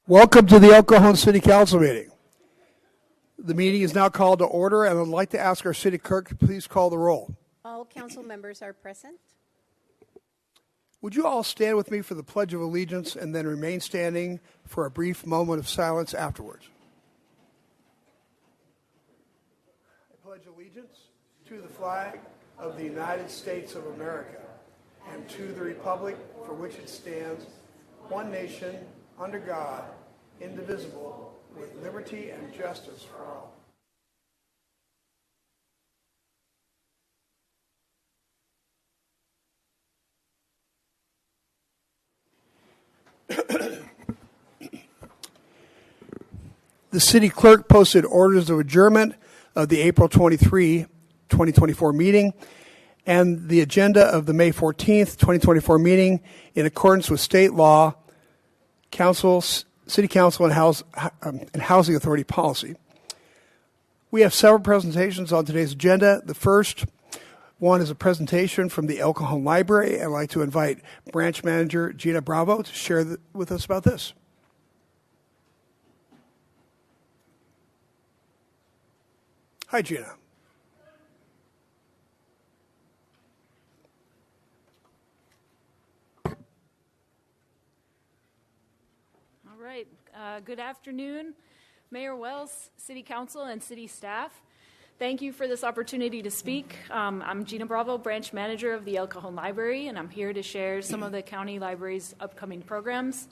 Welcome to the El Cajon City Council meeting. The meeting is now called to order, and I'd like to ask our city clerk to please call the roll. All council members are present. Would you all stand with me for the Pledge of Allegiance and then remain standing for a brief moment of silence afterwards? I pledge allegiance to the flag of the United States of America and to the republic for which it stands, one nation, under God, indivisible, with liberty and justice for all. The city clerk posted orders of adjournment of the April 23, 2024 meeting and the agenda of the May 14th, 2024 meeting in accordance with state law, City Council and Housing Authority policy. We have several presentations on today's agenda. The first one is a presentation from the El Cajon Library. I'd like to invite Branch Manager Gina Bravo to share with us about this. Hi, Gina. All right. Good afternoon, Mayor Wells, City Council, and City staff. Thank you for this opportunity to speak. I'm Gina Bravo, Branch Manager of the El Cajon Library, and I'm here to share some of the County Library's upcoming programs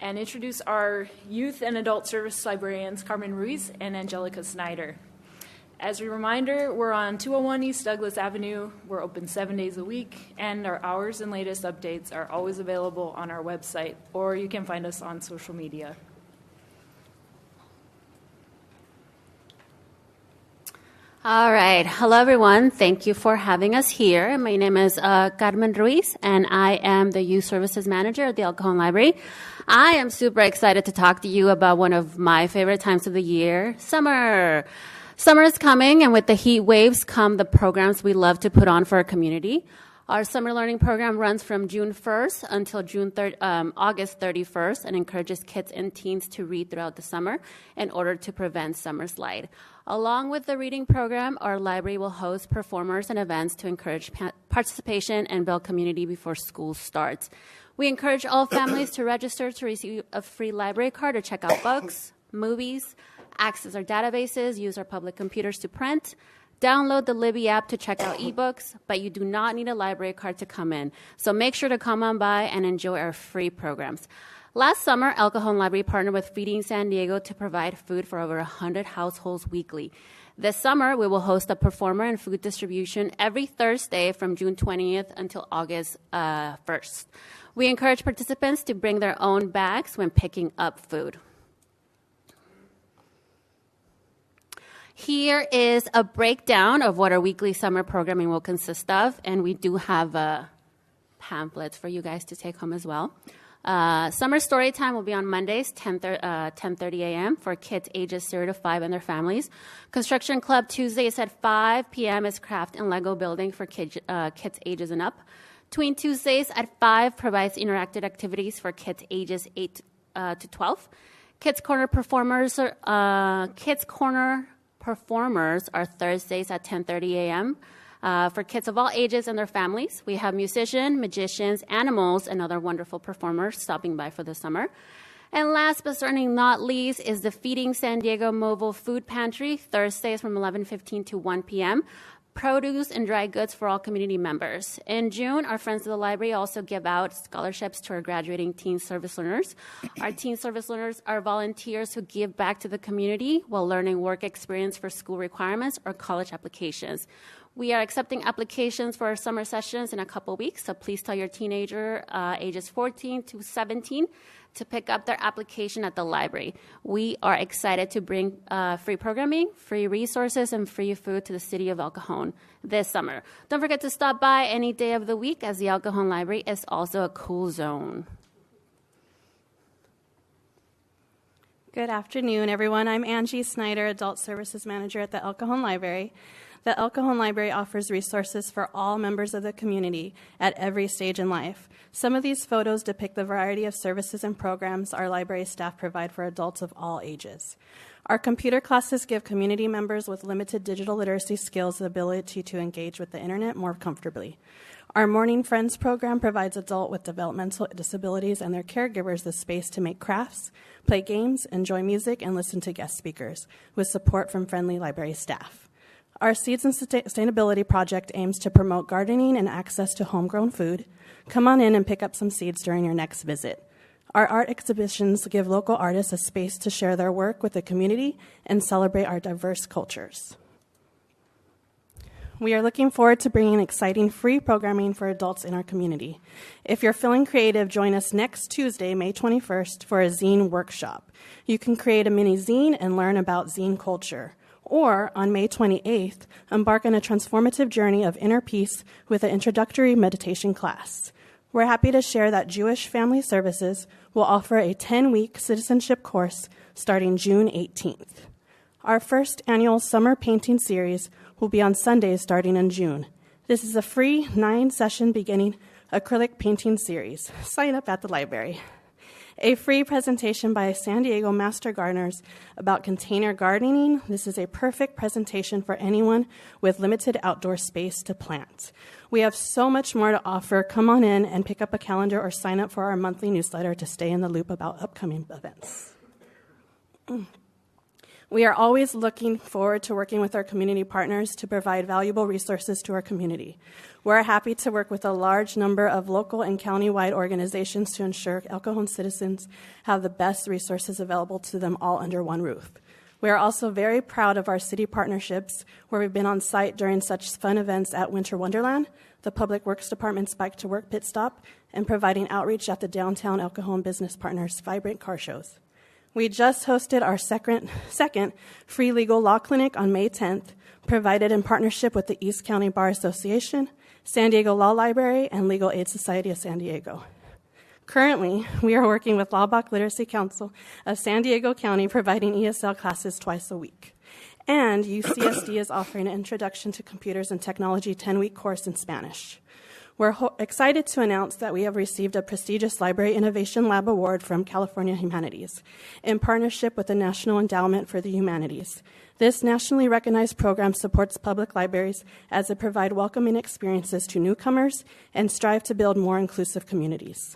and introduce our youth and adult service librarians, Carmen Ruiz and Angelica Snyder. As a reminder, we're on 201 East Douglas Avenue. We're open 7 days a week, and our hours and latest updates are always available on our website, or you can find us on social media. All right. Hello, everyone. Thank you for having us here. My name is Carmen Ruiz, and I am the Youth Services Manager at the El Cajon Library. I am super excited to talk to you about one of my favorite times of the year, summer. Summer is coming, and with the heat waves come the programs we love to put on for our community. Our summer learning program runs from June 1st until August 31st and encourages kids and teens to read throughout the summer in order to prevent summer slide. Along with the reading program, our library will host performers and events to encourage participation and build community before school starts. We encourage all families to register to receive a free library card to check out books, movies, access our databases, use our public computers to print, download the Libby app to check out ebooks, but you do not need a library card to come in. So make sure to come on by and enjoy our free programs. Last summer, El Cajon Library partnered with Feeding San Diego to provide food for over 100 households weekly. This summer, we will host a performer and food distribution every Thursday from June 20th until August 1st. We encourage participants to bring their own bags when picking up food. Here is a breakdown of what our weekly summer programming will consist of, and we do have pamphlets for you guys to take home as well. Summer story time will be on Mondays, 10:30 a.m. for kids ages 0 to 5 and their families. Construction Club Tuesdays at 5 p.m. is craft and Lego building for kids ages and up. Tween Tuesdays at 5 provides interactive activities for kids ages 8 to 12. Kids Corner performers are Thursdays at 10:30 a.m. For kids of all ages and their families. We have musicians, magicians, animals, and other wonderful performers stopping by for the summer. And last but certainly not least is the Feeding San Diego Mobile Food Pantry, Thursdays from 11:15 to 1 p.m. Produce and dry goods for all community members. In June, our Friends of the Library also give out scholarships to our graduating teen service learners. Our teen service learners are volunteers who give back to the community while learning work experience for school requirements or college applications. We are accepting applications for our summer sessions in a couple weeks, so please tell your teenager ages 14 to 17 to pick up their application at the library. We are excited to bring free programming, free resources, and free food to the city of El Cajon this summer. Don't forget to stop by any day of the week, as the El Cajon Library is also a cool zone. Good afternoon, everyone. I'm Angie Snyder, Adult Services Manager at the El Cajon Library. The El Cajon Library offers resources for all members of the community at every stage in life. Some of these photos depict the variety of services and programs our library staff provide for adults of all ages. Our computer classes give community members with limited digital literacy skills the ability to engage with the internet more comfortably. Our Morning Friends program provides adults with developmental disabilities and their caregivers the space to make crafts, play games, enjoy music, and listen to guest speakers, with support from friendly library staff. Our Seeds and Sustainability project aims to promote gardening and access to homegrown food. Come on in and pick up some seeds during your next visit. Our art exhibitions give local artists a space to share their work with the community and celebrate our diverse cultures. We are looking forward to bringing exciting free programming for adults in our community. If you're feeling creative, join us next Tuesday, May 21st, for a zine workshop. You can create a mini zine and learn about zine culture. Or, on May 28th, embark on a transformative journey of inner peace with an introductory meditation class. We're happy to share that Jewish Family Services will offer a 10-week citizenship course starting June 18th. Our first annual summer painting series will be on Sundays starting in June. This is a free 9-session beginning acrylic painting series. Sign up at the library. A free presentation by San Diego Master Gardeners about container gardening. This is a perfect presentation for anyone with limited outdoor space to plant. We have so much more to offer. Come on in and pick up a calendar or sign up for our monthly newsletter to stay in the loop about upcoming events. We are always looking forward to working with our community partners to provide valuable resources to our community. We're happy to work with a large number of local and county-wide organizations to ensure El Cajon citizens have the best resources available to them all under one roof. We are also very proud of our city partnerships, where we've been on site during such fun events at Winter Wonderland, the Public Works Department's Bike to Work pit stop, and providing outreach at the downtown El Cajon Business Partners vibrant car shows. We just hosted our second free legal law clinic on May 10th, provided in partnership with the East County Bar Association, San Diego Law Library, and Legal Aid Society of San Diego. Currently, we are working with Laubach Literacy Council of San Diego County, providing ESL classes twice a week. And UCSD is offering an Introduction to Computers and Technology 10-week course in Spanish. We're excited to announce that we have received a prestigious Library Innovation Lab Award from California Humanities in partnership with the National Endowment for the Humanities. This nationally recognized program supports public libraries as they provide welcoming experiences to newcomers and strive to build more inclusive communities.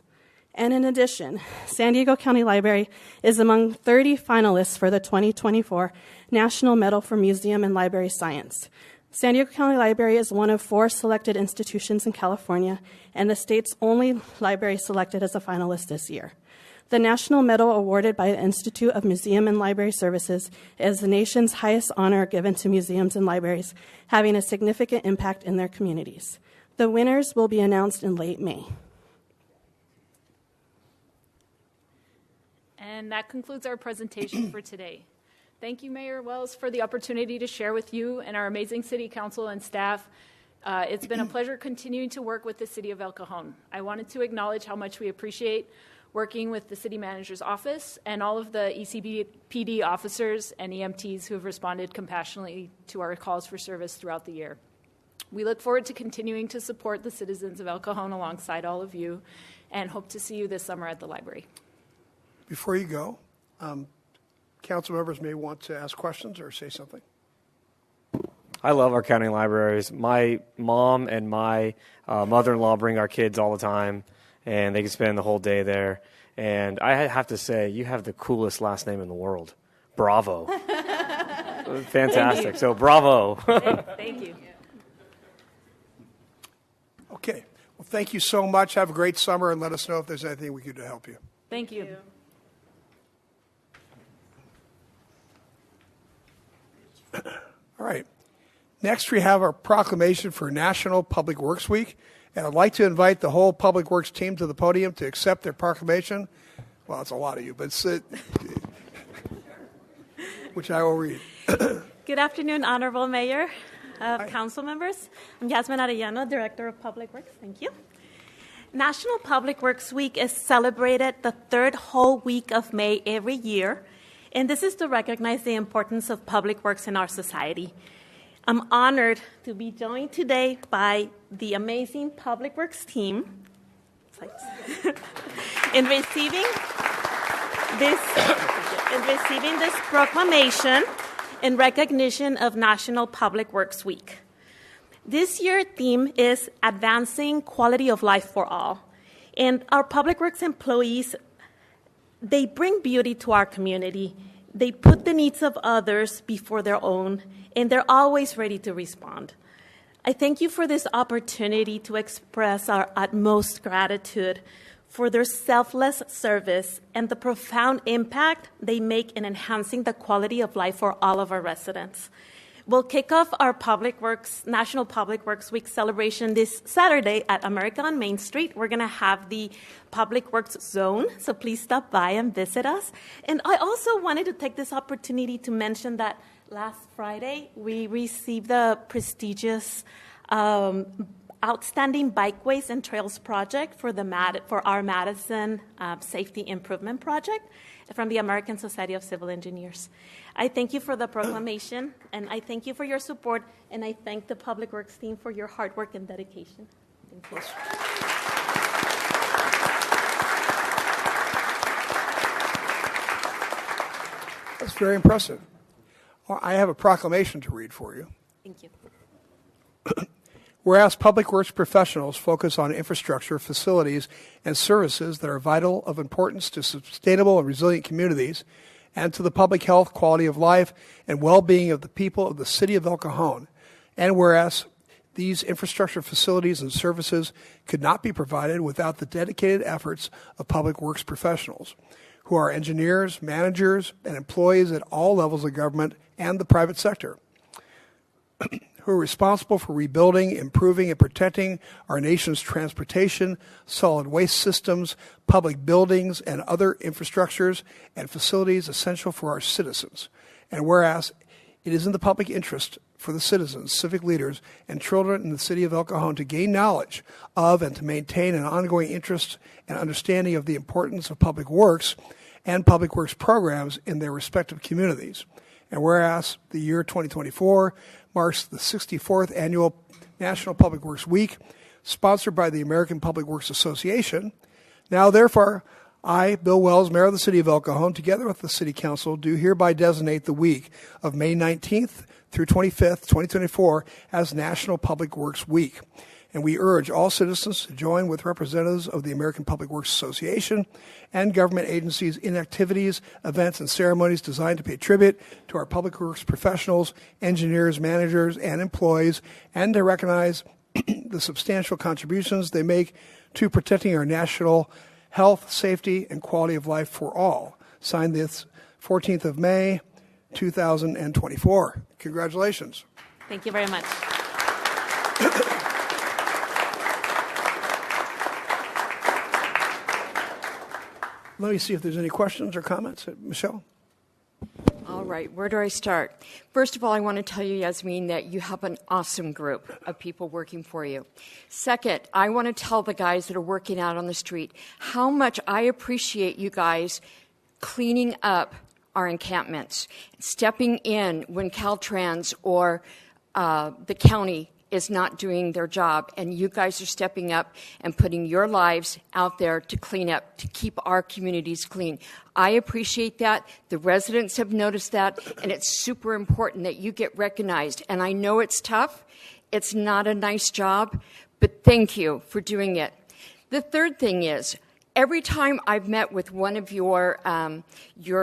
And in addition, San Diego County Library is among 30 finalists for the 2024 National Medal for Museum and Library Science. San Diego County Library is one of 4 selected institutions in California and the state's only library selected as a finalist this year. The National Medal awarded by the Institute of Museum and Library Services is the nation's highest honor given to museums and libraries, having a significant impact in their communities. The winners will be announced in late May. And that concludes our presentation for today. Thank you, Mayor Wells, for the opportunity to share with you and our amazing City Council and staff. It's been a pleasure continuing to work with the City of El Cajon. I wanted to acknowledge how much we appreciate working with the City Manager's Office and all of the ECPD officers and EMTs who have responded compassionately to our calls for service throughout the year. We look forward to continuing to support the citizens of El Cajon alongside all of you and hope to see you this summer at the library. Before you go, council members may want to ask questions or say something. I love our county libraries. My mom and my mother-in-law bring our kids all the time, and they can spend the whole day there. And I have to say, you have the coolest last name in the world. Bravo. Fantastic. So bravo. Thank you. Okay. Well, thank you so much. Have a great summer, and let us know if there's anything we can do to help you. Thank you. All right. Next, we have our proclamation for National Public Works Week. And I'd like to invite the whole Public Works team to the podium to accept their proclamation. Well, it's a lot of you, but it's, which I will read. Good afternoon, Honorable Mayor, Council members. I'm Yasmin Arellano, Director of Public Works. Thank you. National Public Works Week is celebrated the third whole week of May every year, and this is to recognize the importance of public works in our society. I'm honored to be joined today by the amazing Public Works team in receiving this proclamation in recognition of National Public Works Week. This year's theme is Advancing Quality of Life for All. And our Public Works employees, they bring beauty to our community. They put the needs of others before their own, and they're always ready to respond. I thank you for this opportunity to express our utmost gratitude for their selfless service and the profound impact they make in enhancing the quality of life for all of our residents. We'll kick off our National Public Works Week celebration this Saturday at America on Main Street. We're going to have the Public Works Zone, so please stop by and visit us. And I also wanted to take this opportunity to mention that last Friday we received the prestigious Outstanding Bikeways and Trails Project for our Madison Safety Improvement Project from the American Society of Civil Engineers. I thank you for the proclamation, and I thank you for your support, and I thank the Public Works team for your hard work and dedication. Thank you. That's very impressive. Well, I have a proclamation to read for you. Thank you. Whereas public works professionals focus on infrastructure, facilities, and services that are vital of importance to sustainable and resilient communities and to the public health, quality of life, and well-being of the people of the city of El Cajon. And whereas these infrastructure facilities and services could not be provided without the dedicated efforts of public works professionals, who are engineers, managers, and employees at all levels of government and the private sector, who are responsible for rebuilding, improving, and protecting our nation's transportation, solid waste systems, public buildings, and other infrastructures and facilities essential for our citizens. And whereas it is in the public interest for the citizens, civic leaders, and children in the city of El Cajon to gain knowledge of and to maintain an ongoing interest and understanding of the importance of public works and public works programs in their respective communities. And whereas the year 2024 marks the 64th annual National Public Works Week, sponsored by the American Public Works Association. Now, therefore, I, Bill Wells, Mayor of the City of El Cajon, together with the City Council, do hereby designate the week of May 19th through 25th, 2024, as National Public Works Week. And we urge all citizens to join with representatives of the American Public Works Association and government agencies in activities, events, and ceremonies designed to pay tribute to our public works professionals, engineers, managers, and employees, and to recognize the substantial contributions they make to protecting our national health, safety, and quality of life for all. Signed this 14th of May, 2024. Congratulations. Thank you very much. Let me see if there's any questions or comments. Michelle? All right, where do I start? First of all, I want to tell you, Yasmin, that you have an awesome group of people working for you. Second, I want to tell the guys that are working out on the street how much I appreciate you guys cleaning up our encampments, stepping in when Caltrans or the county is not doing their job, and you guys are stepping up and putting your lives out there to clean up, to keep our communities clean. I appreciate that. The residents have noticed that, and it's super important that you get recognized. And I know it's tough. It's not a nice job, but thank you for doing it. The third thing is, every time I've met with one of your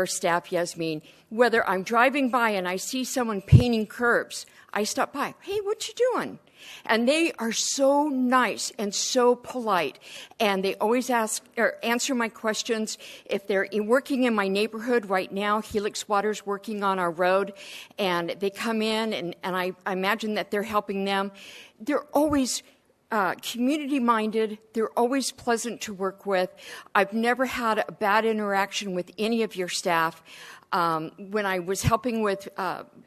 staff, Yasmin, whether I'm driving by and I see someone painting curbs, I stop by, hey, what you doing? And they are so nice and so polite, and they always ask or answer my questions. If they're working in my neighborhood right now, Helix Water's working on our road, and they come in, and I imagine that they're helping them. They're always community-minded. They're always pleasant to work with. I've never had a bad interaction with any of your staff. When I was helping with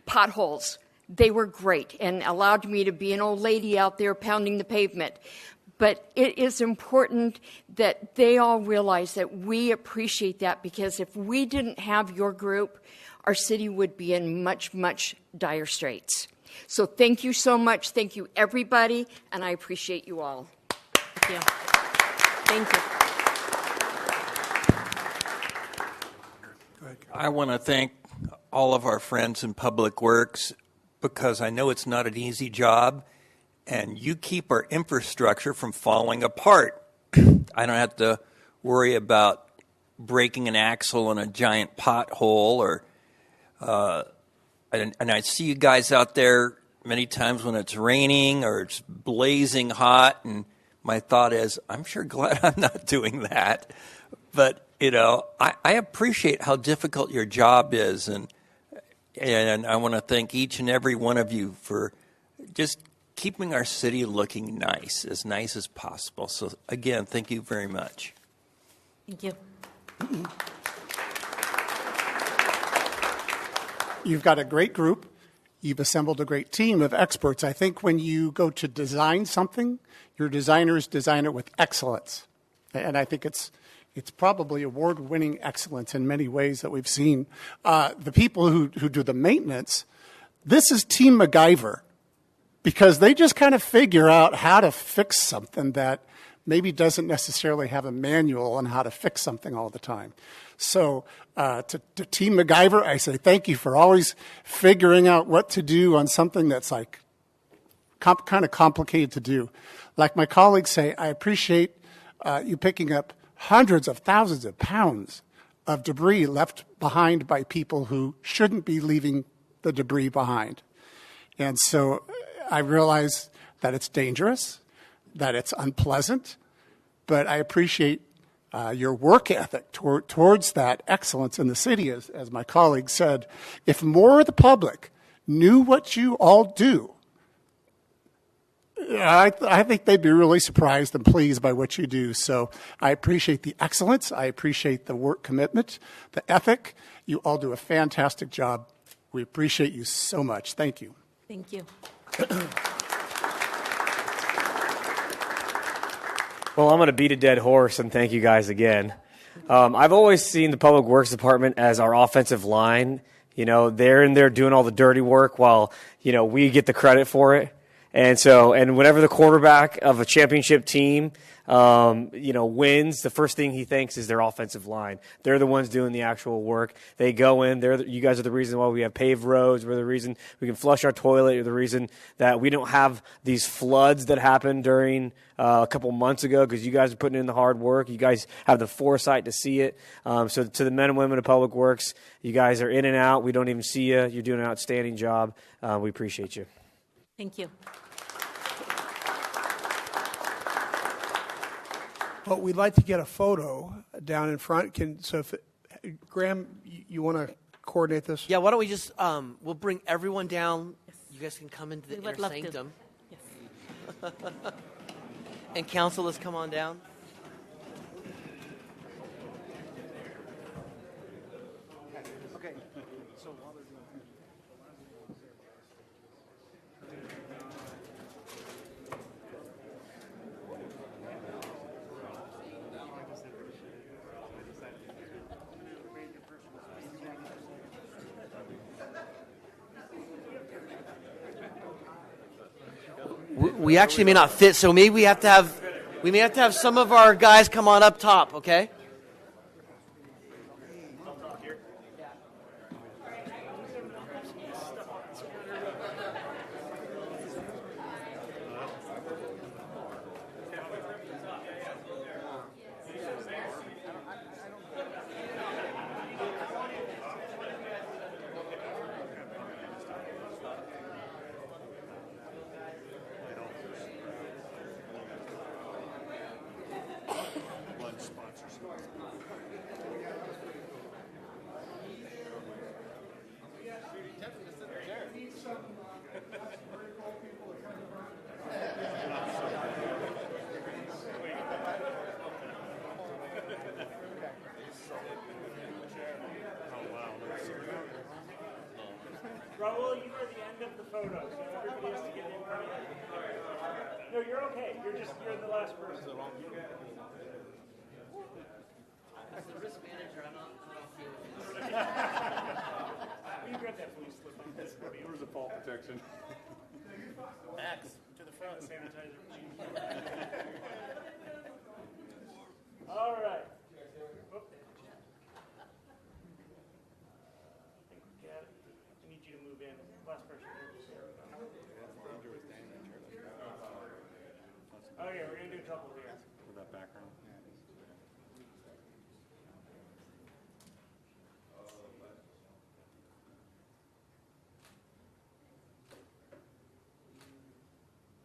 potholes, they were great and allowed me to be an old lady out there pounding the pavement. But it is important that they all realize that we appreciate that, because if we didn't have your group, our city would be in much, much dire straits. So thank you so much. Thank you, everybody, and I appreciate you all. Thank you. Thank you. I want to thank all of our friends in Public Works because I know it's not an easy job, and you keep our infrastructure from falling apart. I don't have to worry about breaking an axle in a giant pothole, or and I see you guys out there many times when it's raining or it's blazing hot, and my thought is, I'm sure glad I'm not doing that. But, you know, I appreciate how difficult your job is, and I want to thank each and every one of you for just keeping our city looking nice as possible. So, again, thank you very much. Thank you. You've got a great group. You've assembled a great team of experts. I think when you go to design something, your designers design it with excellence. And I think it's probably award-winning excellence in many ways that we've seen. The people who do the maintenance, this is Team MacGyver, because they just kind of figure out how to fix something that maybe doesn't necessarily have a manual on how to fix something all the time. So to Team MacGyver, I say thank you for always figuring out what to do on something that's like kind of complicated to do. Like my colleagues say, I appreciate you picking up hundreds of thousands of pounds of debris left behind by people who shouldn't be leaving the debris behind. And so I realize that it's dangerous, that it's unpleasant, but I appreciate your work ethic towards that excellence in the city. As my colleague said, if more of the public knew what you all do, I think they'd be really surprised and pleased by what you do. So I appreciate the excellence. I appreciate the work commitment, the ethic. You all do a fantastic job. We appreciate you so much. Thank you. Thank you. Well, I'm going to beat a dead horse and thank you guys again. I've always seen the Public Works Department as our offensive line. You know, they're in there doing all the dirty work while, you know, we get the credit for it. And so, and whenever the quarterback of a championship team, you know, wins, the first thing he thanks is their offensive line. They're the ones doing the actual work. They go in. You guys are the reason why we have paved roads. We're the reason we can flush our toilet. You're the reason that we don't have these floods that happened during a couple months ago because you guys are putting in the hard work. You guys have the foresight to see it. So to the men and women of Public Works, you guys are in and out. We don't even see you. You're doing an outstanding job. We appreciate you. Thank you. Well, we'd like to get a photo down in front. Graham, you want to coordinate this? Yeah, why don't we just, we'll bring everyone down. Yes. You guys can come into the inner sanctum. Yes. And council, let's come on down. Okay. So while they're doing we actually may not fit, so maybe we may have to have some of our guys come on up top, okay? Raul, you are the end of the photo, so everybody has to get in front of you. No, you're okay. You're the last person. As the risk manager, I'm not okay with this. Will you grab that police slip on this? There was a fall protection. Last person. Oh yeah, we're gonna do a couple here. With that background.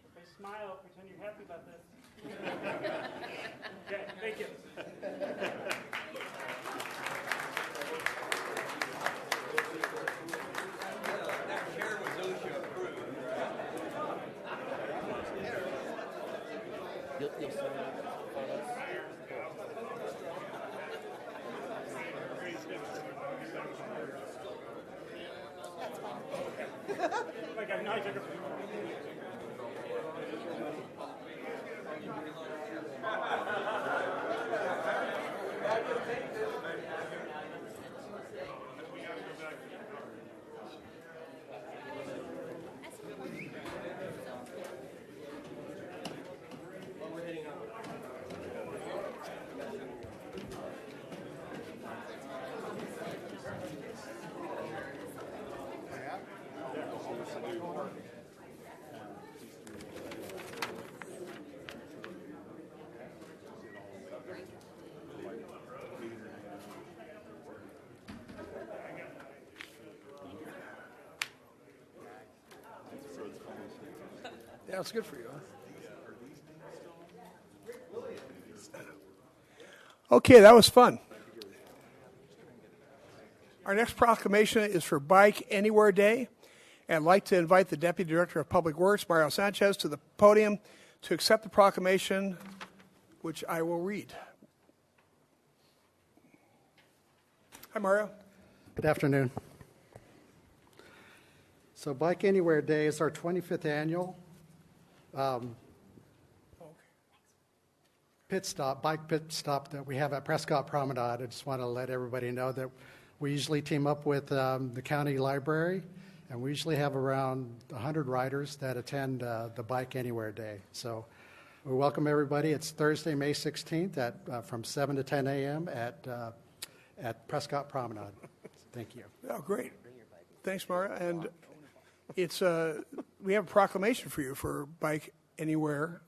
Everybody smile, pretend you're happy about this. Okay, thank you. You'll send me photos? Like I've not taken Yeah, it's good for you, huh? Okay, that was fun. Our next proclamation is for Bike Anywhere Day. And I'd like to invite the Deputy Director of Public Works, Mario Sanchez, to the podium to accept the proclamation, which I will read. Hi, Mario. Good afternoon. So Bike Anywhere Day is our 25th annual bike pit stop that we have at Prescott Promenade. I just want to let everybody know that we usually team up with the county library, and we usually have around 100 riders that attend the Bike Anywhere Day. So we welcome everybody. It's Thursday, May 16th from 7 to 10 a.m. at Prescott Promenade. Thank you. Oh, great. Thanks, Mario. And it's we have a proclamation for you for Bike Anywhere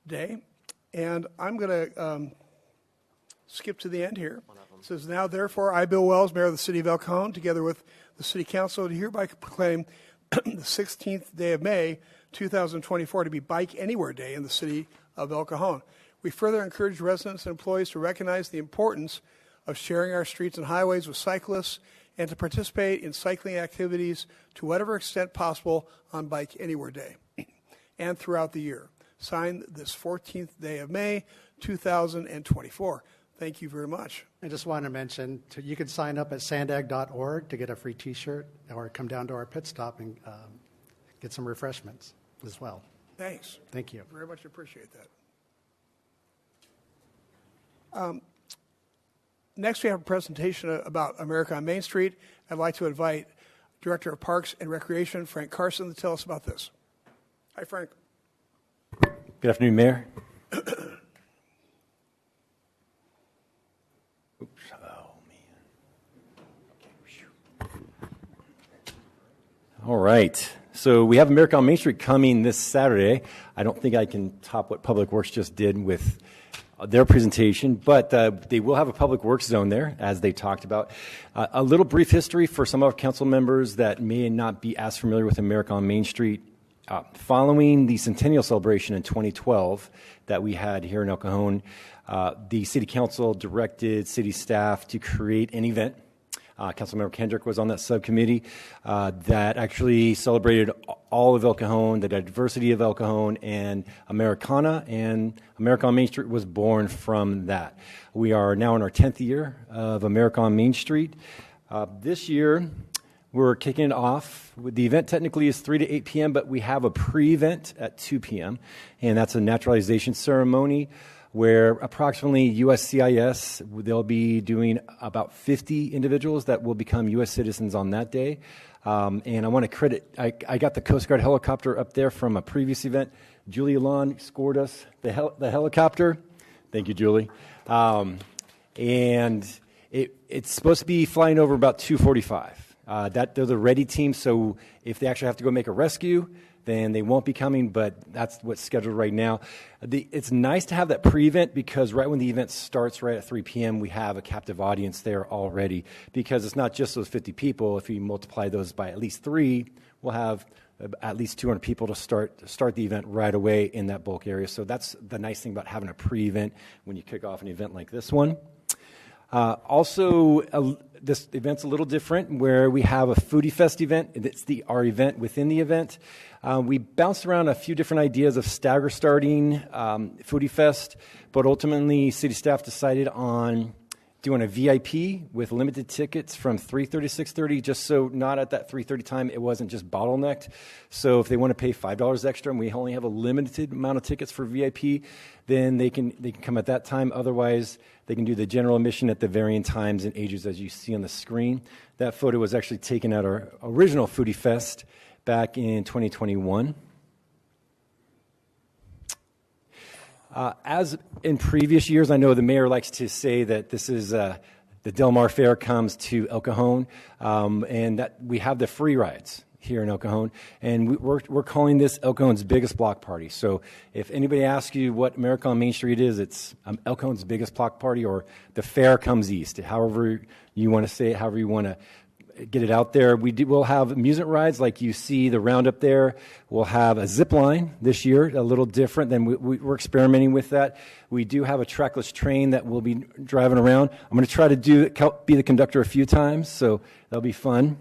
Day. And I'm going to skip to the end here. It says, now, therefore, I, Bill Wells, Mayor of the City of El Cajon, together with the City Council, hereby proclaim the 16th day of May, 2024, to be Bike Anywhere Day in the City of El Cajon. We further encourage residents and employees to recognize the importance of sharing our streets and highways with cyclists and to participate in cycling activities to whatever extent possible on Bike Anywhere Day and throughout the year. Signed this 14th day of May, 2024. Thank you very much. I just want to mention, you can sign up at sandag.org to get a free T-shirt or come down to our pit stop and get some refreshments as well. Thanks. Thank you. Very much appreciate that. Next, we have a presentation about America on Main Street. I'd like to invite Director of Parks and Recreation, Frank Carson, to tell us about this. Hi, Frank. Good afternoon, Mayor. Oops. Oh, man. Okay. All right. So we have America on Main Street coming this Saturday. I don't think I can top what Public Works just did with their presentation, but they will have a public works zone there, as they talked about. A little brief history for some of our council members that may not be as familiar with America on Main Street. Following the centennial celebration in 2012 that we had here in El Cajon, the City Council directed city staff to create an event. Councilmember Kendrick was on that subcommittee that actually celebrated all of El Cajon, the diversity of El Cajon, and Americana, and America on Main Street was born from that. We are now in our 10th year of America on Main Street. This year, we're kicking it off. The event technically is 3 to 8 p.m., but we have a pre-event at 2 p.m., and that's a naturalization ceremony where approximately USCIS, they'll be doing about 50 individuals that will become U.S. citizens on that day. And I want to credit, I got the Coast Guard helicopter up there from a previous event. Julie Alon scored us the helicopter. Thank you, Julie. And it's supposed to be flying over about 2:45. They're the ready team, so if they actually have to go make a rescue, then they won't be coming, but that's what's scheduled right now. It's nice to have that pre-event because right when the event starts, right at 3 p.m., we have a captive audience there already because it's not just those 50 people. If you multiply those by at least 3, we'll have at least 200 people to start the event right away in that bulk area. So that's the nice thing about having a pre-event when you kick off an event like this one. This event's a little different where we have a Foodie Fest event. It's our event within the event. We bounced around a few different ideas of stagger starting Foodie Fest, but ultimately city staff decided on doing a VIP with limited tickets from 3:30 to 6:30, just so not at that 3:30 time it wasn't just bottlenecked. So if they want to pay $5 extra and we only have a limited amount of tickets for VIP, then they can come at that time. Otherwise, they can do the general admission at the varying times and ages as you see on the screen. That photo was actually taken at our original Foodie Fest back in 2021. As in previous years, I know the mayor likes to say that this is the Del Mar Fair comes to El Cajon, and that we have the free rides here in El Cajon, and we're calling this El Cajon's biggest block party. So if anybody asks you what America on Main Street is, it's El Cajon's biggest block party, or the fair comes east, however you want to say it, however you want to get it out there. We'll have amusement rides like you see the roundup there. We'll have a zip line this year, a little different than we're experimenting with that. We do have a trackless train that we'll be driving around. I'm going to try to be the conductor a few times, so that'll be fun.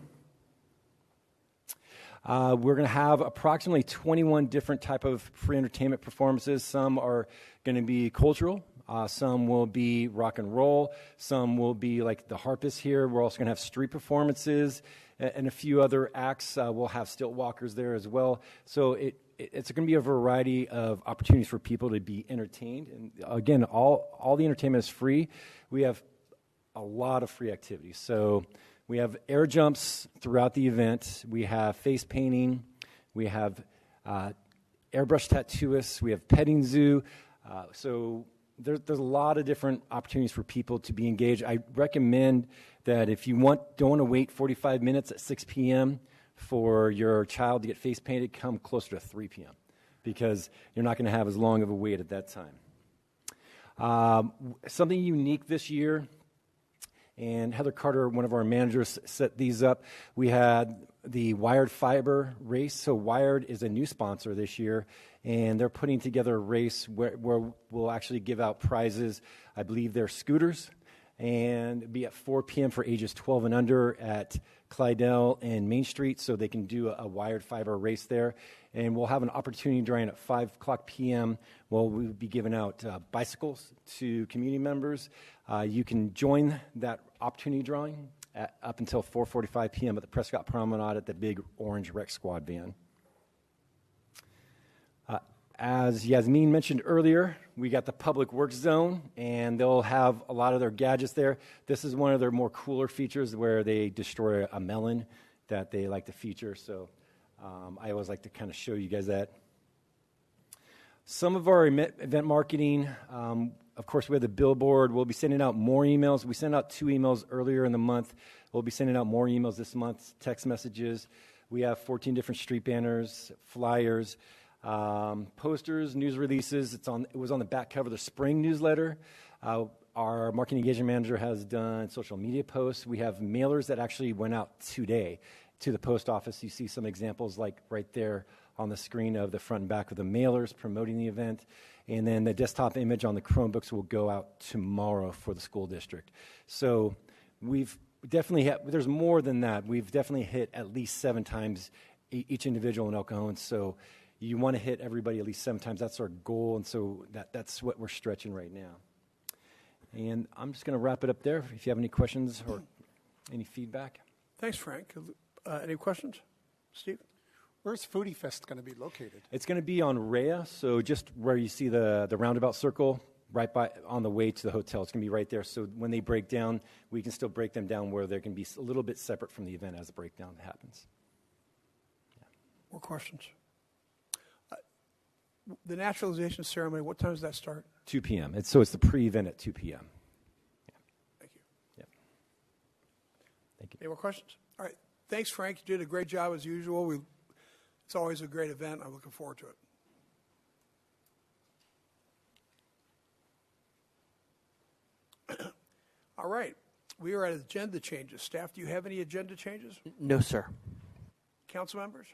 We're going to have approximately 21 different type of free entertainment performances. Some are going to be cultural. Some will be rock and roll. Some will be like the harpists here. We're also going to have street performances and a few other acts. We'll have stilt walkers there as well. So it's going to be a variety of opportunities for people to be entertained. And again, all the entertainment is free. We have a lot of free activities. So we have air jumps throughout the event. We have face painting. We have airbrush tattooists. We have petting zoo. So there's a lot of different opportunities for people to be engaged. I recommend that if you don't want to wait 45 minutes at 6 p.m. for your child to get face painted, come closer to 3 p.m. because you're not going to have as long of a wait at that time. Something unique this year, and Heather Carter, one of our managers, set these up. We had the Wired Fiber race. So Wired is a new sponsor this year, and they're putting together a race where we'll actually give out prizes. I believe they're scooters, and it'll be at 4 p.m. for ages 12 and under at Clydell and Main Street, so they can do a Wired Fiber race there. And we'll have an opportunity during at 5 o'clock p.m. We'll be giving out bicycles to community members. You can join that opportunity drawing up until 4:45 p.m. at the Prescott Promenade at the big orange rec squad van. As Yasmin mentioned earlier, we got the Public Works Zone, and they'll have a lot of their gadgets there. This is one of their more cooler features where they destroy a melon that they like to feature. So I always like to kind of show you guys that. Some of our event marketing, of course, we have the billboard. We'll be sending out more emails. We sent out 2 emails earlier in the month. We'll be sending out more emails this month, text messages. We have 14 different street banners, flyers, posters, news releases. It was on the back cover of the spring newsletter. Our marketing engagement manager has done social media posts. We have mailers that actually went out today to the post office. You see some examples like right there on the screen of the front and back of the mailers promoting the event. And then the desktop image on the Chromebooks will go out tomorrow for the school district. So we've definitely there's more than that. We've definitely hit at least 7 times each individual in El Cajon. So you want to hit everybody at least 7 times. That's our goal, and so that's what we're stretching right now. And I'm just going to wrap it up there. If you have any questions or any feedback. Thanks, Frank. Any questions? Steve? Where's Foodie Fest going to be located? It's going to be on Rhea, so just where you see the roundabout circle, right by on the way to the hotel. It's going to be right there. So when they break down, we can still break them down where they can be a little bit separate from the event as the breakdown happens. Yeah. More questions? The naturalization ceremony, what time does that start? 2 p.m. So it's the pre-event at 2 p.m. Yeah. Thank you. Yep. Thank you. Any more questions? All right. Thanks, Frank. You did a great job as usual. It's always a great event. I'm looking forward to it. All right. We are at agenda changes. Staff, do you have any agenda changes? No, sir. Council members?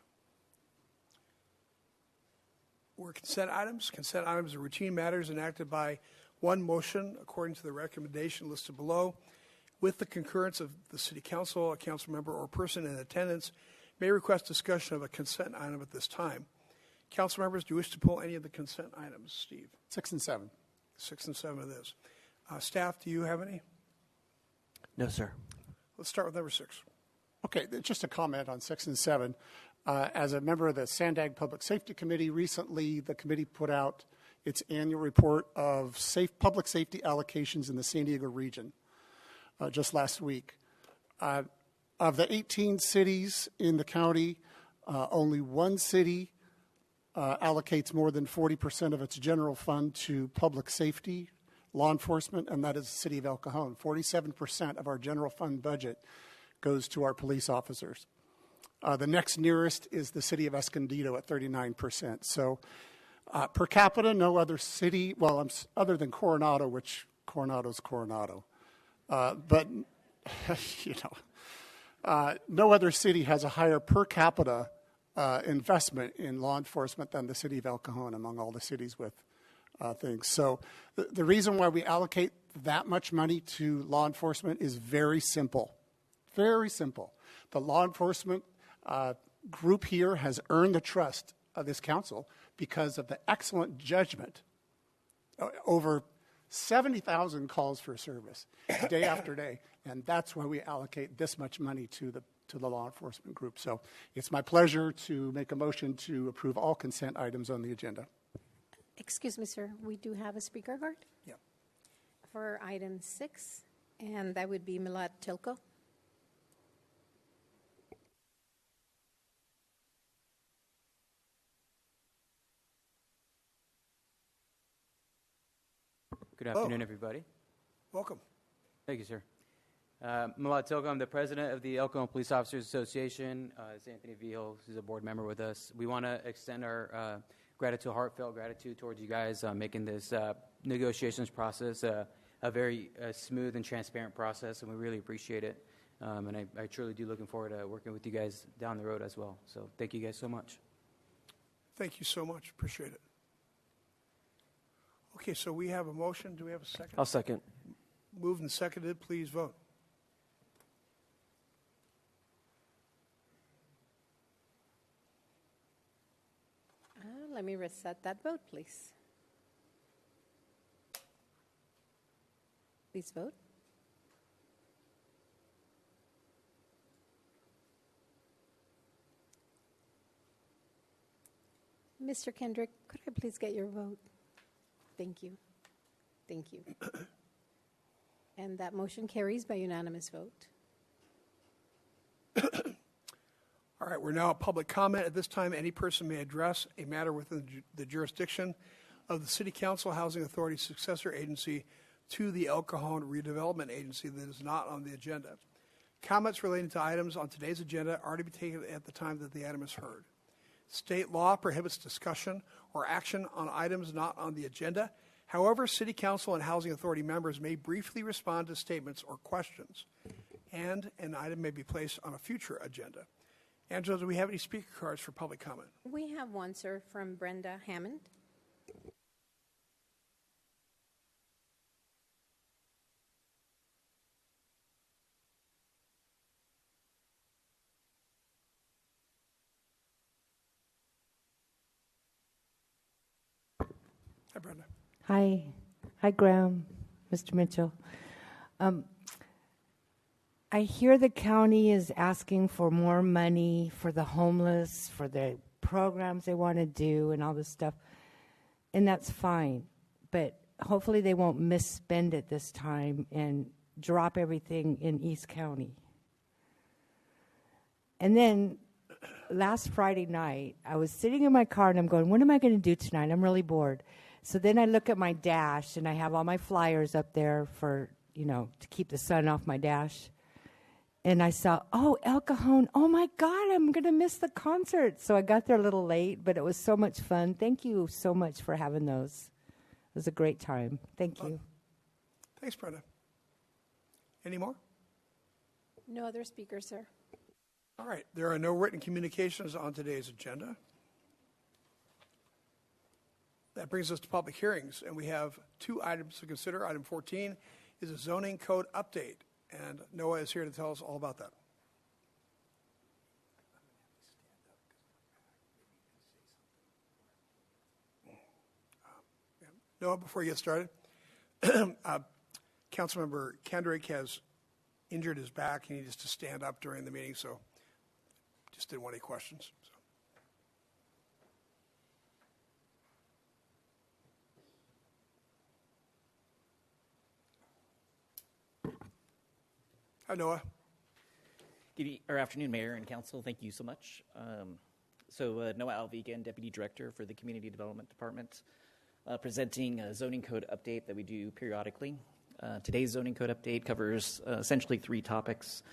We're consent items. Consent items are routine matters enacted by one motion according to the recommendation listed below. With the concurrence of the City Council, a council member or person in attendance may request discussion of a consent item at this time. Council members, do you wish to pull any of the consent items? Steve? 6 and 7. 6 and 7 it is. Staff, do you have any? No, sir. Let's start with number 6. Okay, just a comment on 6 and 7. As a member of the Sandag Public Safety Committee, recently the committee put out its annual report of public safety allocations in the San Diego region just last week. Of the 18 cities in the county, only one city allocates more than 40% of its general fund to public safety, law enforcement, and that is the city of El Cajon. 47% of our general fund budget goes to our police officers. The next nearest is the city of Escondido at 39%. So per capita, no other city, well, other than Coronado, which Coronado's Coronado. But, no other city has a higher per capita investment in law enforcement than the city of El Cajon among all the cities with things. So the reason why we allocate that much money to law enforcement is very simple. Very simple. The law enforcement group here has earned the trust of this council because of the excellent judgment. Over 70,000 calls for service day after day, and that's why we allocate this much money to the law enforcement group. So it's my pleasure to make a motion to approve all consent items on the agenda. Excuse me, sir. We do have a speaker card? Yeah. For item 6, and that would be Milad Tilko. Good afternoon, everybody. Welcome. Thank you, sir. Milad Tilko, I'm the president of the El Cajon Police Officers Association. It's Anthony Vihil, who's a board member with us. We want to extend our heartfelt gratitude towards you guys making this negotiations process a very smooth and transparent process, and we really appreciate it. And I truly do looking forward to working with you guys down the road as well. So thank you guys so much. Thank you so much. Appreciate it. Okay, so we have a motion. Do we have a second? I'll second. Moved and seconded. Please vote. Let me reset that vote, please. Please vote. Mr. Kendrick, could I please get your vote? Thank you. Thank you. And that motion carries by unanimous vote. All right, we're now at public comment. At this time, any person may address a matter within the jurisdiction of the City Council Housing Authority successor agency to the El Cajon Redevelopment Agency that is not on the agenda. Comments relating to items on today's agenda are to be taken at the time that the item is heard. State law prohibits discussion or action on items not on the agenda. However, City Council and Housing Authority members may briefly respond to statements or questions, and an item may be placed on a future agenda. Angela, do we have any speaker cards for public comment? We have one, sir, from Brenda Hammond. Hi, Brenda. Hi. Hi, Graham, Mr. Mitchell. I hear the county is asking for more money for the homeless, for the programs they want to do and all this stuff, and that's fine. But hopefully they won't misspend it this time and drop everything in East County. And then last Friday night, I was sitting in my car and I'm going, what am I going to do tonight? I'm really bored. So then I look at my dash and I have all my flyers up there for, to keep the sun off my dash. and I saw, oh, El Cajon, oh my God, I'm going to miss the concert. So I got there a little late, but it was so much fun. Thank you so much for having those. It was a great time. Thank you. Thanks, Brenda. Any more? No other speakers, sir. All right. There are no written communications on today's agenda. That brings us to public hearings, and we have 2 items to consider. Item 14 is a zoning code update, and Noah is here to tell us all about that. Noah, before you get started, Councilmember Kendrick has injured his back. He needs to stand up during the meeting, so just didn't want any questions. Hi, Noah. Good afternoon, Mayor and Council. Thank you so much. Noah Alvegan, Deputy Director for the Community Development Department, presenting a zoning code update that we do periodically. Today's zoning code update covers essentially 3 topics.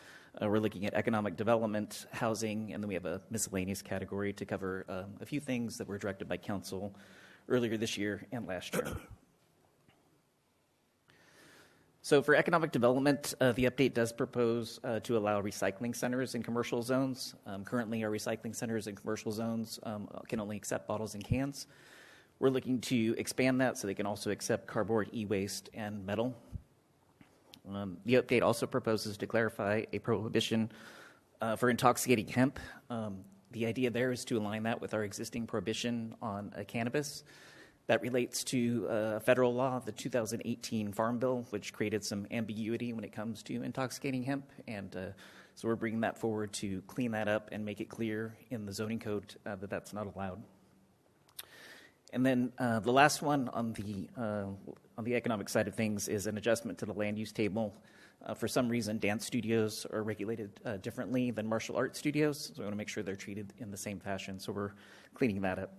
We're looking at economic development, housing, and then we have a miscellaneous category to cover a few things that were directed by Council earlier this year and last year. So for economic development, the update does propose to allow recycling centers in commercial zones. Currently, our recycling centers in commercial zones can only accept bottles and cans. We're looking to expand that so they can also accept cardboard, e-waste, and metal. The update also proposes to clarify a prohibition for intoxicating hemp. The idea there is to align that with our existing prohibition on cannabis. That relates to federal law, the 2018 Farm Bill, which created some ambiguity when it comes to intoxicating hemp. And so we're bringing that forward to clean that up and make it clear in the zoning code that that's not allowed. And then the last one on the economic side of things is an adjustment to the land use table. For some reason, dance studios are regulated differently than martial arts studios, so we want to make sure they're treated in the same fashion. So we're cleaning that up.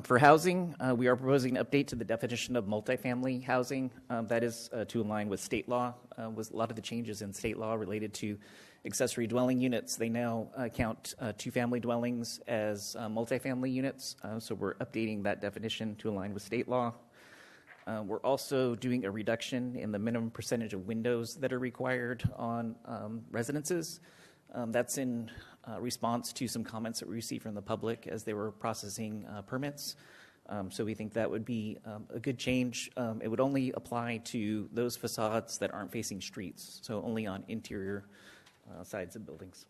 For housing, we are proposing an update to the definition of multifamily housing. That is to align with state law. With a lot of the changes in state law related to accessory dwelling units, they now count 2-family dwellings as multifamily units. So we're updating that definition to align with state law. We're also doing a reduction in the minimum percentage of windows that are required on residences. That's in response to some comments that we received from the public as they were processing permits. So we think that would be a good change. It would only apply to those facades that aren't facing streets, so only on interior sides of buildings.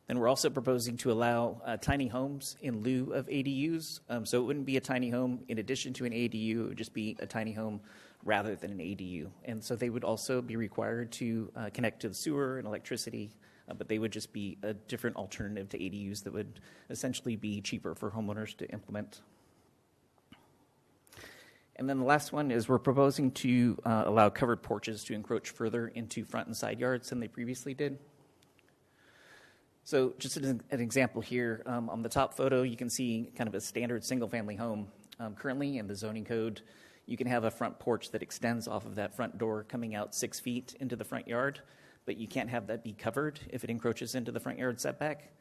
Then we're also proposing to allow tiny homes in lieu of ADUs. So it wouldn't be a tiny home in addition to an ADU. It would just be a tiny home rather than an ADU. And so they would also be required to connect to the sewer and electricity, but they would just be a different alternative to ADUs that would essentially be cheaper for homeowners to implement. And then the last one is we're proposing to allow covered porches to encroach further into front and side yards than they previously did. So just an example here, on the top photo, you can see kind of a standard single-family home. Currently in the zoning code, you can have a front porch that extends off of that front door coming out 6 feet into the front yard, but you can't have that be covered if it encroaches into the front yard setback.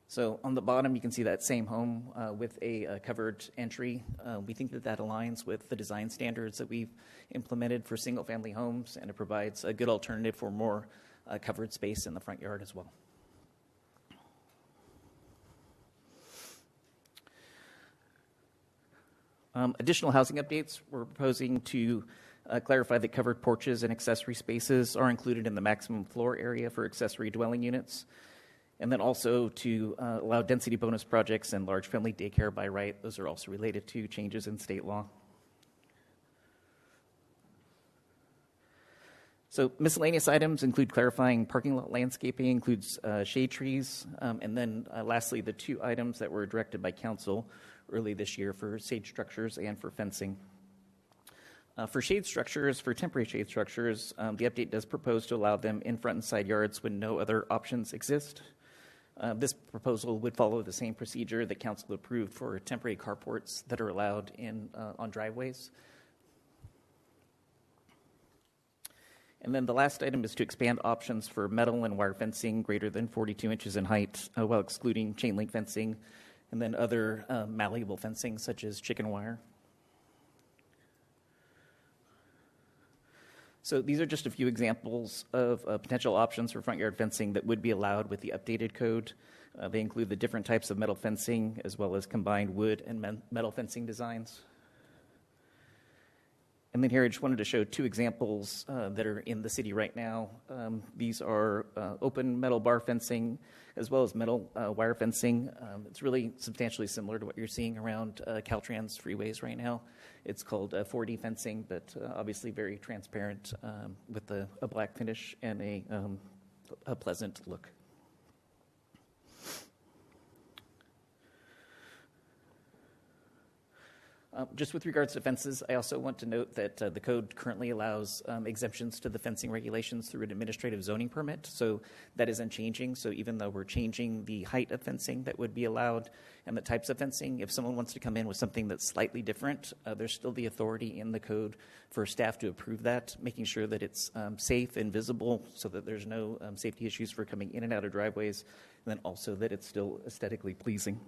So on the bottom, you can see that same home with a covered entry. We think that aligns with the design standards that we've implemented for single-family homes, and it provides a good alternative for more covered space in the front yard as well. Additional housing updates, we're proposing to clarify that covered porches and accessory spaces are included in the maximum floor area for accessory dwelling units, and then also to allow density bonus projects and large family daycare by right. Those are also related to changes in state law. So miscellaneous items include clarifying parking lot landscaping, includes shade trees, and then lastly, the 2 items that were directed by council early this year for shade structures and for fencing. For shade structures, for temporary shade structures, the update does propose to allow them in front and side yards when no other options exist. This proposal would follow the same procedure that council approved for temporary carports that are allowed in on driveways. And then the last item is to expand options for metal and wire fencing greater than 42 inches in height, while excluding chain link fencing, and then other malleable fencing such as chicken wire. So these are just a few examples of potential options for front yard fencing that would be allowed with the updated code. They include the different types of metal fencing as well as combined wood and metal fencing designs. And then here I just wanted to show two examples that are in the city right now. These are open metal bar fencing as well as metal wire fencing. It's really substantially similar to what you're seeing around Caltrans freeways right now. It's called 4D fencing, but obviously very transparent with a black finish and a pleasant look. Just with regards to fences, I also want to note that the code currently allows exemptions to the fencing regulations through an administrative zoning permit, so that isn't changing. So even though we're changing the height of fencing that would be allowed and the types of fencing, if someone wants to come in with something that's slightly different, there's still the authority in the code for staff to approve that, making sure that it's safe and visible so that there's no safety issues for coming in and out of driveways, and then also that it's still aesthetically pleasing.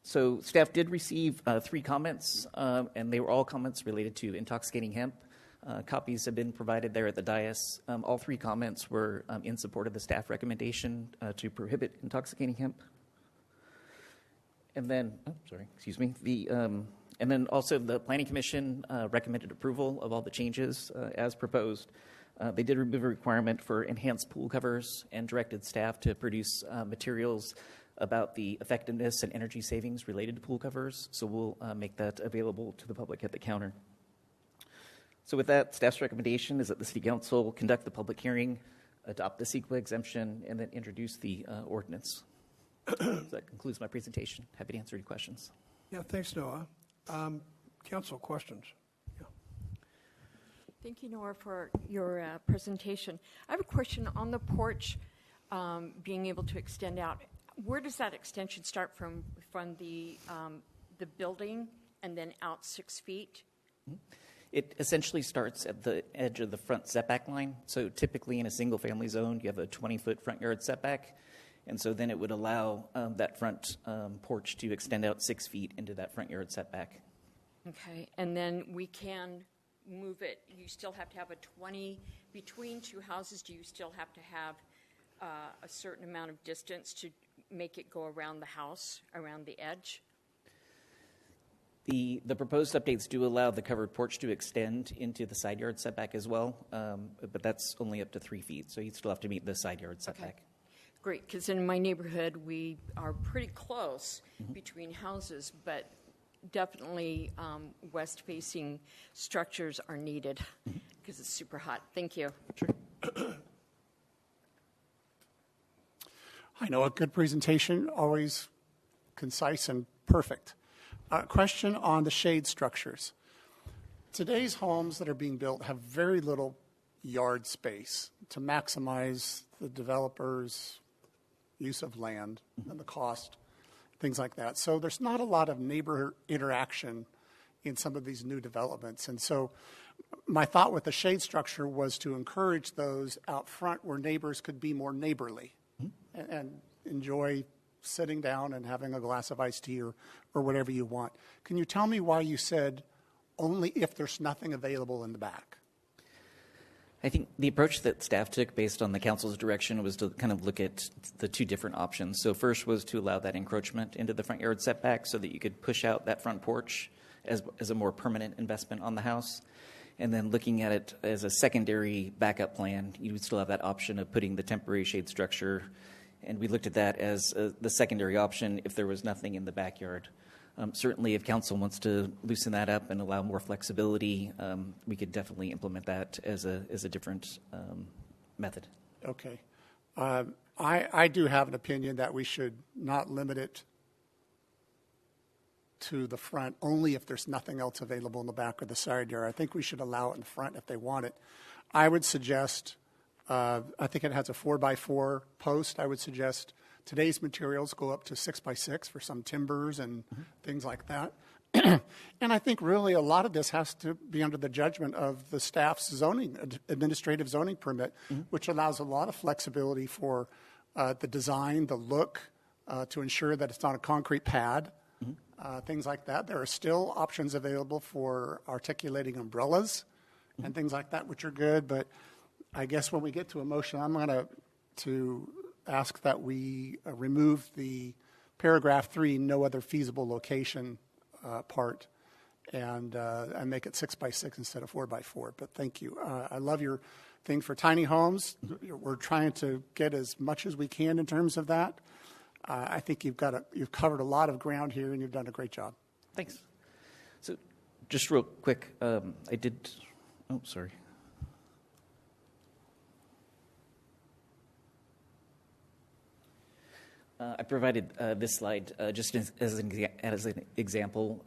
So staff did receive 3 comments, and they were all comments related to intoxicating hemp. Copies have been provided there at the dais. All 3 comments were in support of the staff recommendation to prohibit intoxicating hemp. And then, and then also the Planning Commission recommended approval of all the changes as proposed. They did remove a requirement for enhanced pool covers and directed staff to produce materials about the effectiveness and energy savings related to pool covers, so we'll make that available to the public at the counter. So with that, staff's recommendation is that the City Council conduct the public hearing, adopt the CEQA exemption, and then introduce the ordinance. So that concludes my presentation. Happy to answer any questions. Yeah, thanks, Noah. Council, questions? Yeah. Thank you, Noah, for your presentation. I have a question on the porch being able to extend out. Where does that extension start from the building and then out 6 feet? It essentially starts at the edge of the front setback line. So typically in a single-family zone, you have a 20-foot front yard setback, and so then it would allow that front porch to extend out 6 feet into that front yard setback. Okay, and then we can move it. You still have to have a 20 between 2 houses. Do you still have to have a certain amount of distance to make it go around the house, around the edge? The proposed updates do allow the covered porch to extend into the side yard setback as well, but that's only up to 3 feet, so you'd still have to meet the side yard setback. Okay. Great, because in my neighborhood, we are pretty close between houses, but definitely west-facing structures are needed because it's super hot. Thank you. Sure. I know a good presentation, always concise and perfect. Question on the shade structures. Today's homes that are being built have very little yard space to maximize the developer's use of land and the cost, things like that. So there's not a lot of neighbor interaction in some of these new developments. And so my thought with the shade structure was to encourage those out front where neighbors could be more neighborly and enjoy sitting down and having a glass of iced tea or whatever you want. Can you tell me why you said only if there's nothing available in the back? I think the approach that staff took based on the council's direction was to kind of look at the 2 different options. So first was to allow that encroachment into the front yard setback so that you could push out that front porch as a more permanent investment on the house. And then looking at it as a secondary backup plan, you would still have that option of putting the temporary shade structure. And we looked at that as the secondary option if there was nothing in the backyard. Certainly, if council wants to loosen that up and allow more flexibility, we could definitely implement that as a different method. Okay. I do have an opinion that we should not limit it to the front only if there's nothing else available in the back or the side yard. I think we should allow it in front if they want it. I would suggest, I think it has a 4x4 post. I would suggest today's materials go up to 6x6 for some timbers and things like that. And I think really a lot of this has to be under the judgment of the staff's administrative zoning permit, which allows a lot of flexibility for the design, the look, to ensure that it's not a concrete pad, things like that. There are still options available for articulating umbrellas and things like that, which are good. But I guess when we get to a motion, I'm going to ask that we remove the paragraph 3, no other feasible location part, and make it 6x6 instead of 4x4. But thank you. I love your thing for tiny homes. We're trying to get as much as we can in terms of that. I think you've covered a lot of ground here, and you've done a great job. Thanks. So, just real quick, I did. Oh, sorry. I provided this slide just as an example.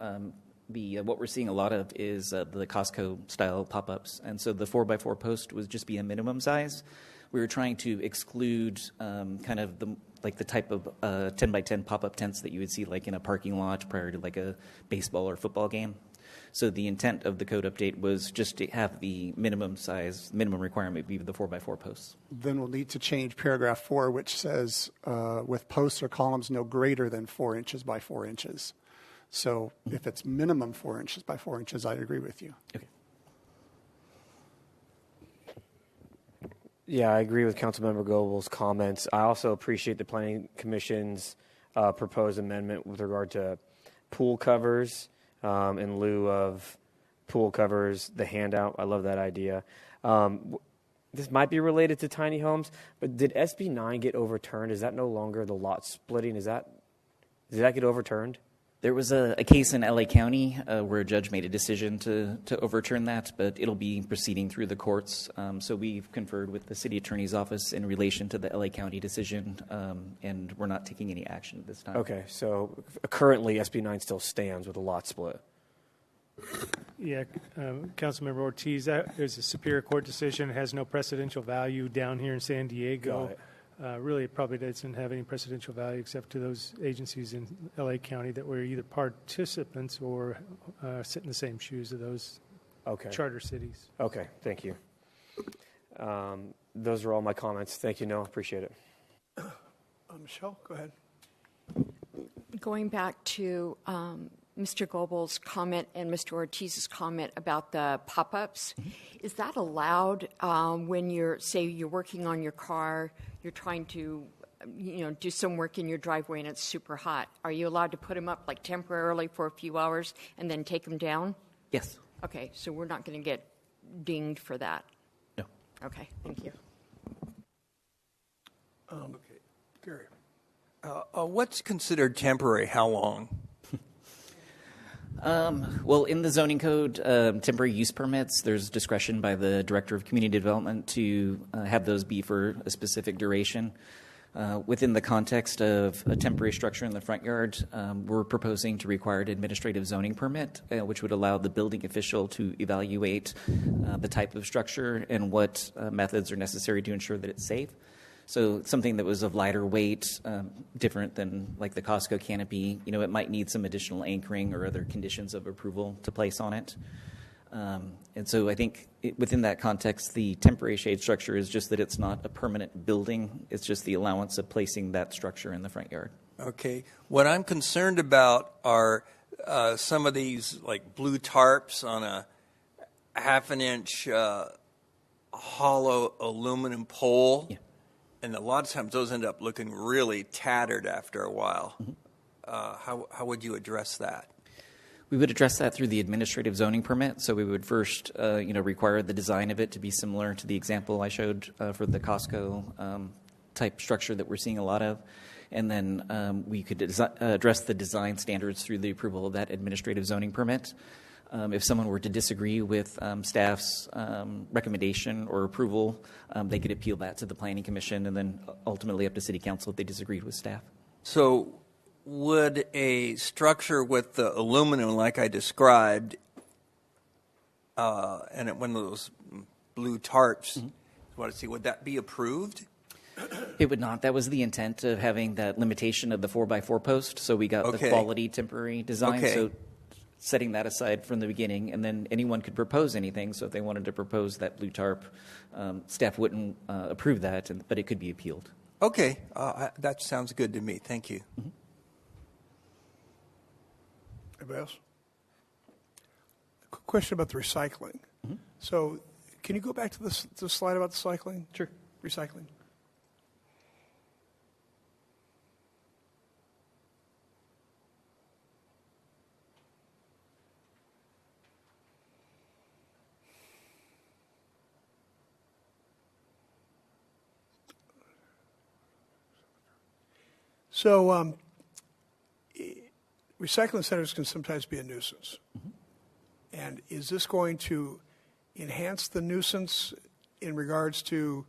What we're seeing a lot of is the Costco style pop-ups, and so the 4x4 post would just be a minimum size. We were trying to exclude kind of the type of 10x10 pop-up tents that you would see like in a parking lot prior to like a baseball or football game. So the intent of the code update was just to have the minimum requirement be the 4x4 posts. Then we'll need to change paragraph 4, which says with posts or columns no greater than 4 inches by 4 inches. So if it's minimum 4 inches by 4 inches, I agree with you. Okay. Yeah, I agree with Councilmember Goebel's comments. I also appreciate the Planning Commission's proposed amendment with regard to pool covers in lieu of pool covers, the handout. I love that idea. This might be related to tiny homes, but did SB 9 get overturned? Is that no longer the lot splitting? Did that get overturned? There was a case in LA County where a judge made a decision to overturn that, but it'll be proceeding through the courts. So we've conferred with the city attorney's office in relation to the LA County decision, and we're not taking any action at this time. Okay, so currently SB 9 still stands with a lot split. Yeah, Councilmember Ortiz, there's a Superior Court decision. It has no precedential value down here in San Diego. Got it. Really, it probably doesn't have any precedential value except to those agencies in LA County that were either participants or sit in the same shoes of those charter cities. Okay, thank you. Those are all my comments. Thank you, Noah. Appreciate it. Michelle, go ahead. Going back to Mr. Goebel's comment and Mr. Ortiz's comment about the pop-ups, is that allowed when you're working on your car, you're trying to, do some work in your driveway and it's super hot? Are you allowed to put them up like temporarily for a few hours and then take them down? Yes. Okay, so we're not going to get dinged for that. No. Okay, thank you. Okay, Gary. What's considered temporary? How long? Well, in the zoning code, temporary use permits, there's discretion by the Director of Community Development to have those be for a specific duration. Within the context of a temporary structure in the front yard, we're proposing to require an administrative zoning permit, which would allow the building official to evaluate the type of structure and what methods are necessary to ensure that it's safe. So something that was of lighter weight, different than like the Costco canopy, it might need some additional anchoring or other conditions of approval to place on it. And so I think within that context, the temporary shade structure is just that it's not a permanent building. It's just the allowance of placing that structure in the front yard. Okay. What I'm concerned about are some of these like blue tarps on a half-an-inch hollow aluminum pole. Yeah. And a lot of times those end up looking really tattered after a while. Mm-hmm. How would you address that? We would address that through the administrative zoning permit. So we would first, require the design of it to be similar to the example I showed for the Costco type structure that we're seeing a lot of. And then we could address the design standards through the approval of that administrative zoning permit. If someone were to disagree with staff's recommendation or approval, they could appeal that to the Planning Commission and then ultimately up to City Council if they disagreed with staff. So would a structure with the aluminum like I described and one of those blue tarps, would that be approved? It would not. That was the intent of having that limitation of the 4x4 post. So we got the quality temporary design. Okay. setting that aside from the beginning, and then anyone could propose anything. So if they wanted to propose that blue tarp, staff wouldn't approve that, but it could be appealed. Okay, that sounds good to me. Thank you. Mm-hmm. Anybody else? Quick question about the recycling. Mm-hmm. So, can you go back to the slide about the cycling? Sure. Recycling. So, recycling centers can sometimes be a nuisance. Mm-hmm. And is this going to enhance the nuisance in regards to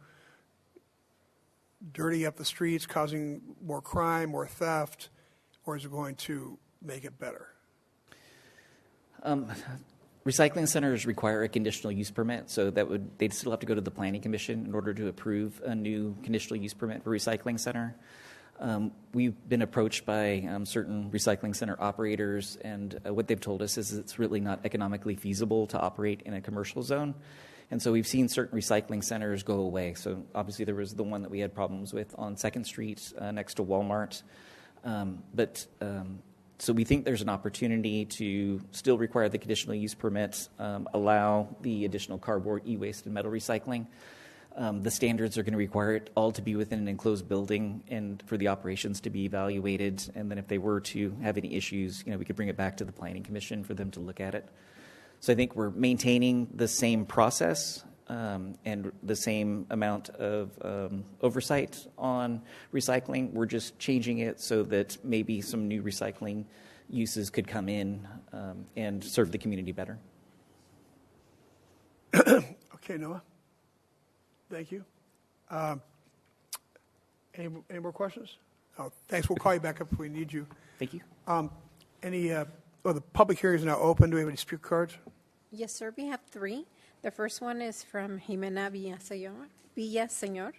dirtying up the streets, causing more crime, more theft, or is it going to make it better? Recycling centers require a conditional use permit, so they'd still have to go to the Planning Commission in order to approve a new conditional use permit for recycling center. We've been approached by certain recycling center operators, and what they've told us is it's really not economically feasible to operate in a commercial zone. And so we've seen certain recycling centers go away. So obviously there was the one that we had problems with on 2nd Street next to Walmart. So we think there's an opportunity to still require the conditional use permit, allow the additional cardboard, e-waste, and metal recycling. The standards are going to require it all to be within an enclosed building and for the operations to be evaluated. And then if they were to have any issues, we could bring it back to the Planning Commission for them to look at it. So I think we're maintaining the same process and the same amount of oversight on recycling. We're just changing it so that maybe some new recycling uses could come in and serve the community better. Okay, Noah. Thank you. Any more questions? Oh, thanks. We'll call you back up if we need you. Thank you. The public hearing is now open. Do we have any speaker cards? Yes, sir. We have 3. The first one is from Jimena Villaseñor.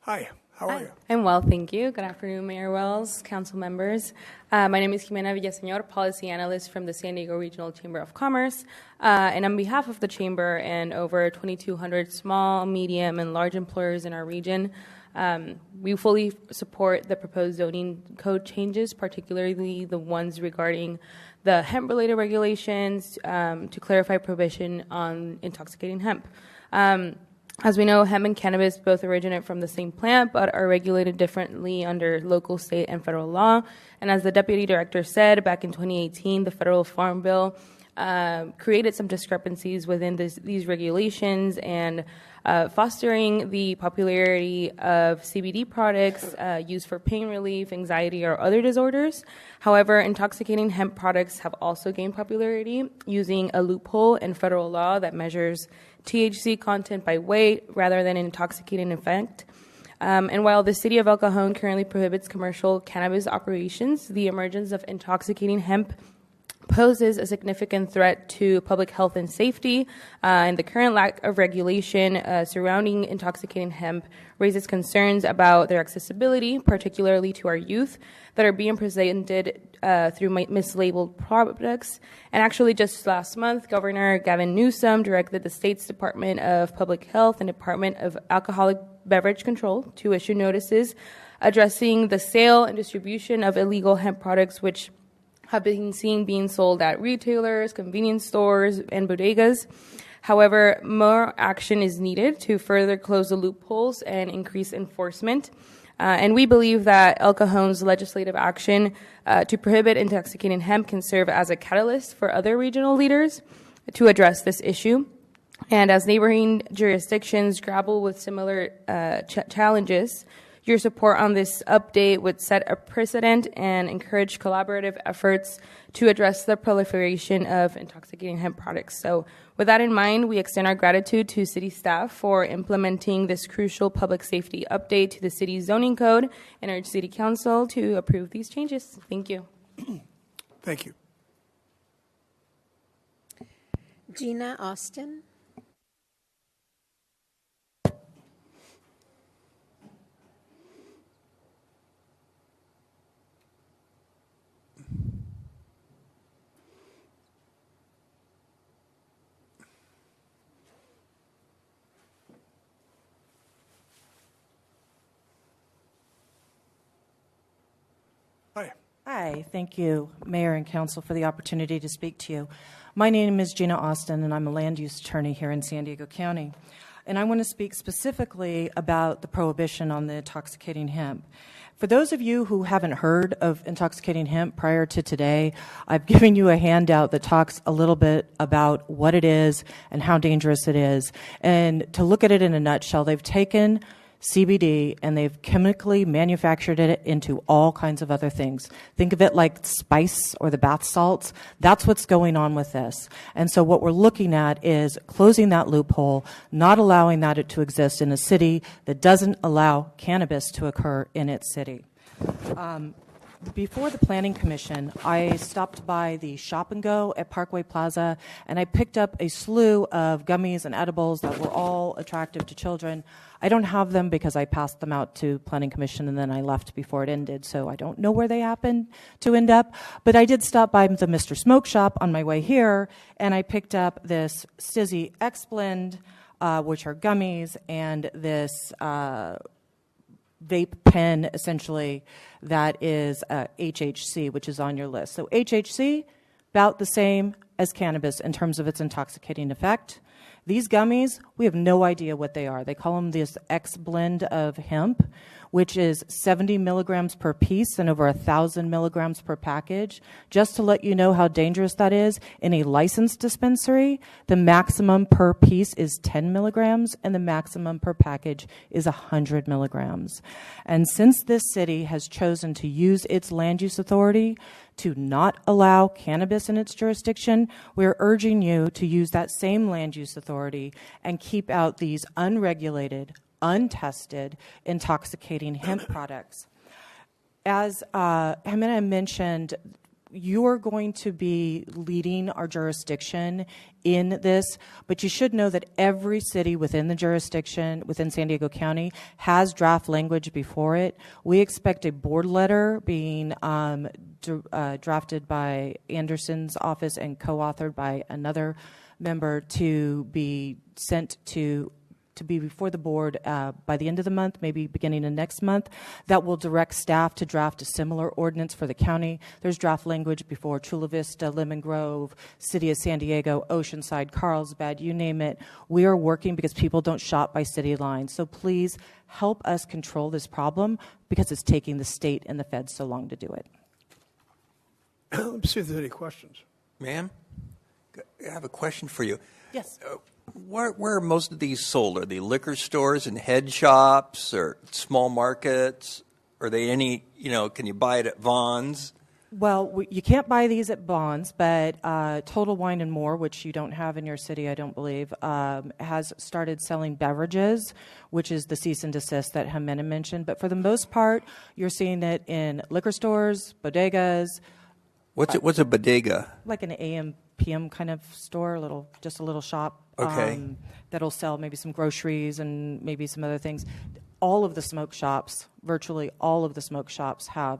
Hi. How are you? I'm well, thank you. Good afternoon, Mayor Wells, council members. My name is Jimena Villaseñor, policy analyst from the San Diego Regional Chamber of Commerce. And on behalf of the Chamber and over 2,200 small, medium, and large employers in our region, we fully support the proposed zoning code changes, particularly the ones regarding the hemp-related regulations to clarify prohibition on intoxicating hemp. As we know, hemp and cannabis both originate from the same plant but are regulated differently under local, state, and federal law. And as the Deputy Director said, back in 2018, the Federal Farm Bill created some discrepancies within these regulations and fostering the popularity of CBD products used for pain relief, anxiety, or other disorders. However, intoxicating hemp products have also gained popularity using a loophole in federal law that measures THC content by weight rather than intoxicating effect. And while the city of El Cajon currently prohibits commercial cannabis operations, the emergence of intoxicating hemp poses a significant threat to public health and safety, and the current lack of regulation surrounding intoxicating hemp raises concerns about their accessibility, particularly to our youth, that are being presented through mislabeled products. And actually, just last month, Governor Gavin Newsom directed the state's Department of Public Health and Department of Alcoholic Beverage Control to issue notices addressing the sale and distribution of illegal hemp products, which have been seen being sold at retailers, convenience stores, and bodegas. However, more action is needed to further close the loopholes and increase enforcement. And we believe that El Cajon's legislative action to prohibit intoxicating hemp can serve as a catalyst for other regional leaders to address this issue. And as neighboring jurisdictions grapple with similar challenges, your support on this update would set a precedent and encourage collaborative efforts to address the proliferation of intoxicating hemp products. So with that in mind, we extend our gratitude to city staff for implementing this crucial public safety update to the city's zoning code and urge city council to approve these changes. Thank you. Thank you. Gina Austin. Hi. Hi, thank you, Mayor and Council, for the opportunity to speak to you. My name is Gina Austin, and I'm a land use attorney here in San Diego County. And I want to speak specifically about the prohibition on the intoxicating hemp. For those of you who haven't heard of intoxicating hemp prior to today, I've given you a handout that talks a little bit about what it is and how dangerous it is. And to look at it in a nutshell, they've taken CBD and they've chemically manufactured it into all kinds of other things. Think of it like spice or the bath salts. That's what's going on with this. And so what we're looking at is closing that loophole, not allowing that to exist in a city that doesn't allow cannabis to occur in its city. Before the Planning Commission, I stopped by the Shop and Go at Parkway Plaza, and I picked up a slew of gummies and edibles that were all attractive to children. I don't have them because I passed them out to Planning Commission and then I left before it ended, so I don't know where they happened to end up. But I did stop by the Mr. Smoke Shop on my way here, and I picked up this Stizzy X Blend, which are gummies, and this vape pen, essentially, that is HHC, which is on your list. So HHC, about the same as cannabis in terms of its intoxicating effect. These gummies, we have no idea what they are. They call them this X blend of hemp, which is 70 milligrams per piece and over 1,000 milligrams per package. Just to let you know how dangerous that is, in a licensed dispensary, the maximum per piece is 10 milligrams and the maximum per package is 100 milligrams. And since this city has chosen to use its land use authority to not allow cannabis in its jurisdiction, we're urging you to use that same land use authority and keep out these unregulated, untested, intoxicating hemp products. As Jimena mentioned, you're going to be leading our jurisdiction in this, but you should know that every city within the jurisdiction, within San Diego County, has draft language before it. We expect a board letter being drafted by Anderson's office and co-authored by another member to be sent to be before the board by the end of the month, maybe beginning of next month, that will direct staff to draft a similar ordinance for the county. There's draft language before Chula Vista, Lemon Grove, City of San Diego, Oceanside, Carlsbad, you name it. We are working because people don't shop by city lines. So please help us control this problem because it's taking the state and the feds so long to do it. Let me see if there's any questions. Ma'am, I have a question for you. Yes. Where are most of these sold? Are they liquor stores and head shops or small markets? Are they any, can you buy it at Vaughn's? Well, you can't buy these at Bonds, but Total Wine and More, which you don't have in your city, I don't believe, has started selling beverages, which is the cease and desist that Jimena mentioned. But for the most part, you're seeing it in liquor stores, bodegas. What's a bodega? Like an AM, PM kind of store, just a little shop. Okay. That'll sell maybe some groceries and maybe some other things. All of the smoke shops, virtually all of the smoke shops have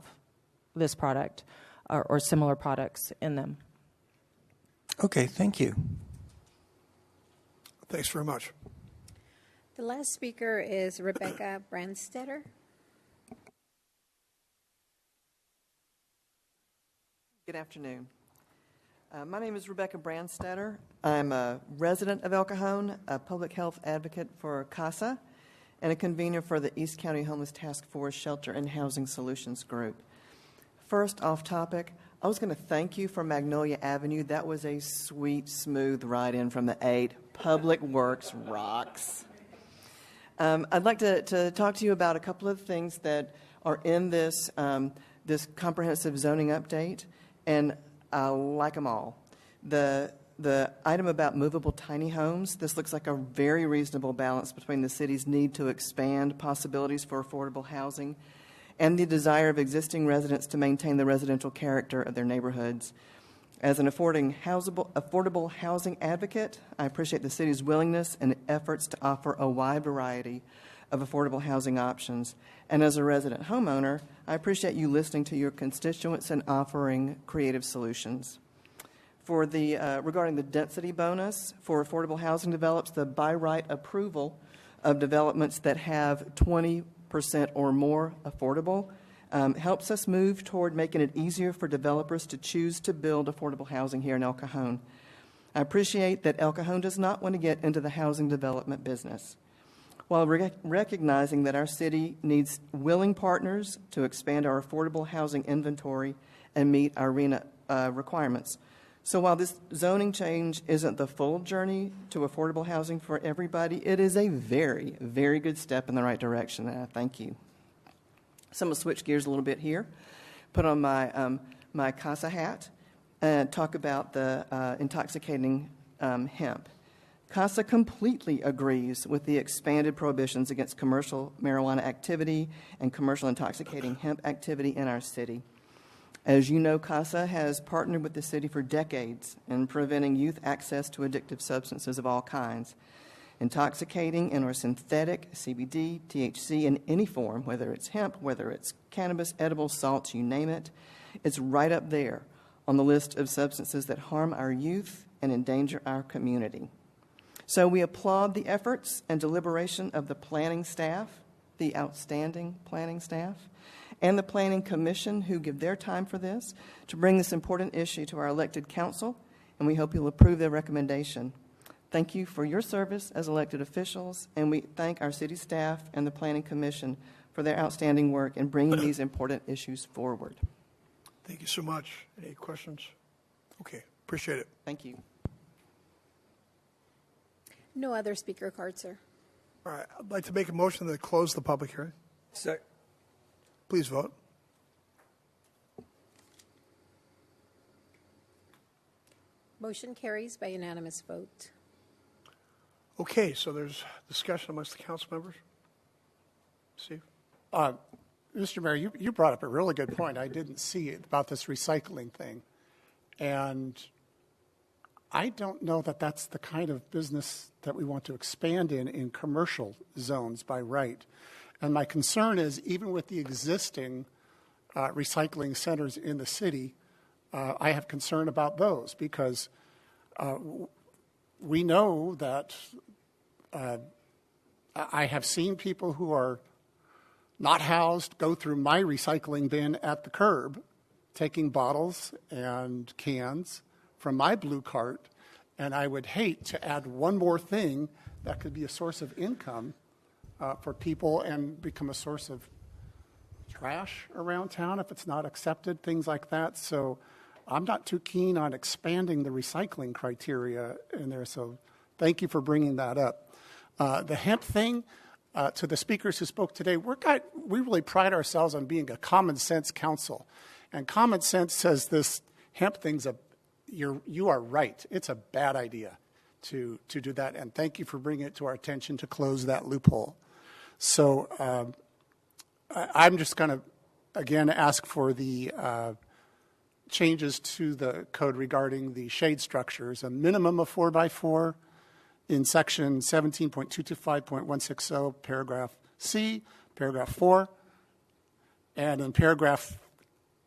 this product or similar products in them. Okay, thank you. Thanks very much. The last speaker is Rebecca Brandstetter. Good afternoon. My name is Rebecca Brandstetter. I'm a resident of El Cajon, a public health advocate for CASA, and a convener for the East County Homeless Task Force Shelter and Housing Solutions Group. First, off topic, I was going to thank you for Magnolia Avenue. That was a sweet, smooth ride-in from the 8. Public Works rocks. I'd like to talk to you about a couple of things that are in this, this comprehensive zoning update, and I like them all. The item about movable tiny homes, this looks like a very reasonable balance between the city's need to expand possibilities for affordable housing and the desire of existing residents to maintain the residential character of their neighborhoods. As an affordable housing advocate, I appreciate the city's willingness and efforts to offer a wide variety of affordable housing options. And as a resident homeowner, I appreciate you listening to your constituents and offering creative solutions. For the regarding the density bonus for affordable housing develops the by right approval of developments that have 20% or more affordable. helps us move toward making it easier for developers to choose to build affordable housing here in El Cajon. I appreciate that El Cajon does not want to get into the housing development business. While recognizing that our city needs willing partners to expand our affordable housing inventory and meet our RENA requirements. So while this zoning change isn't the full journey to affordable housing for everybody, it is a very, very good step in the right direction, and I thank you. So I'm going to switch gears a little bit here, put on my, my CASA hat, and talk about the intoxicating hemp. CASA completely agrees with the expanded prohibitions against commercial marijuana activity and commercial intoxicating hemp activity in our city. As you know, CASA has partnered with the city for decades in preventing youth access to addictive substances of all kinds. Intoxicating and or synthetic CBD, THC in any form, whether it's hemp, whether it's cannabis, edibles, salts, you name it, it's right up there on the list of substances that harm our youth and endanger our community. So we applaud the efforts and deliberation of the planning staff, the outstanding planning staff, and the Planning Commission who give their time for this to bring this important issue to our elected council, and we hope you'll approve their recommendation. Thank you for your service as elected officials, and we thank our city staff and the Planning Commission for their outstanding work in bringing these important issues forward. Thank you so much. Any questions? Okay, appreciate it. Thank you. No other speaker cards, sir. All right, I'd like to make a motion to close the public hearing. Second. Please vote. Motion carries by unanimous vote. Okay, so there's discussion amongst the council members. Steve? Mr. Mayor, you brought up a really good point. I didn't see it about this recycling thing. And I don't know that that's the kind of business that we want to expand in commercial zones by right. And my concern is, even with the existing recycling centers in the city, I have concern about those because we know that I have seen people who are not housed go through my recycling bin at the curb, taking bottles and cans from my blue cart, and I would hate to add one more thing that could be a source of income for people and become a source of trash around town if it's not accepted, things like that. So I'm not too keen on expanding the recycling criteria in there, so thank you for bringing that up. The hemp thing, to the speakers who spoke today, we really pride ourselves on being a common sense council. And common sense says this hemp thing's you are right. It's a bad idea to do that. And thank you for bringing it to our attention to close that loophole. So I'm just going to, again, ask for the changes to the code regarding the shade structures, a minimum of 4x4 in section 17.225.160, paragraph C, paragraph 4, and in paragraph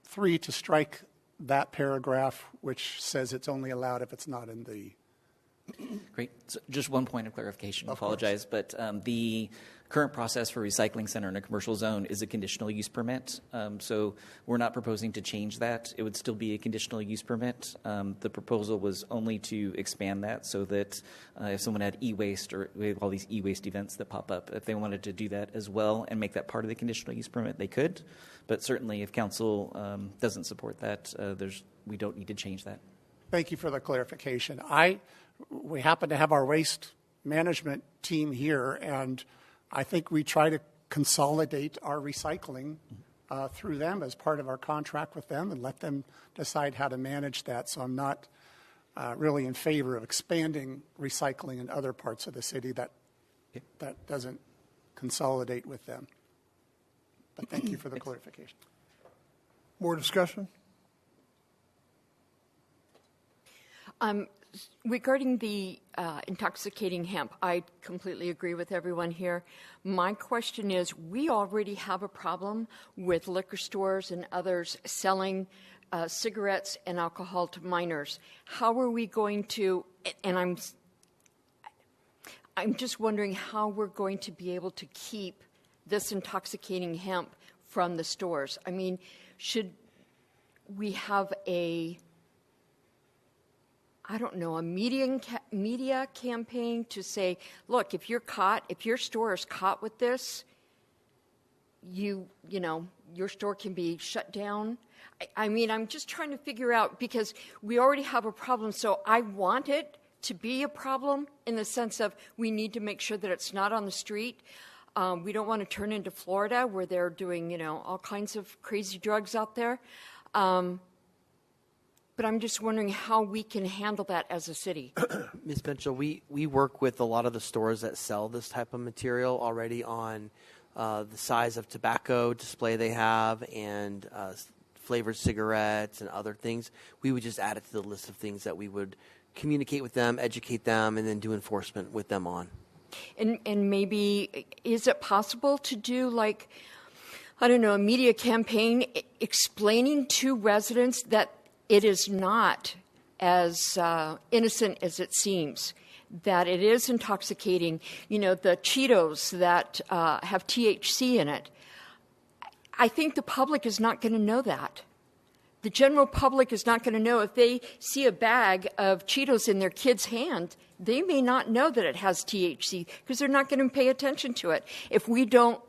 3 to strike that paragraph, which says it's only allowed if it's not in the... Great. So just one point of clarification. I apologize, but the current process for recycling center in a commercial zone is a conditional use permit. So we're not proposing to change that. It would still be a conditional use permit. The proposal was only to expand that so that if someone had e-waste, or we have all these e-waste events that pop up, if they wanted to do that as well and make that part of the conditional use permit, they could. But certainly if council doesn't support that, we don't need to change that. Thank you for the clarification. We happen to have our waste management team here, and I think we try to consolidate our recycling through them as part of our contract with them and let them decide how to manage that. So I'm not really in favor of expanding recycling in other parts of the city that doesn't consolidate with them. But thank you for the clarification. More discussion? Regarding the intoxicating hemp, I completely agree with everyone here. My question is, we already have a problem with liquor stores and others selling cigarettes and alcohol to minors. How are we going to, and I'm just wondering how we're going to be able to keep this intoxicating hemp from the stores? I mean, should we have a media campaign to say, look, if your store is caught with this, your store can be shut down? I mean, I'm just trying to figure out, because we already have a problem, so I want it to be a problem in the sense of we need to make sure that it's not on the street. We don't want to turn into Florida where they're doing, all kinds of crazy drugs out there. But I'm just wondering how we can handle that as a city. Ms. Mitchell, we work with a lot of the stores that sell this type of material already on the size of tobacco display they have and flavored cigarettes and other things. We would just add it to the list of things that we would communicate with them, educate them, and then do enforcement with them on. And maybe, is it possible to do a media campaign explaining to residents that it is not as innocent as it seems, that it is intoxicating, the Cheetos that have THC in it? I think the public is not going to know that. The general public is not going to know. If they see a bag of Cheetos in their kid's hand, they may not know that it has THC because they're not going to pay attention to it. If we don't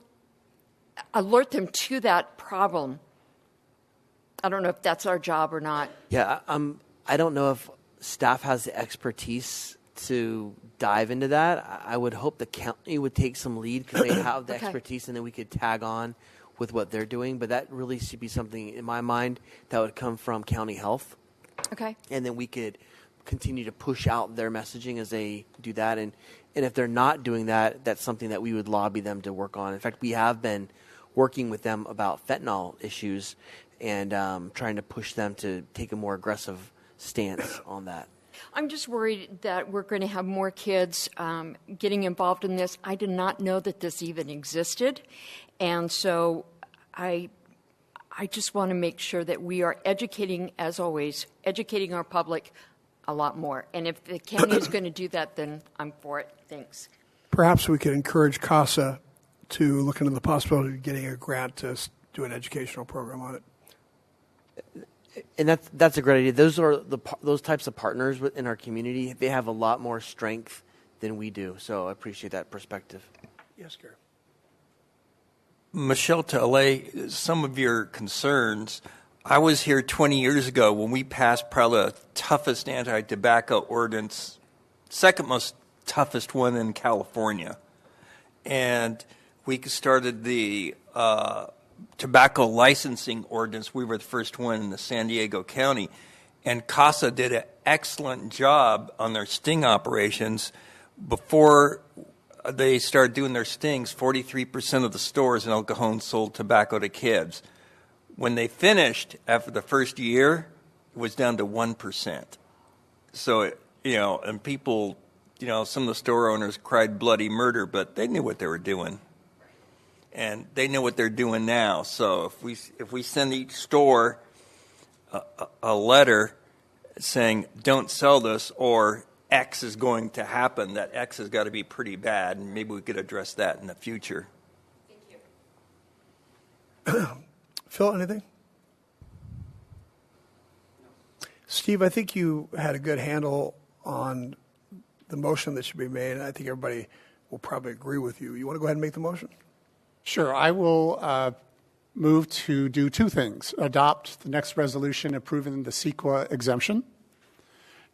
alert them to that problem, I don't know if that's our job or not. Yeah, I don't know if staff has the expertise to dive into that. I would hope the county would take some lead because they have the expertise, and then we could tag on with what they're doing. But that really should be something, in my mind, that would come from county health. Okay. And then we could continue to push out their messaging as they do that. And if they're not doing that, that's something that we would lobby them to work on. In fact, we have been working with them about fentanyl issues and trying to push them to take a more aggressive stance on that. I'm just worried that we're going to have more kids getting involved in this. I did not know that this even existed. And so I just want to make sure that we are educating, as always, educating our public a lot more. And if the county is going to do that, then I'm for it. Thanks. Perhaps we could encourage CASA to look into the possibility of getting a grant to do an educational program on it. And that's a great idea. Those types of partners in our community, they have a lot more strength than we do. So I appreciate that perspective. Yes, Gary. Michelle, to allay some of your concerns, I was here 20 years ago when we passed probably the toughest anti-tobacco ordinance, second most toughest one in California. And we started the tobacco licensing ordinance. We were the first one in the San Diego County. And CASA did an excellent job on their sting operations. Before they started doing their stings, 43% of the stores in El Cajon sold tobacco to kids. When they finished, after the first year, it was down to 1%. So, and people, some of the store owners cried bloody murder, but they knew what they were doing. And they know what they're doing now. So if we send each store a letter saying, don't sell this, or X is going to happen, that X has got to be pretty bad, and maybe we could address that in the future. Thank you. Phil, anything? Steve, I think you had a good handle on the motion that should be made, and I think everybody will probably agree with you. You want to go ahead and make the motion? Sure. I will move to do two things. Adopt the next resolution approving the CEQA exemption,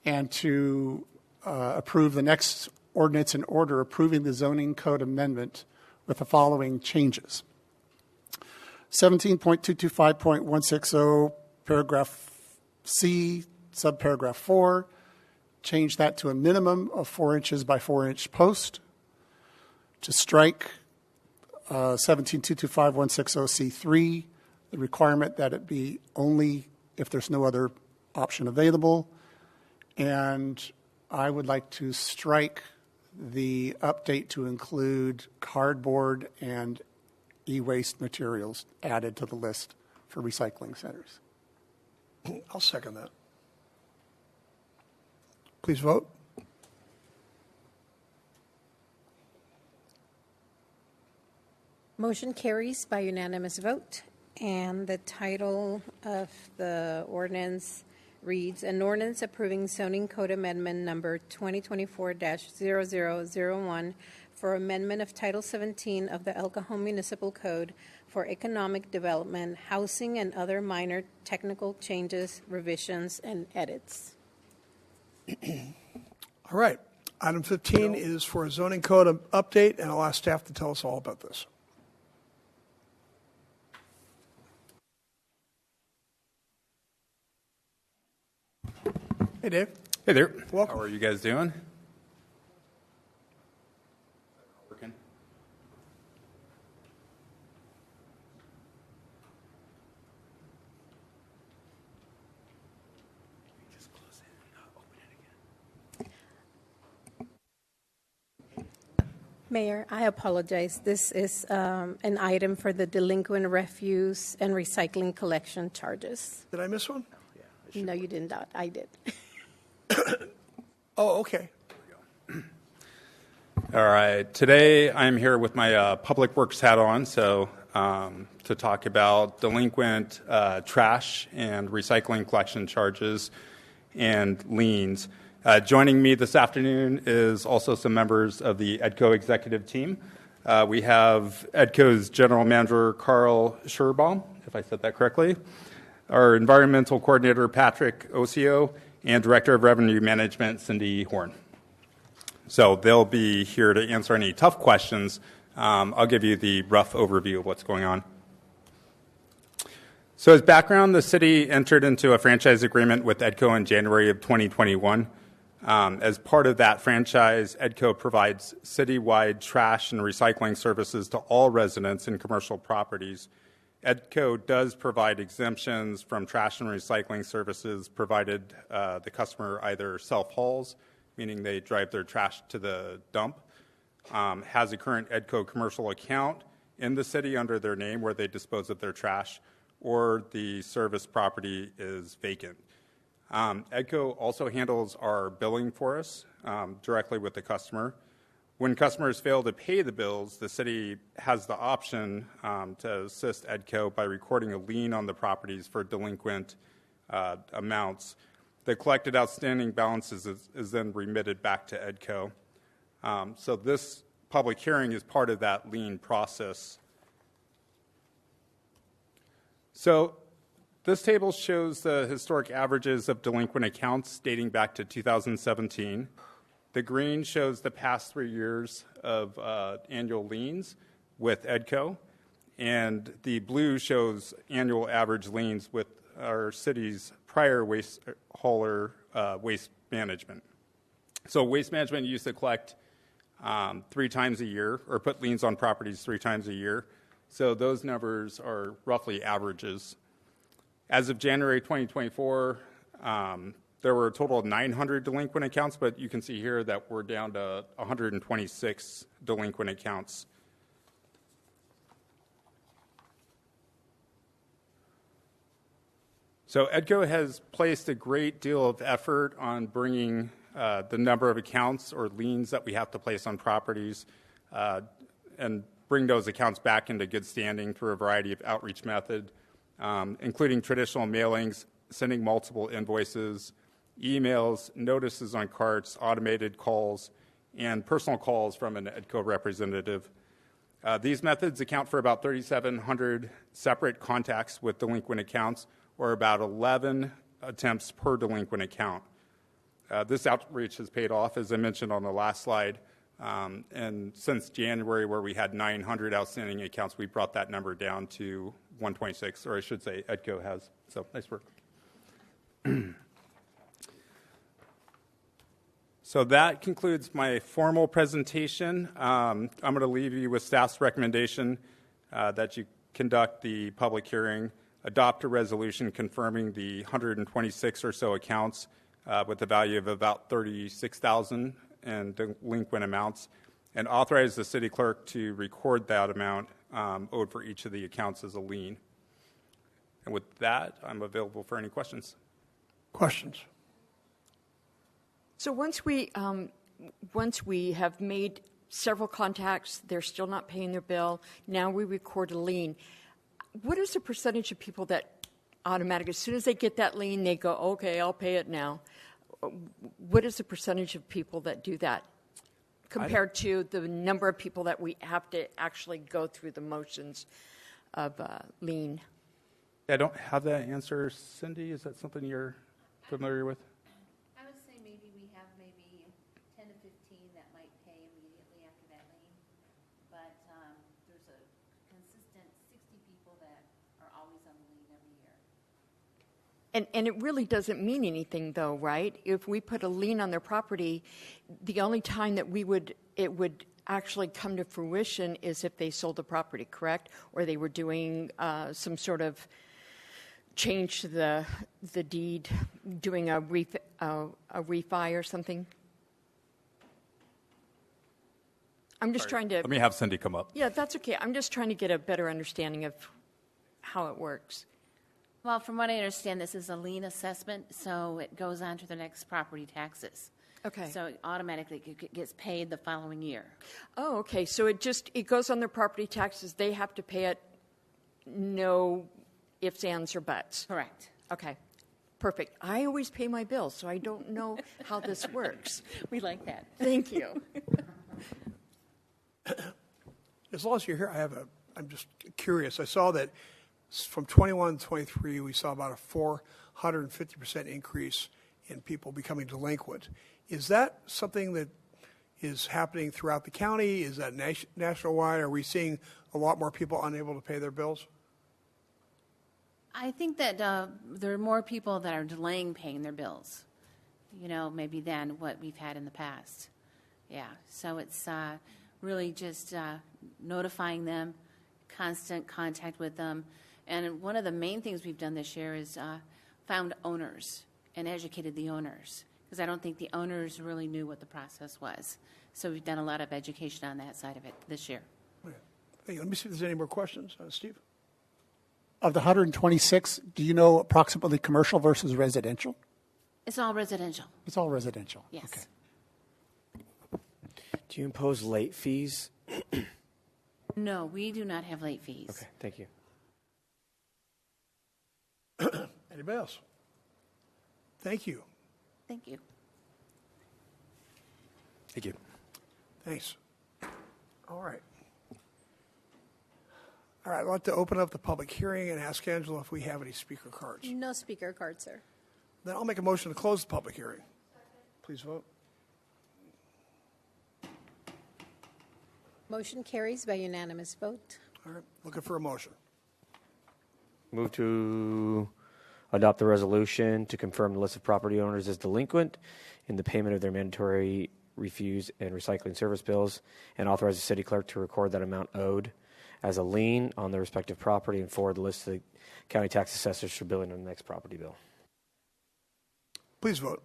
and to approve the next ordinance and order approving the zoning code amendment with the following changes. 17.225.160, paragraph C, subparagraph 4, change that to a minimum of 4 inches by 4 inch post. To strike 17.225.160C3, the requirement that it be only if there's no other option available. And I would like to strike the update to include cardboard and e-waste materials added to the list for recycling centers. I'll second that. Please vote. Motion carries by unanimous vote, and the title of the ordinance reads, An Ordinance Approving Zoning Code Amendment Number 2024-0001 for Amendment of Title 17 of the El Cajon Municipal Code for Economic Development, Housing, and other minor technical changes, revisions, and edits. All right. Item 15 is for a zoning code update, and I'll ask staff to tell us all about this. Hey, Dave. Hey there. Welcome. How are you guys doing? Working. Mayor, I apologize. This is an item for the delinquent refuse and recycling collection charges. Did I miss one? No, you did not. I did. Oh, okay. All right. Today I'm here with my Public Works hat on, so to talk about delinquent trash and recycling collection charges and liens. Joining me this afternoon is also some members of the EDCO executive team. We have EDCO's General Manager, Carl Scherbaum, if I said that correctly, our Environmental Coordinator, Patrick Osio, and Director of Revenue Management, Cindy Horn. So they'll be here to answer any tough questions. I'll give you the rough overview of what's going on. So as background, the city entered into a franchise agreement with EDCO in January of 2021. As part of that franchise, EDCO provides citywide trash and recycling services to all residents in commercial properties. EDCO does provide exemptions from trash and recycling services provided the customer either self-hauls, meaning they drive their trash to the dump, has a current EDCO commercial account in the city under their name where they dispose of their trash, or the service property is vacant. EDCO also handles our billing for us directly with the customer. When customers fail to pay the bills, the city has the option to assist EDCO by recording a lien on the properties for delinquent amounts. The collected outstanding balances is then remitted back to EDCO. So this public hearing is part of that lien process. So this table shows the historic averages of delinquent accounts dating back to 2017. The green shows the past 3 years of annual liens with EDCO, and the blue shows annual average liens with our city's prior waste hauler waste management. So waste management used to collect 3 times a year, or put liens on properties 3 times a year. So those numbers are roughly averages. As of January 2024, there were a total of 900 delinquent accounts, but you can see here that we're down to 126 delinquent accounts. So EDCO has placed a great deal of effort on bringing the number of accounts or liens that we have to place on properties and bring those accounts back into good standing through a variety of outreach methods, including traditional mailings, sending multiple invoices, emails, notices on carts, automated calls, and personal calls from an EDCO representative. These methods account for about 3,700 separate contacts with delinquent accounts, or about 11 attempts per delinquent account. This outreach has paid off, as I mentioned on the last slide, and since January, where we had 900 outstanding accounts, we brought that number down to 126, or I should say EDCO has. So nice work. So that concludes my formal presentation. I'm going to leave you with staff's recommendation that you conduct the public hearing, adopt a resolution confirming the 126 or so accounts with a value of about $36,000 in delinquent amounts, and authorize the city clerk to record that amount owed for each of the accounts as a lien. And with that, I'm available for any questions. Questions? So once we have made several contacts. They're still not paying their bill. Now we record a lien. What is the percentage of people that automatically, as soon as they get that lien, they go, okay, I'll pay it now? What is the percentage of people that do that compared to the number of people that we have to actually go through the motions of lien? I don't have that answer. Cindy, is that something you're familiar with? I would say maybe we have maybe 10 to 15 that might pay immediately after that lien. But there's a consistent 60 people that are always on the lien every year. And it really doesn't mean anything, though, right? If we put a lien on their property, the only time that it would actually come to fruition is if they sold the property, correct? Or they were doing some sort of change to the deed, doing a refi or something. I'm just trying to... Let me have Cindy come up. Yeah, that's okay. I'm just trying to get a better understanding of how it works. Well, from what I understand, this is a lien assessment, so it goes on to the next property taxes. Okay. So it automatically gets paid the following year. Oh, okay. So it goes on their property taxes. They have to pay it, no ifs, ands, or buts. Correct. Okay. Perfect. I always pay my bills, so I don't know how this works. We like that. Thank you. As long as you're here, I'm just curious. I saw that from 21 to 23, we saw about a 450% increase in people becoming delinquent. Is that something that is happening throughout the county? Is that national-wide? Are we seeing a lot more people unable to pay their bills? I think that there are more people that are delaying paying their bills, maybe than what we've had in the past. Yeah, so it's really just notifying them, constant contact with them. And one of the main things we've done this year is found owners and educated the owners, because I don't think the owners really knew what the process was. So we've done a lot of education on that side of it this year. Hey, let me see if there's any more questions. Steve? Of the 126, do you know approximately commercial versus residential? It's all residential. It's all residential. Yes. Okay. Do you impose late fees? No, we do not have late fees. Okay, thank you. Anybody else? Thank you. Thank you. Thank you. Thanks. All right. All right, I'd like to open up the public hearing and ask Angela if we have any speaker cards. No speaker cards, sir. Then I'll make a motion to close the public hearing. Please vote. Motion carries by unanimous vote. All right, looking for a motion. Move to adopt the resolution to confirm the list of property owners as delinquent in the payment of their mandatory refuse and recycling service bills, and authorize the city clerk to record that amount owed as a lien on the respective property and forward the list to the county tax assessors for billing on the next property bill. Please vote.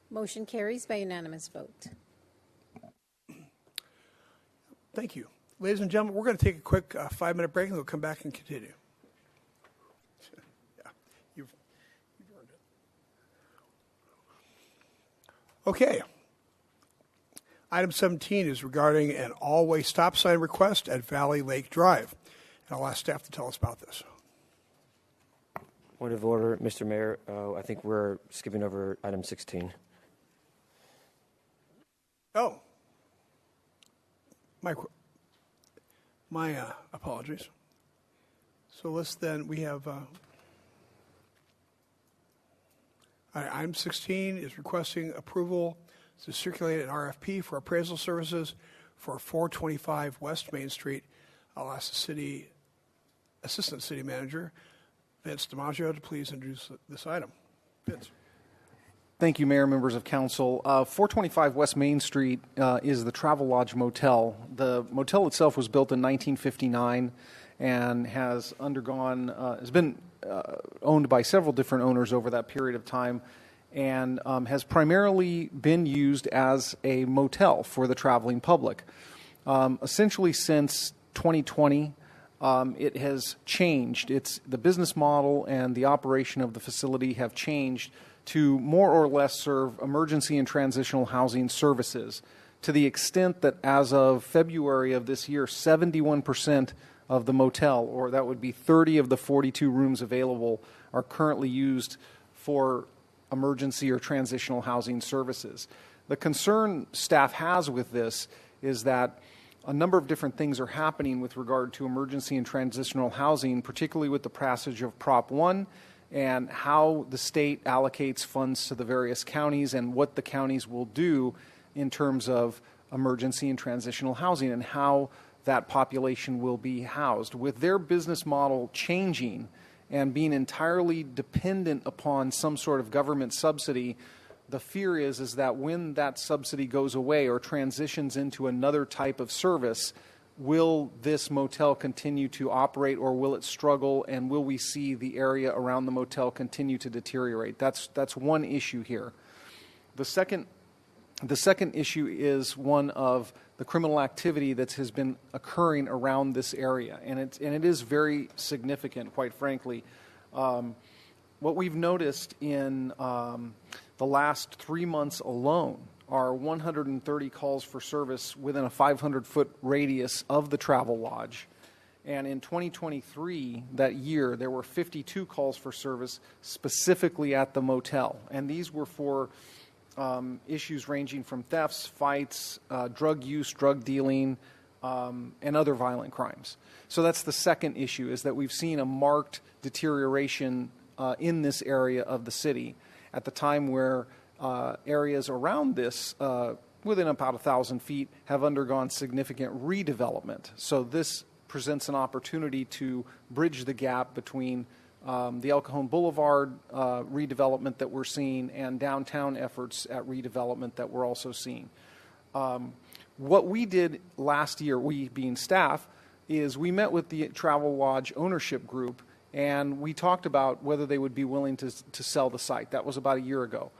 Motion carries by unanimous vote. Thank you. Ladies and gentlemen, we're going to take a quick 5-minute break, and we'll come back and continue. Yeah, you've earned it. Okay. Item 17 is regarding an all-way stop sign request at Valley Lake Drive. And I'll ask staff to tell us about this. Point of order, Mr. Mayor. I think we're skipping over item 16. Oh. My apologies. So we have item 16 is requesting approval to circulate an RFP for appraisal services for 425 West Main Street. I'll ask the Assistant City Manager, Vince DiMaggio, to please introduce this item. Vince. Thank you, Mayor, members of council. 425 West Main Street is the Travel Lodge Motel. The motel itself was built in 1959 and has been owned by several different owners over that period of time, and has primarily been used as a motel for the traveling public. Essentially since 2020, it has changed. The business model and the operation of the facility have changed to more or less serve emergency and transitional housing services, to the extent that as of February of this year, 71% of the motel, or that would be 30 of the 42 rooms available, are currently used for emergency or transitional housing services. The concern staff has with this is that a number of different things are happening with regard to emergency and transitional housing, particularly with the passage of Prop 1 and how the state allocates funds to the various counties and what the counties will do in terms of emergency and transitional housing and how that population will be housed. With their business model changing and being entirely dependent upon some sort of government subsidy, the fear is that when that subsidy goes away or transitions into another type of service, will this motel continue to operate, or will it struggle, and will we see the area around the motel continue to deteriorate? That's one issue here. The second issue is one of the criminal activity that has been occurring around this area, and it is very significant, quite frankly. What we've noticed in the last 3 months alone are 130 calls for service within a 500-foot radius of the travel lodge. And in 2023, that year, there were 52 calls for service specifically at the motel. And these were for issues ranging from thefts, fights, drug use, drug dealing, and other violent crimes. So that's the second issue, is that we've seen a marked deterioration in this area of the city at the time where areas around this, within about 1,000 feet, have undergone significant redevelopment. So this presents an opportunity to bridge the gap between the El Cajon Boulevard redevelopment that we're seeing and downtown efforts at redevelopment that we're also seeing. What we did last year, we being staff, is we met with the Travel Lodge ownership group and we talked about whether they would be willing to sell the site. That was about a year ago.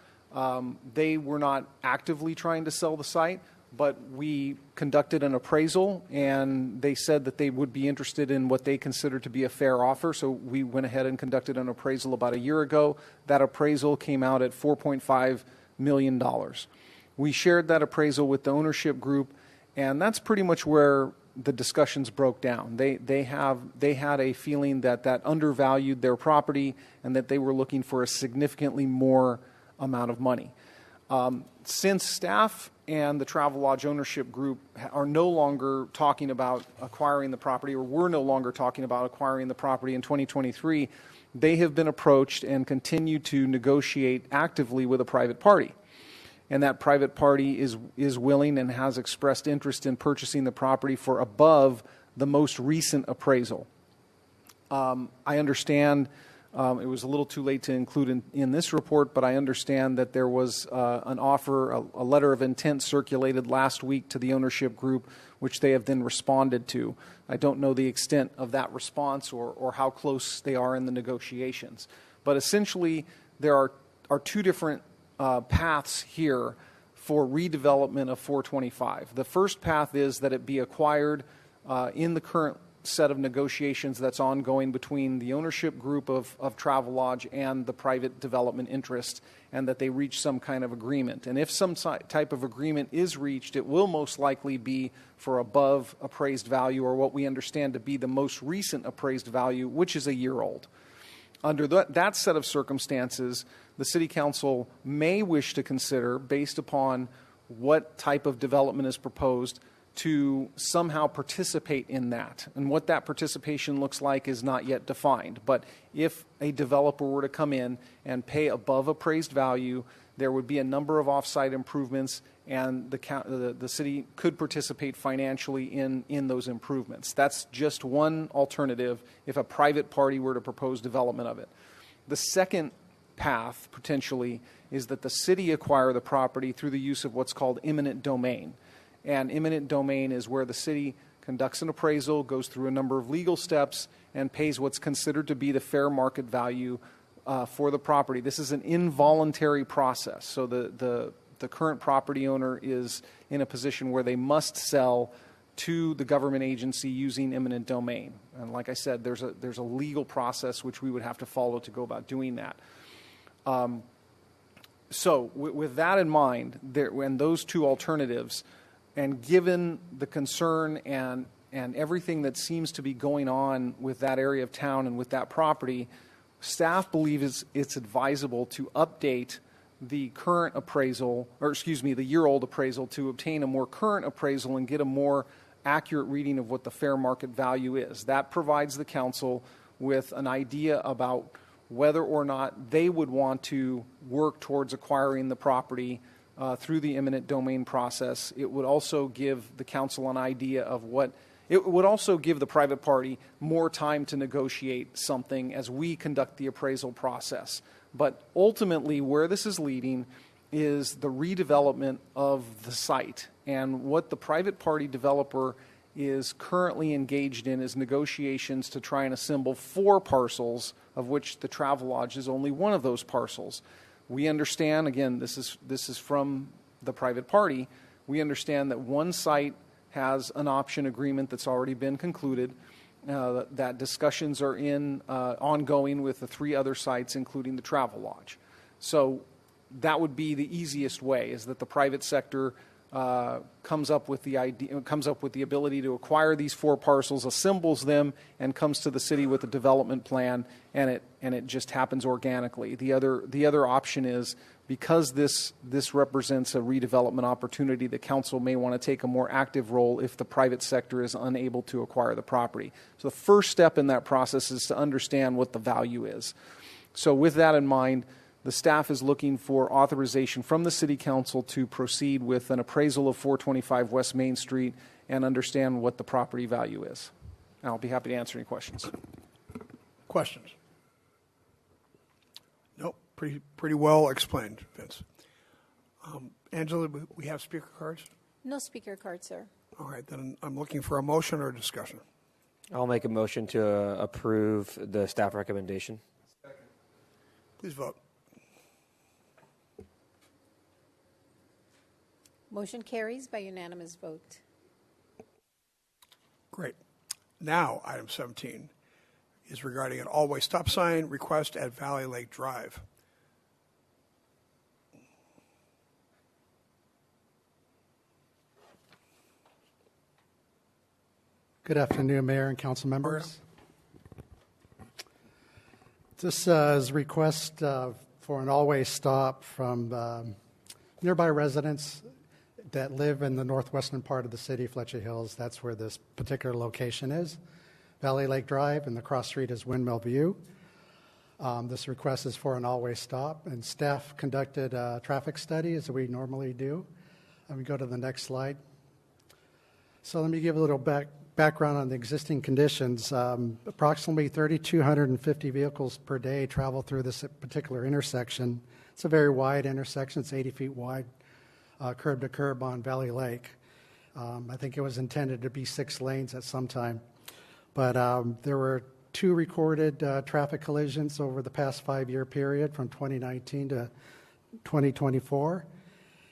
They were not actively trying to sell the site, but we conducted an appraisal, and they said that they would be interested in what they considered to be a fair offer. So we went ahead and conducted an appraisal about a year ago. That appraisal came out at $4.5 million. We shared that appraisal with the ownership group, and that's pretty much where the discussions broke down. They had a feeling that undervalued their property and that they were looking for a significantly more amount of money. Since staff and the Travel Lodge ownership group are no longer talking about acquiring the property, or were no longer talking about acquiring the property in 2023, they have been approached and continue to negotiate actively with a private party. And that private party is willing and has expressed interest in purchasing the property for above the most recent appraisal. I understand it was a little too late to include in this report, but I understand that there was an offer, a letter of intent circulated last week to the ownership group, which they have then responded to. I don't know the extent of that response or how close they are in the negotiations. But essentially, there are two different paths here for redevelopment of 425. The first path is that it be acquired in the current set of negotiations that's ongoing between the ownership group of Travel Lodge and the private development interest, and that they reach some kind of agreement. And if some type of agreement is reached, it will most likely be for above appraised value, or what we understand to be the most recent appraised value, which is a year old. Under that set of circumstances, the City Council may wish to consider, based upon what type of development is proposed, to somehow participate in that. And what that participation looks like is not yet defined. But if a developer were to come in and pay above appraised value, there would be a number of off-site improvements, and the city could participate financially in those improvements. That's just one alternative if a private party were to propose development of it. The second path, potentially, is that the city acquire the property through the use of what's called eminent domain. And eminent domain is where the city conducts an appraisal, goes through a number of legal steps, and pays what's considered to be the fair market value for the property. This is an involuntary process. So the current property owner is in a position where they must sell to the government agency using eminent domain. And like I said, there's a legal process which we would have to follow to go about doing that. So with that in mind, and those two alternatives, and given the concern and everything that seems to be going on with that area of town and with that property, staff believes it's advisable to update the current appraisal, or excuse me, the year-old appraisal, to obtain a more current appraisal and get a more accurate reading of what the fair market value is. That provides the council with an idea about whether or not they would want to work towards acquiring the property through the eminent domain process. It would also give the council an idea of it would also give the private party more time to negotiate something as we conduct the appraisal process. But ultimately, where this is leading is the redevelopment of the site. And what the private party developer is currently engaged in is negotiations to try and assemble 4 parcels, of which the Travelodge is only one of those parcels. We understand, again, this is from the private party, we understand that one site has an option agreement that's already been concluded, that discussions are ongoing with the 3 other sites, including the Travelodge. So that would be the easiest way, is that the private sector comes up with the ability to acquire these 4 parcels, assembles them, and comes to the city with a development plan, and it just happens organically. The other option is, because this represents a redevelopment opportunity, the council may want to take a more active role if the private sector is unable to acquire the property. So the first step in that process is to understand what the value is. So with that in mind, the staff is looking for authorization from the City Council to proceed with an appraisal of 425 West Main Street and understand what the property value is. And I'll be happy to answer any questions. Questions? Nope. Pretty well explained, Vince. Angela, we have speaker cards? No speaker card, sir. All right, then I'm looking for a motion or a discussion. I'll make a motion to approve the staff recommendation. Please vote. Motion carries by unanimous vote. Great. Now, item 17 is regarding an all-way stop sign request at Valley Lake Drive. Good afternoon, Mayor and council members. This is a request for an all-way stop from nearby residents that live in the northwestern part of the city, Fletcher Hills. That's where this particular location is. Valley Lake Drive, and the cross street is Windmill View. This request is for an all-way stop, and staff conducted a traffic study, as we normally do. Let me go to the next slide. So let me give a little background on the existing conditions. Approximately 3,250 vehicles per day travel through this particular intersection. It's a very wide intersection. It's 80 feet wide, curb to curb on Valley Lake. I think it was intended to be 6 lanes at some time. But there were 2 recorded traffic collisions over the past 5-year period from 2019 to 2024.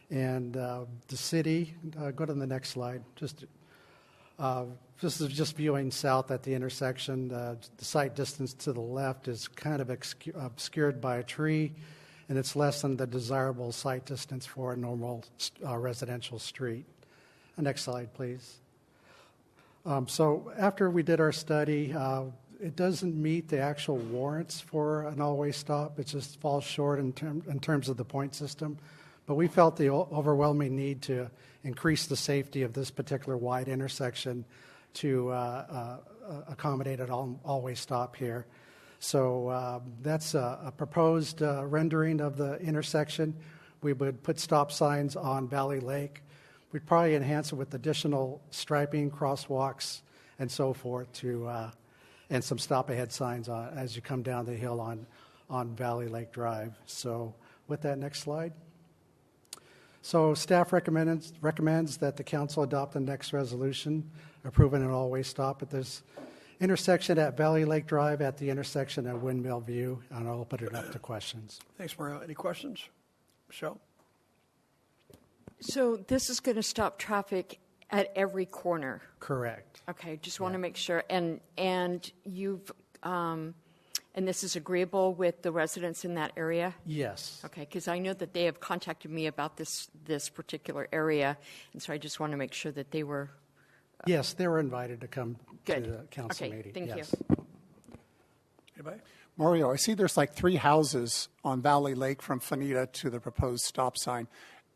And the city, go to the next slide. This is just viewing south at the intersection. The sight distance to the left is kind of obscured by a tree, and it's less than the desirable sight distance for a normal residential street. Next slide, please. So after we did our study, it doesn't meet the actual warrants for an all-way stop. It just falls short in terms of the point system. But we felt the overwhelming need to increase the safety of this particular wide intersection to accommodate an all-way stop here. So that's a proposed rendering of the intersection. We would put stop signs on Valley Lake. We'd probably enhance it with additional striping, crosswalks, and so forth, and some stop-ahead signs as you come down the hill on Valley Lake Drive. So with that, next slide. So staff recommends that the council adopt the next resolution approving an all-way stop at this intersection at Valley Lake Drive at the intersection at Windmill View, and I'll open it up to questions. Thanks, Mario. Any questions? Michelle? So this is going to stop traffic at every corner? Correct. Okay, just want to make sure. And you've And this is agreeable with the residents in that area? Yes. Okay, because I know that they have contacted me about this particular area, and so I just want to make sure that they were... Yes, they were invited to come Good. to the council Okay, meeting. thank yes. you. Anybody? Mario, I see there's like 3 houses on Valley Lake from Fanita to the proposed stop sign.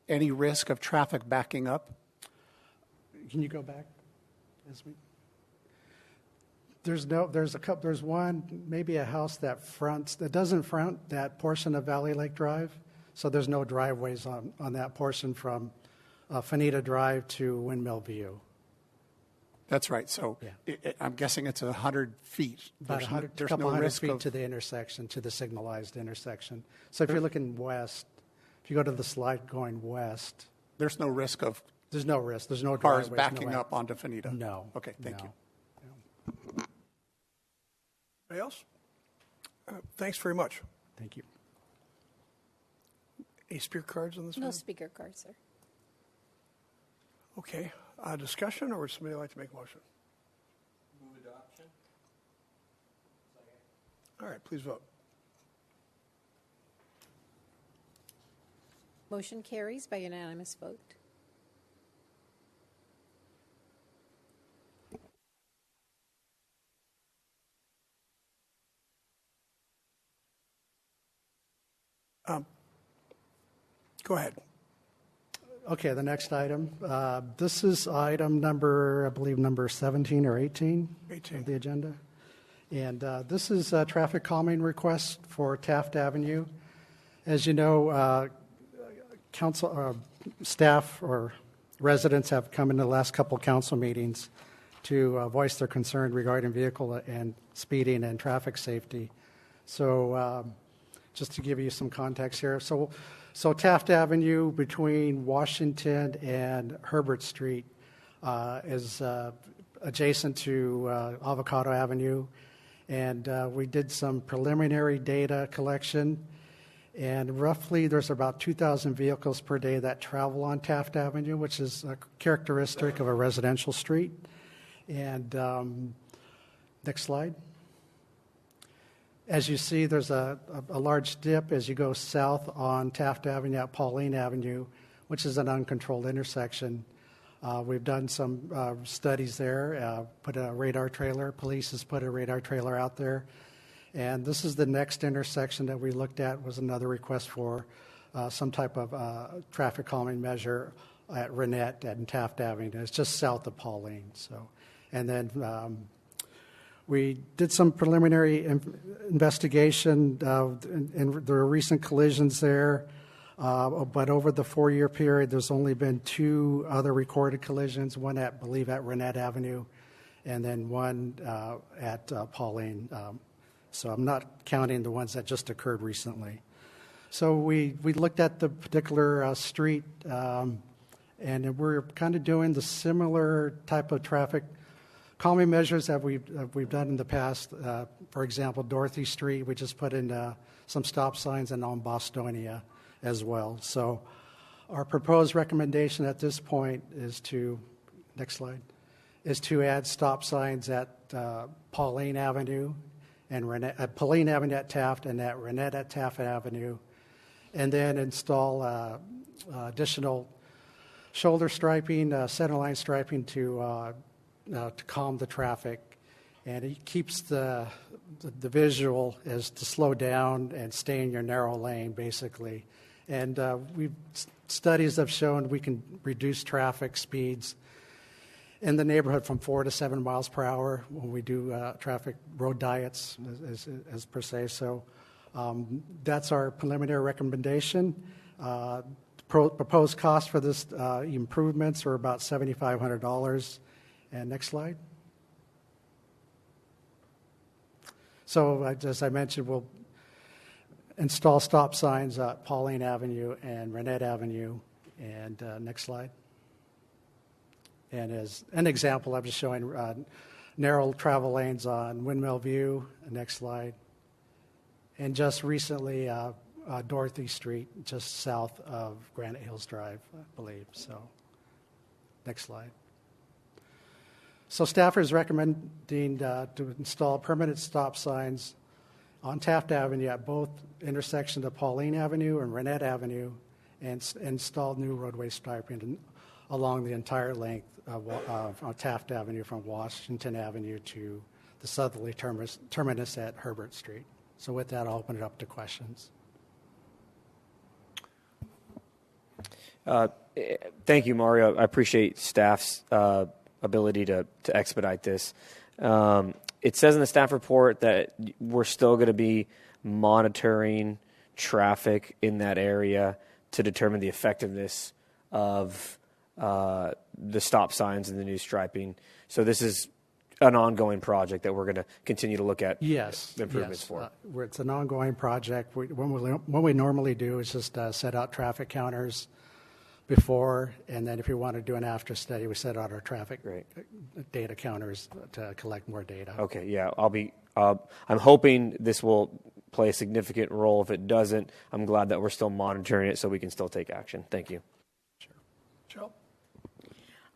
Any risk of traffic backing up? Can you go back? There's one, maybe a house that doesn't front that portion of Valley Lake Drive, so there's no driveways on that portion from Fanita Drive to Windmill View. That's right. So I'm guessing it's 100 feet. About a couple hundred feet to the intersection, to the signalized intersection. So if you're looking west, if you go to the slide going west, there's no risk of... There's no risk. There's no cars driveways, backing up onto Fanita. No. Okay, thank you. Anybody else? Thanks very much. Thank you. Any speaker cards on this No one? speaker cards, sir. Okay. Discussion, or would somebody like to make a motion? Move adoption. All right, please vote. Motion carries by unanimous vote. Go ahead. Okay, the next item. This is item number, I believe, number 17 or 18 of the agenda. And this is a traffic calming request for Taft Avenue. As you know, council staff or residents have come in the last couple council meetings to voice their concern regarding vehicle and speeding and traffic safety. So just to give you some context here. So Taft Avenue between Washington and Herbert Street is adjacent to Avocado Avenue. And we did some preliminary data collection. And roughly there's about 2,000 vehicles per day that travel on Taft Avenue, which is a characteristic of a residential street. And next slide. As you see, there's a large dip as you go south on Taft Avenue at Pauline Avenue, which is an uncontrolled intersection. We've done some studies there, put a radar trailer. Police has put a radar trailer out there. And this is the next intersection that we looked at, was another request for some type of traffic calming measure at Renette and Taft Avenue. It's just south of Pauline. So, and then we did some preliminary investigation, and there were recent collisions there, but over the 4-year period, there's only been 2 other recorded collisions, one at, I believe, at Renette Avenue, and then one at Pauline. So I'm not counting the ones that just occurred recently. So we looked at the particular street, and we're kind of doing the similar type of traffic calming measures that we've done in the past. For example, Dorothy Street, we just put in some stop signs, and on Bostonia as well. So our proposed recommendation at this point is to, next slide, is to add stop signs at Pauline Avenue and Pauline Avenue at Taft, and at Renette at Taft Avenue, and then install additional shoulder striping, centerline striping to calm the traffic, and it keeps the visual as to slow down and stay in your narrow lane, basically. And studies have shown we can reduce traffic speeds in the neighborhood from 4 to 7 miles per hour when we do traffic road diets, as per se. So that's our preliminary recommendation. Proposed cost for this improvements are about $7,500. And next slide. So as I mentioned, we'll install stop signs at Pauline Avenue and Renette Avenue. And next slide. And as an example, I'm just showing narrow travel lanes on Windmill View. Next slide. And just recently, Dorothy Street, just south of Granite Hills Drive, I believe. So next slide. So staff is recommending to install permanent stop signs on Taft Avenue at both intersections of Pauline Avenue and Renette Avenue, and installed new roadway striping along the entire length of Taft Avenue from Washington Avenue to the southerly terminus at Herbert Street. So with that, I'll open it up to questions. Thank you, Mario. I appreciate staff's ability to expedite this. It says in the staff report that we're still going to be monitoring traffic in that area to determine the effectiveness of the stop signs and the new striping. So this is an ongoing project that we're going to continue to look at improvements for. It's an ongoing project. What we normally do is just set out traffic counters before, and then if we want to do an after study, we set out our traffic data counters to collect more data. Okay, yeah, I'm hoping this will play a significant role. If it doesn't, I'm glad that we're still monitoring it so we can still take action. Thank you. Sure. Joe?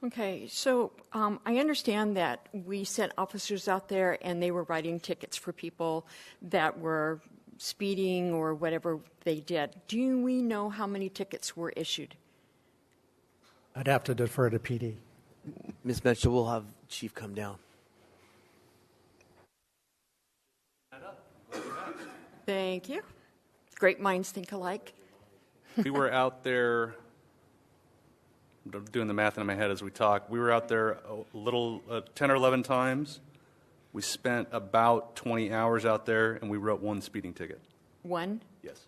Okay, so I understand that we sent officers out there and they were writing tickets for people that were speeding or whatever they did. Do we know how many tickets were issued? I'd have to defer to PD. Ms. Mitchell, we'll have Chief come down. Thank you. Great minds think alike. We were out there, I'm doing the math in my head as we talk. We were out there a little 10 or 11 times. We spent about 20 hours out there, and we wrote one speeding ticket. One? Yes.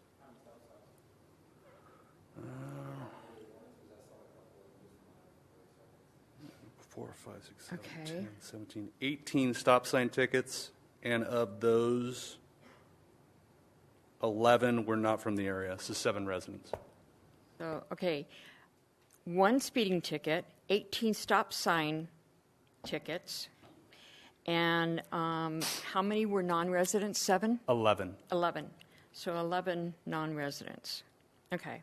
4, 5, 6, 7, 10, 17, 18 stop sign tickets, and of those, 11 were not from the area, so 7 residents. So, okay, one speeding ticket, 18 stop sign tickets, and how many were non-residents? 7? 11. 11. So 11 non-residents. Okay.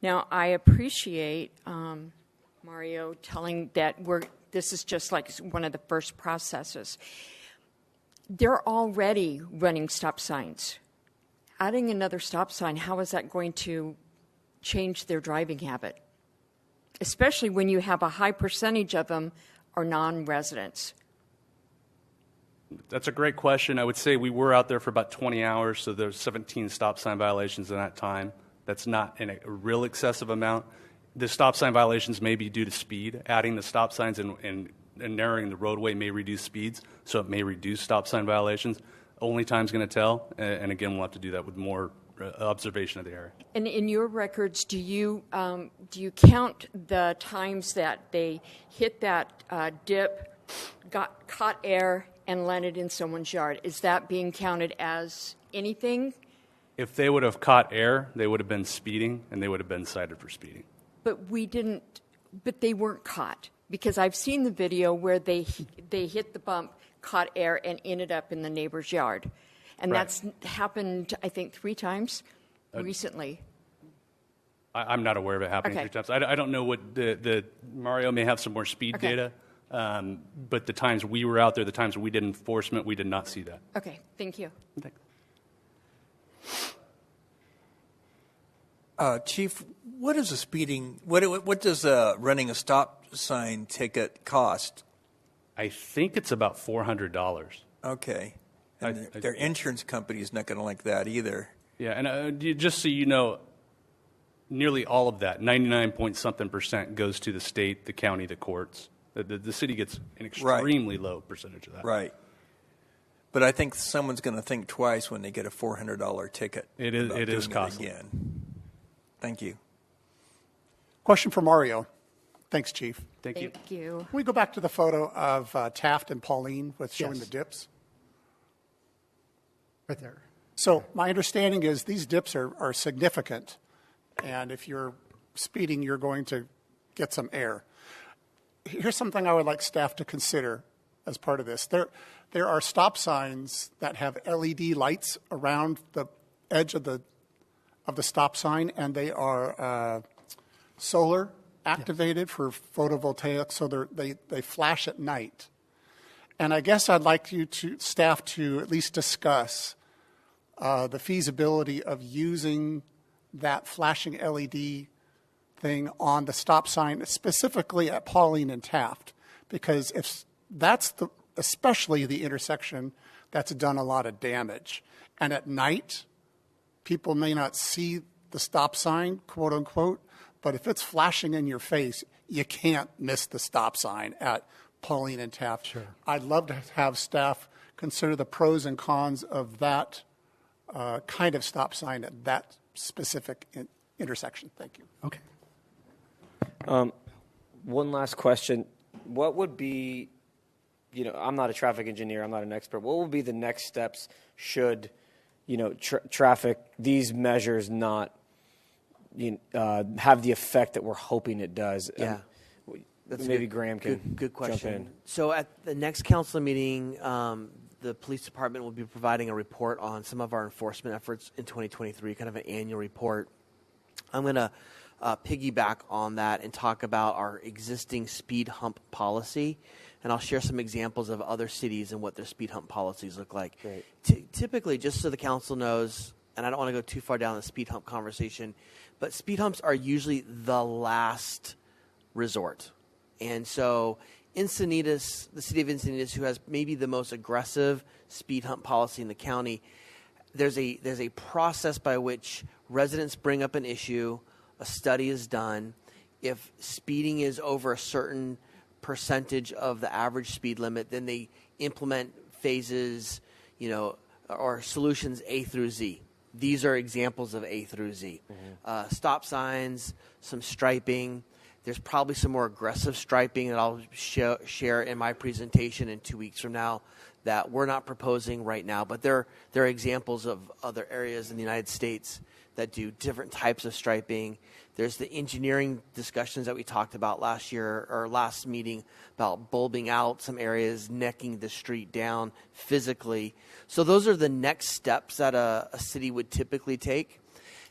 Now, I appreciate Mario telling that this is just like one of the first processes. They're already running stop signs. Adding another stop sign, how is that going to change their driving habit? Especially when you have a high percentage of them are non-residents. That's a great question. I would say we were out there for about 20 hours, so there's 17 stop sign violations in that time. That's not a real excessive amount. The stop sign violations may be due to speed. Adding the stop signs and narrowing the roadway may reduce speeds, so it may reduce stop sign violations. Only time's going to tell, and again, we'll have to do that with more observation of the area. And in your records, do you count the times that they hit that dip, caught air, and landed in someone's yard? Is that being counted as anything? If they would have caught air, they would have been speeding, and they would have been cited for speeding. But they weren't caught, because I've seen the video where they hit the bump, caught air, and ended up in the neighbor's yard. And that's happened, I think, 3 times recently. I'm not aware of it happening 3 times. I don't know what the Mario may have some more speed data, but the times we were out there, the times we did enforcement, we did not see that. Okay, thank you. Thanks. Chief, what is a speeding? What does running a stop sign ticket cost? I think it's about $400. Okay, and their insurance company is not going to like that either. Yeah, and just so you know, nearly all of that, 99-point-something%, goes to the state, the county, the courts. The city gets an extremely low percentage of that. Right. But I think someone's going to think twice when they get a $400 ticket. It is costly. Again. Thank you. Question for Mario. Thanks, Chief. Thank you. Thank you. Can we go back to the photo of Taft and Pauline with showing the dips? Right there. So my understanding is these dips are significant, and if you're speeding, you're going to get some air. Here's something I would like staff to consider as part of this. There are stop signs that have LED lights around the edge of the stop sign, and they are solar activated for photovoltaic, so they flash at night. And I guess I'd like staff to at least discuss the feasibility of using that flashing LED thing on the stop sign, specifically at Pauline and Taft, because if that's especially the intersection that's done a lot of damage. And at night, people may not see the stop sign, quote unquote, but if it's flashing in your face, you can't miss the stop sign at Pauline and Taft. Sure. I'd love to have staff consider the pros and cons of that kind of stop sign at that specific intersection. Thank you. Okay. One last question. What would be, I'm not a traffic engineer, I'm not an expert. What would be the next steps should, these measures not have the effect that we're hoping it does? Yeah. That's maybe Graham can good question. jump in. So at the next council meeting, the police department will be providing a report on some of our enforcement efforts in 2023, kind of an annual report. I'm going to piggyback on that and talk about our existing speed hump policy, and I'll share some examples of other cities and what their speed hump policies look like. Typically, just so the council knows, and I don't want to go too far down the speed hump conversation, but speed humps are usually the last resort. And so Encinitas, the city of Encinitas, who has maybe the most aggressive speed hump policy in the county, there's a process by which residents bring up an issue, a study is done. If speeding is over a certain percentage of the average speed limit, then they implement phases, or solutions A through Z. These are examples of A through Z. Stop signs, some striping. There's probably some more aggressive striping that I'll share in my presentation in 2 weeks from now that we're not proposing right now, but there are examples of other areas in the United States that do different types of striping. There's the engineering discussions that we talked about last year or last meeting about bulbing out some areas, necking the street down physically. So those are the next steps that a city would typically take.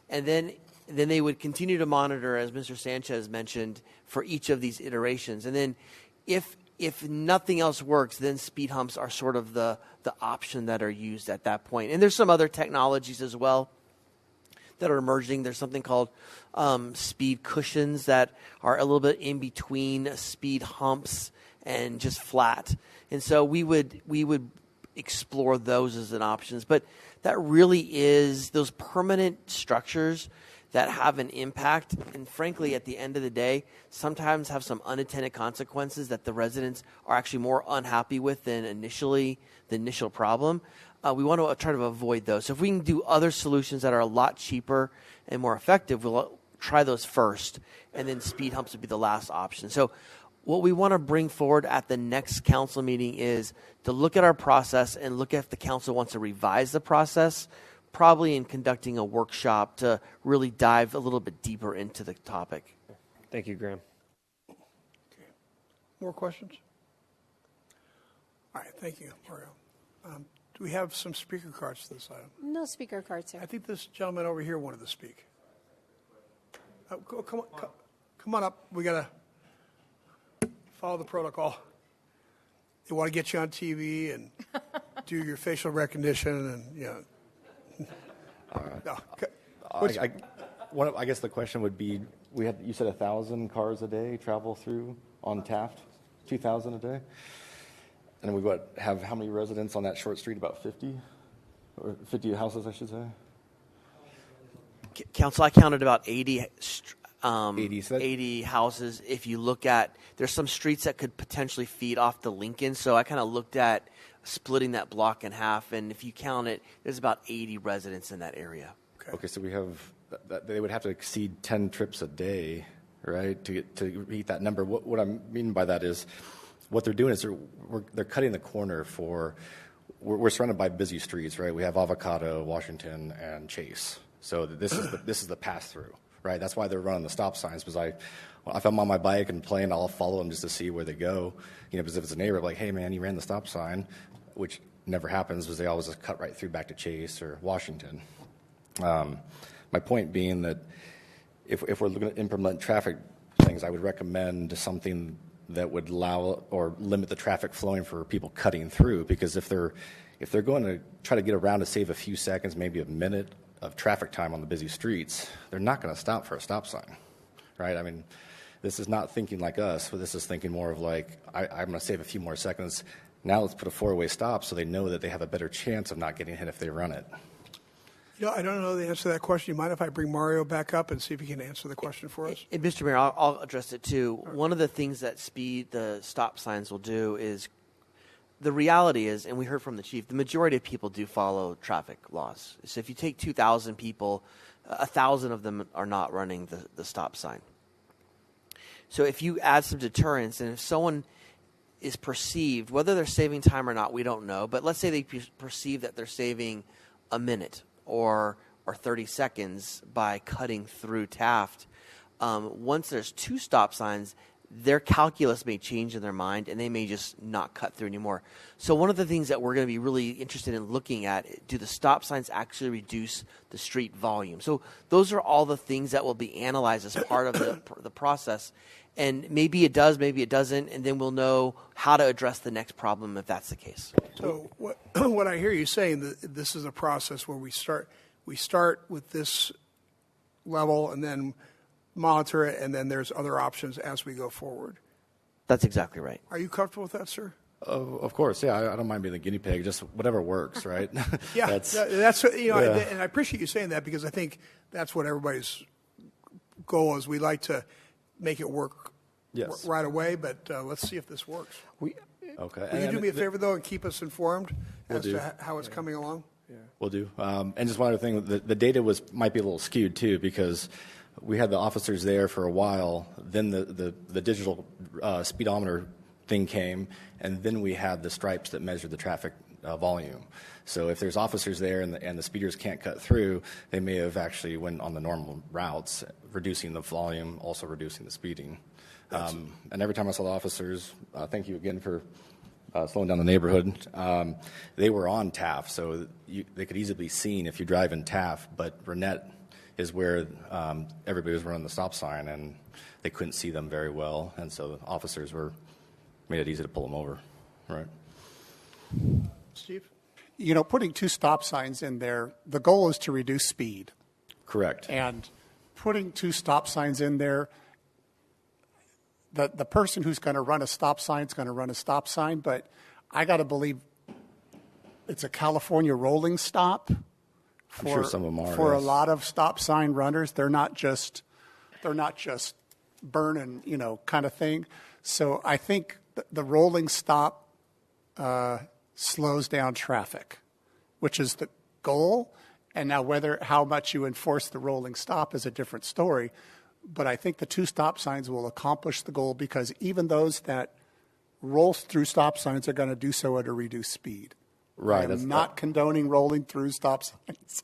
And then they would continue to monitor, as Mr. Sanchez mentioned, for each of these iterations. And then if nothing else works, then speed humps are sort of the option that are used at that point. And there's some other technologies as well that are emerging. There's something called speed cushions that are a little bit in between speed humps and just flat. And so we would explore those as an options. But that really is those permanent structures that have an impact, and frankly, at the end of the day, sometimes have some unintended consequences that the residents are actually more unhappy with than the initial problem. We want to try to avoid those. So if we can do other solutions that are a lot cheaper and more effective, we'll try those first, and then speed humps would be the last option. So what we want to bring forward at the next council meeting is to look at our process and look if the council wants to revise the process, probably in conducting a workshop to really dive a little bit deeper into the topic. Thank you, Graham. Okay. More questions? All right, thank you, Mario. Do we have some speaker cards for this item? No speaker cards, sir. I think this gentleman over here wanted to speak. Come on up. We got to follow the protocol. They want to get you on TV and do your facial recognition and, All right. No. I guess the question would be, you said 1,000 cars a day travel through on Taft, 2,000 a day, and we have how many residents on that short street? About 50, or 50 houses, I should say. Council, I counted about 80 houses. If you look at, there's some streets that could potentially feed off the Lincoln, so I kind of looked at splitting that block in half, and if you count it, there's about 80 residents in that area. Okay, so we have they would have to exceed 10 trips a day, right, to meet that number. What I mean by that is, what they're doing is they're cutting the corner for. We're surrounded by busy streets, right? We have Avocado, Washington, and Chase. So this is the pass through, right? That's why they're running the stop signs. Because if I'm on my bike and playing, I'll follow them just to see where they go. Because if it's a neighbor, like, hey man, you ran the stop sign, which never happens, because they always just cut right through back to Chase or Washington. My point being that if we're looking to implement traffic things, I would recommend something that would allow or limit the traffic flowing for people cutting through. Because if they're going to try to get around to save a few seconds, maybe a minute of traffic time on the busy streets, they're not going to stop for a stop sign, right? I mean, this is not thinking like us, but this is thinking more of like, I'm going to save a few more seconds. Now let's put a four-way stop so they know that they have a better chance of not getting hit if they run it. I don't know the answer to that question. You mind if I bring Mario back up and see if he can answer the question for us? And Mr. Mayor, I'll address it too. One of the things that the stop signs will do is, the reality is, and we heard from the chief, the majority of people do follow traffic laws. So if you take 2,000 people, 1,000 of them are not running the stop sign. So if you add some deterrence, and if someone is perceived, whether they're saving time or not, we don't know, but let's say they perceive that they're saving a minute or 30 seconds by cutting through Taft, once there's two stop signs, their calculus may change in their mind, and they may just not cut through anymore. So one of the things that we're going to be really interested in looking at, do the stop signs actually reduce the street volume? So those are all the things that will be analyzed as part of the process. And maybe it does, maybe it doesn't, and then we'll know how to address the next problem if that's the case. So what I hear you saying, that this is a process where we start with this level and then monitor it, and then there's other options as we go forward. That's exactly right. Are you comfortable with that, sir? Of course, yeah. I don't mind being the guinea pig, just whatever works, right? Yeah, that's and I appreciate you saying that, because I think that's what everybody's goal is. We like to make it work right away, but let's see if this works. Okay. Will you do me a favor, though, and keep us informed as to how it's coming along? We'll do. And just one other thing, the data might be a little skewed, too, because we had the officers there for a while, then the digital speedometer thing came, and then we had the stripes that measured the traffic volume. So if there's officers there and the speeders can't cut through, they may have actually went on the normal routes, reducing the volume, also reducing the speeding. And every time I saw the officers, thank you again for slowing down the neighborhood, they were on Taft, so they could easily be seen if you drive in Taft, but Burnett is where everybody was running the stop sign, and they couldn't see them very well, and so the officers made it easy to pull them over, right? Steve? Putting two stop signs in there, the goal is to reduce speed. Correct. And putting two stop signs in there, the person who's going to run a stop sign is going to run a stop sign, but I got to believe it's a California rolling stop. I'm sure some of them are. For yes. a lot of stop sign runners, they're not just burning, kind of thing. So I think the rolling stop slows down traffic, which is the goal. And now how much you enforce the rolling stop is a different story. But I think the two stop signs will accomplish the goal, because even those that roll through stop signs are going to do so at a reduced speed. Right. I'm not condoning rolling through stop signs.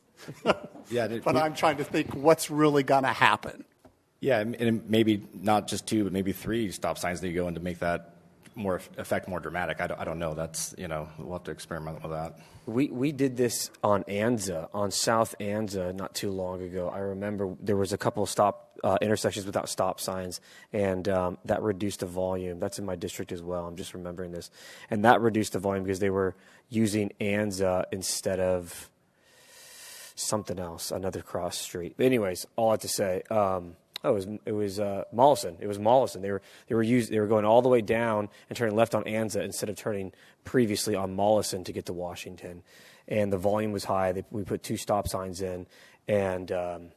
Yeah, but I'm trying to think what's really going to happen. Yeah, and maybe not just two, but maybe three stop signs that you go in to make that more dramatic. I don't know. That's we'll have to experiment with that. We did this on Anza, on South Anza, not too long ago. I remember there was a couple of intersections without stop signs, and that reduced the volume. That's in my district as well. I'm just remembering this, and that reduced the volume because they were using Anza instead of something else, another cross street. But anyways, all I have to say. It was Mollison. It was Mollison. They were going all the way down and turning left on Anza instead of turning previously on Mollison to get to Washington, and the volume was high. We put two stop signs in, and so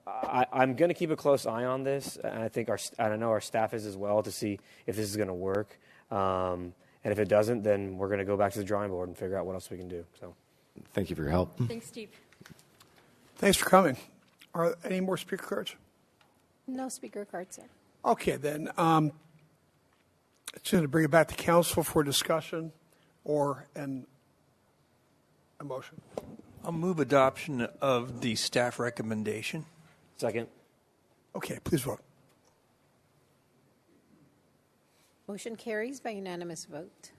I'm going to keep a close eye on this, and I know our staff is as well, to see if this is going to work, and if it doesn't, then we're going to go back to the drawing board and figure out what else we can do. So, thank you for your help. Thanks, Steve. Thanks for coming. Are there any more speaker cards? No speaker cards, sir. Okay, then. It's going to bring it back to council for discussion or a motion. I'll move adoption of the staff recommendation. Second. Okay, please vote. Motion carries by unanimous vote.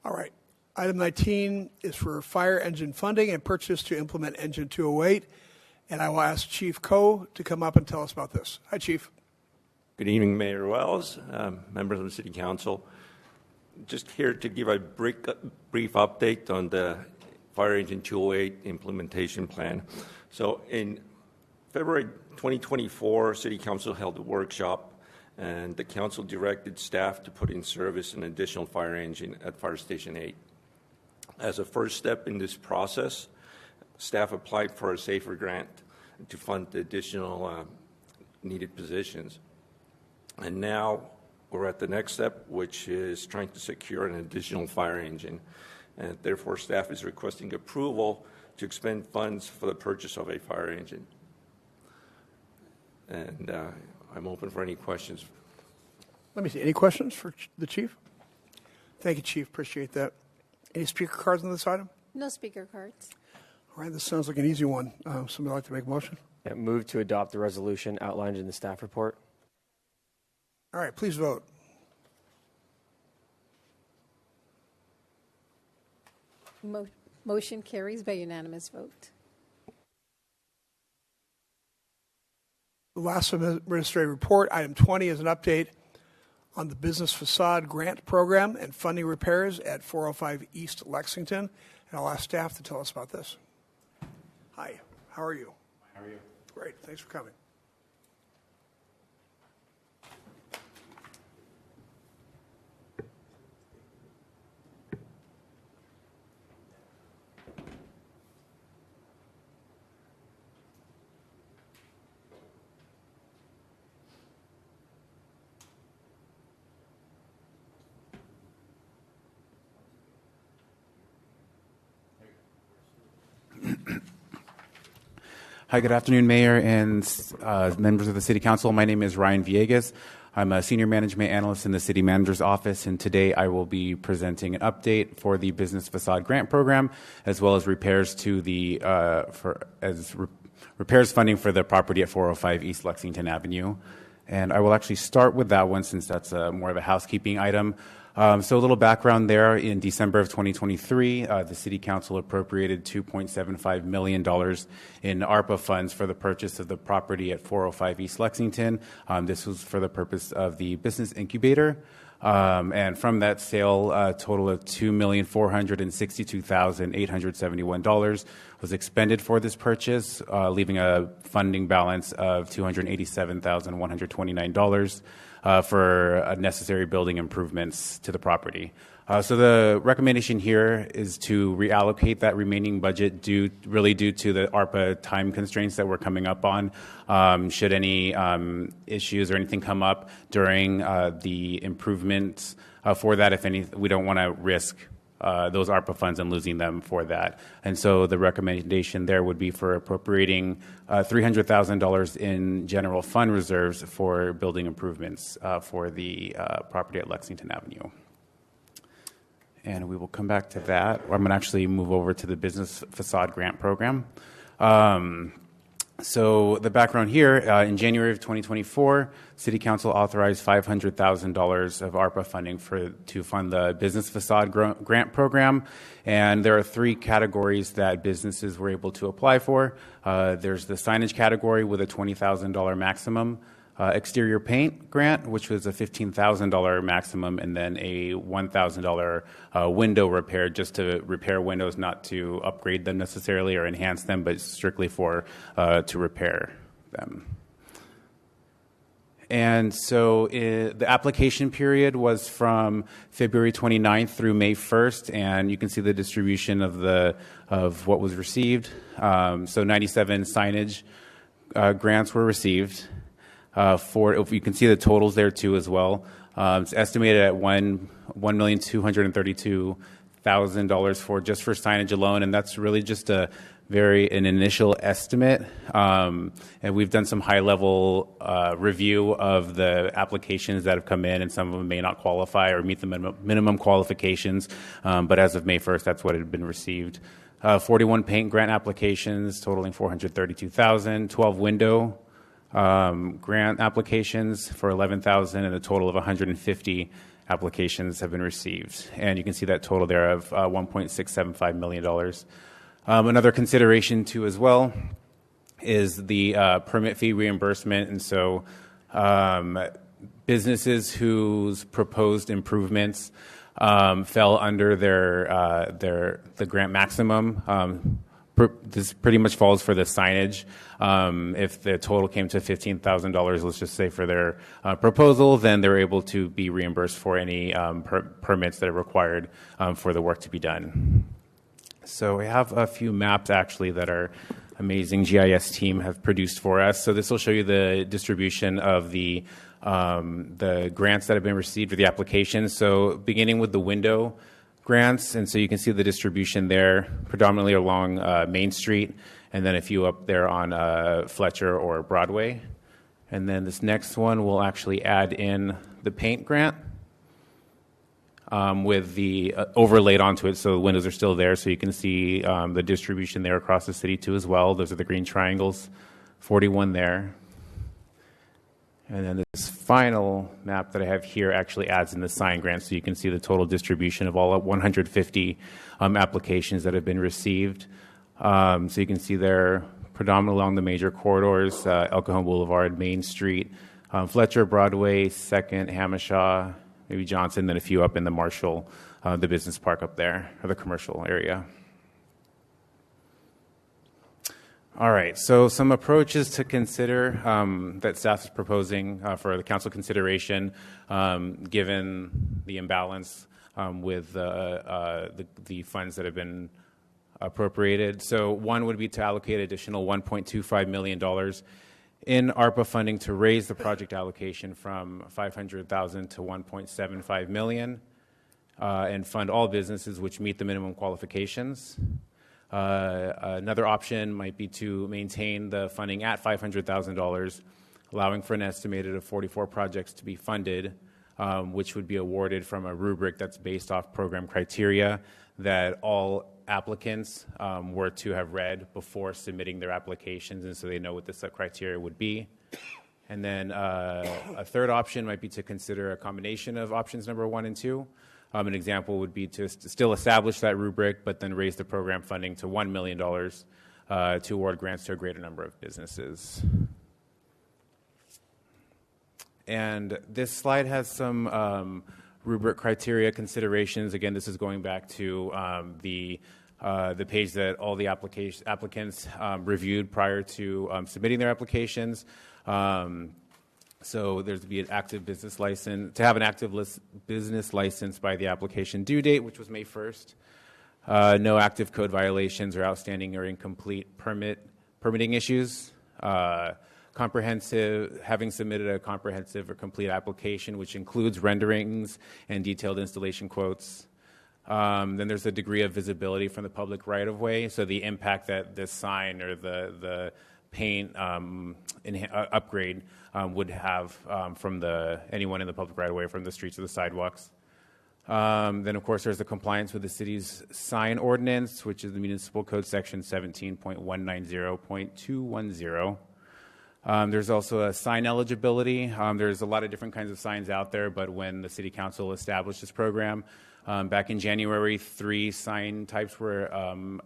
All right. Item 19 is for fire engine funding and purchase to implement Engine 208. And I will ask Chief Coe to come up and tell us about this. Hi, Chief. Good evening, Mayor Wells, members of the City Council. Just here to give a brief update on the Fire Engine 208 implementation plan. So in February 2024, City Council held a workshop, and the council directed staff to put in service an additional fire engine at Fire Station 8. As a first step in this process, staff applied for a SAFER grant to fund the additional needed positions. And now we're at the next step, which is trying to secure an additional fire engine. And therefore, staff is requesting approval to expend funds for the purchase of a fire engine. And I'm open for any questions. Let me see. Any questions for the Chief? Thank you, Chief. Appreciate that. Any speaker cards on this item? No speaker cards. All right, this sounds like an easy one. Somebody like to make a motion? Yeah, move to adopt the resolution outlined in the staff report. All right, please vote. Motion carries by unanimous vote. The last administrative report, item 20, is an update on the business facade grant program and funding repairs at 405 East Lexington. And I'll ask staff to tell us about this. Hi, how are you? How are you? Great, thanks for coming. Hi, good afternoon, Mayor and members of the City Council. My name is Ryan Villegas. I'm a Senior Management Analyst in the City Manager's Office, and today I will be presenting an update for the Business Facade Grant Program, as well as repairs to the repairs funding for the property at 405 East Lexington Avenue. And I will actually start with that one since that's more of a housekeeping item. So a little background there. In December of 2023, the City Council appropriated $2.75 million in ARPA funds for the purchase of the property at 405 East Lexington. This was for the purpose of the business incubator. And from that sale, a total of $2,462,871 was expended for this purchase, leaving a funding balance of $287,129 for necessary building improvements to the property. So the recommendation here is to reallocate that remaining budget due to the ARPA time constraints that we're coming up on. Should any issues or anything come up during the improvements for that, if any, we don't want to risk those ARPA funds and losing them for that. And so the recommendation there would be for appropriating $300,000 in general fund reserves for building improvements for the property at Lexington Avenue. And we will come back to that. I'm going to actually move over to the Business Facade Grant Program. So the background here, in January of 2024, City Council authorized $500,000 of ARPA funding to fund the Business Facade Grant Program. And there are three categories that businesses were able to apply for. There's the signage category with a $20,000 maximum. Exterior paint grant, which was a $15,000 maximum, and then a $1,000 window repair, just to repair windows, not to upgrade them necessarily or enhance them, but strictly for to repair them. And so the application period was from February 29th through May 1st, and you can see the distribution of what was received. So 97 signage grants were received. If you can see the totals there too as well. It's estimated at $1,232,000 for signage alone, and that's really just an initial estimate. And we've done some high-level review of the applications that have come in, and some of them may not qualify or meet the minimum qualifications. But as of May 1st, that's what had been received. 41 paint grant applications totaling $432,000, 12 window grant applications for $11,000, and a total of 150 applications have been received. And you can see that total there of $1.675 million. Another consideration, too, as well, is the permit fee reimbursement. And so businesses whose proposed improvements fell under the grant maximum, this pretty much falls for the signage. If the total came to $15,000, let's just say for their proposal, then they're able to be reimbursed for any permits that are required for the work to be done. So we have a few maps actually that our amazing GIS team have produced for us. So this will show you the distribution of the grants that have been received or the applications. So beginning with the window grants, and so you can see the distribution there, predominantly along Main Street, and then a few up there on Fletcher or Broadway. And then this next one will actually add in the paint grant with the overlaid onto it, so the windows are still there, so you can see the distribution there across the city too as well. Those are the green triangles, 41 there. And then this final map that I have here actually adds in the sign grant, so you can see the total distribution of all 150 applications that have been received. So you can see there predominantly along the major corridors, El Cajon Boulevard, Main Street, Fletcher, Broadway, 2nd, Hamishaw, maybe Johnson, then a few up in the Marshall, the business park up there, or the commercial area. All right, so some approaches to consider that staff is proposing for the council consideration, given the imbalance with the funds that have been appropriated. So one would be to allocate additional $1.25 million in ARPA funding to raise the project allocation from $500,000 to $1.75 million and fund all businesses which meet the minimum qualifications. Another option might be to maintain the funding at $500,000, allowing for an estimated of 44 projects to be funded, which would be awarded from a rubric that's based off program criteria that all applicants were to have read before submitting their applications, and so they know what the criteria would be. And then a third option might be to consider a combination of options number 1 and 2. An example would be to still establish that rubric, but then raise the program funding to $1 million to award grants to a greater number of businesses. And this slide has some rubric criteria considerations. Again, this is going back to the page that all the applicants reviewed prior to submitting their applications. So there's to be an active business license, to have an active business license by the application due date, which was May 1st. No active code violations or outstanding or incomplete permitting issues. Having submitted a comprehensive or complete application, which includes renderings and detailed installation quotes. Then there's a degree of visibility from the public right-of-way, so the impact that this sign or the paint upgrade would have from anyone in the public right-of-way, from the streets or the sidewalks. Then, of course, there's the compliance with the city's sign ordinance, which is the Municipal Code Section 17.190.210. There's also a sign eligibility. There's a lot of different kinds of signs out there, but when the City Council established this program, back in January, 3 sign types were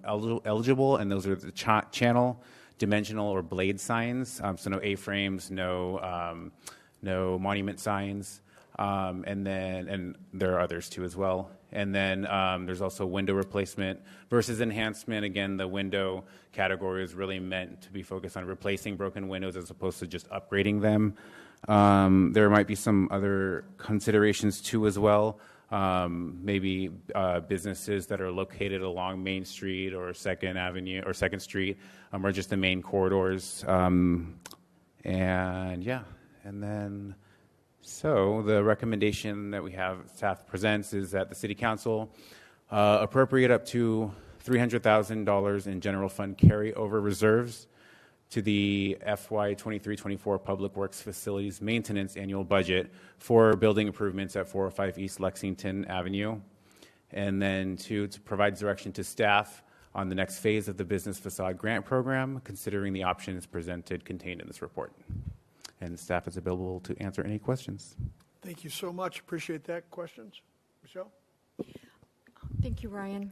eligible, and those are the channel, dimensional, or blade signs. So no A-frames, no monument signs, and there are others too as well. And then there's also window replacement versus enhancement. Again, the window category is really meant to be focused on replacing broken windows as opposed to just upgrading them. There might be some other considerations too as well. Maybe businesses that are located along Main Street or 2nd Avenue or 2nd Street are just the main corridors. And then so the recommendation that we have staff presents is that the City Council appropriate up to $300,000 in general fund carryover reserves to the FY 23-24 Public Works Facilities Maintenance Annual Budget for building improvements at 405 East Lexington Avenue. And then to provide direction to staff on the next phase of the Business Facade Grant Program, considering the options contained in this report. And staff is available to answer any questions. Thank you so much. Appreciate that. Questions? Michelle? Thank you, Ryan.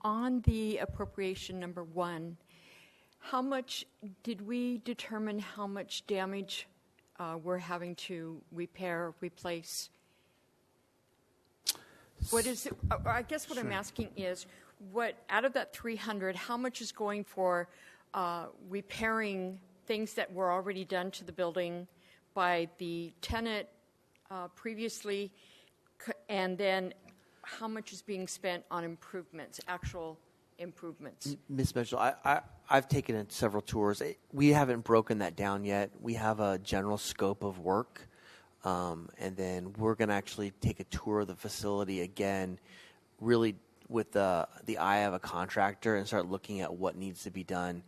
On the appropriation number 1, how much did we determine how much damage we're having to repair, replace? What is it? I guess what I'm asking is, what out of that 300, how much is going for repairing things that were already done to the building by the tenant previously, and then how much is being spent on improvements, actual improvements? Ms. Mitchell, I've taken several tours. We haven't broken that down yet. We have a general scope of work, and then we're going to actually take a tour of the facility again, really with the eye of a contractor, and start looking at what needs to be done.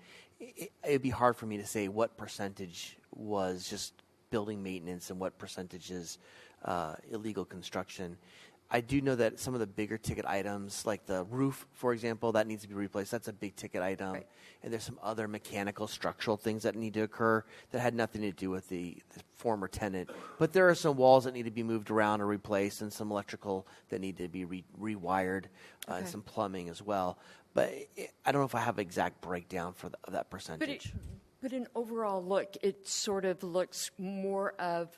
It'd be hard for me to say what percentage was just building maintenance and what percentage is illegal construction. I do know that some of the bigger ticket items, like the roof, for example, that needs to be replaced. That's a big ticket item. Right. And there's some other mechanical, structural things that need to occur that had nothing to do with the former tenant. But there are some walls that need to be moved around or replaced, and some electrical that need to be rewired, and some plumbing as well. But I don't know if I have an exact breakdown for that percentage. But an overall look, it sort of looks more of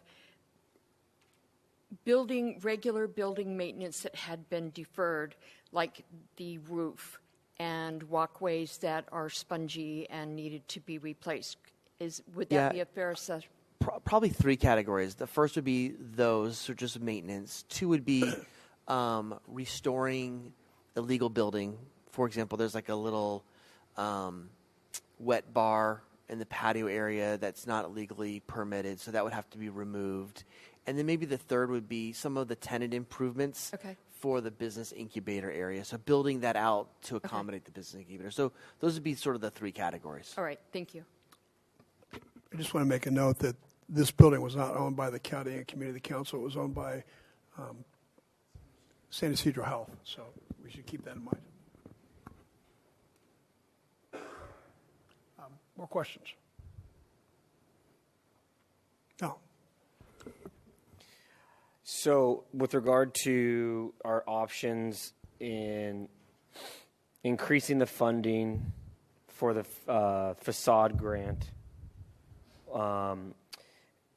regular building maintenance that had been deferred, like the roof and walkways that are spongy and needed to be replaced. Would that be a fair assessment? Probably 3 categories. The first would be those, so just maintenance. 2 would be restoring illegal building. For example, there's like a little wet bar in the patio area that's not legally permitted, so that would have to be removed. And then maybe the third would be some of the tenant improvements for the business incubator area. So building that out to accommodate the business incubator. So those would be sort of the 3 categories. All right, thank you. I just want to make a note that this building was not owned by the county and community council. It was owned by San Ysidro Health. So we should keep that in mind. More questions? No. So, with regard to our options in increasing the funding for the facade grant,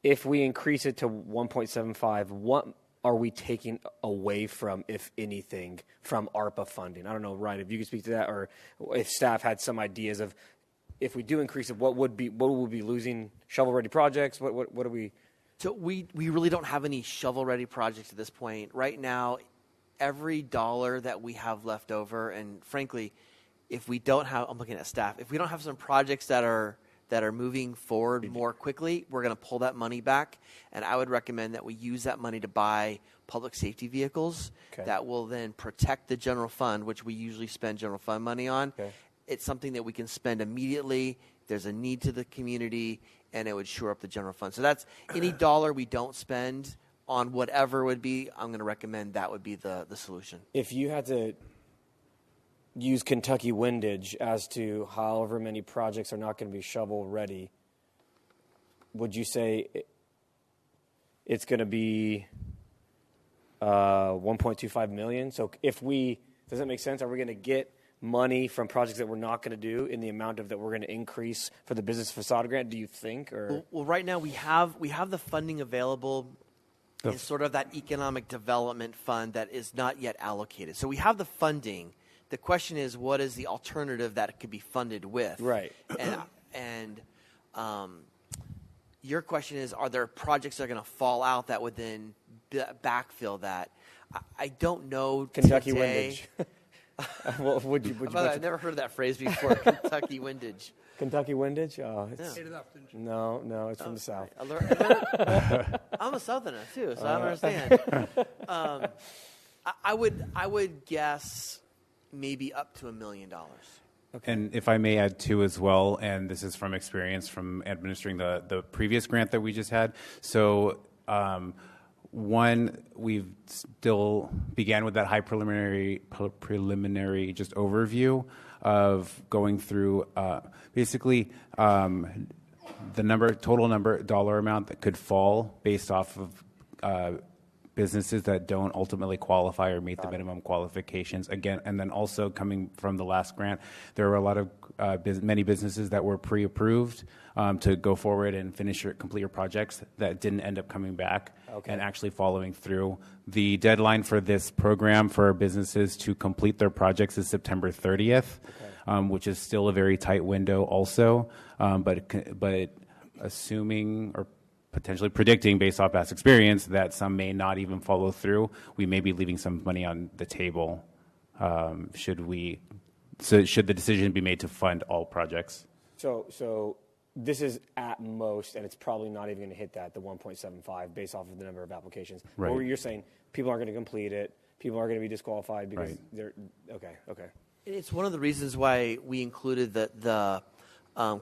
if we increase it to 1.75, what are we taking away from, if anything, from ARPA funding? I don't know, Ryan, if you could speak to that, or if staff had some ideas of, if we do increase it, what would we be losing? Shovel-ready projects? What are we? So we really don't have any shovel-ready projects at this point. Right now, every dollar that we have left over, and frankly, if we don't have, I'm looking at staff, if we don't have some projects that are moving forward more quickly, we're going to pull that money back. And I would recommend that we use that money to buy public safety vehicles that will then protect the general fund, which we usually spend general fund money on. It's something that we can spend immediately. There's a need to the community, and it would shore up the general fund. So that's any dollar we don't spend on whatever would be, I'm going to recommend that would be the solution. If you had to use Kentucky windage as to however many projects are not going to be shovel ready, would you say it's going to be 1.25 million? So does that make sense? Are we going to get money from projects that we're not going to do in the amount of that we're going to increase for the business facade grant, do you think? Or well, right now we have the funding available in sort of that economic development fund that is not yet allocated. So we have the funding. The question is, what is the alternative that it could be funded with? Right. And your question is, are there projects that are going to fall out that would then backfill that? I don't know. Kentucky today. windage. What would you I've never heard of that phrase before. Kentucky windage. Kentucky windage? Oh, it's, no, it's from the South. I'm a Southerner too, so I don't understand. I would guess maybe up to $1 million. Okay. And if I may add too as well, and this is from experience from administering the previous grant that we just had. So one, we've still began with that high preliminary just overview of going through basically the dollar amount that could fall based off of businesses that don't ultimately qualify or meet the minimum qualifications. Again, and then also coming from the last grant, there were a lot of many businesses that were pre-approved to go forward and complete your projects that didn't end up coming back and actually following through. The deadline for this program for businesses to complete their projects is September 30th, which is still a very tight window also, but assuming or potentially predicting based off past experience that some may not even follow through, we may be leaving some money on the table should the decision be made to fund all projects. So this is at most, and it's probably not even going to hit the 1.75 based off of the number of applications. Right. Or you're saying people aren't going to complete it, people are going to be disqualified because they're okay. It's one of the reasons why we included the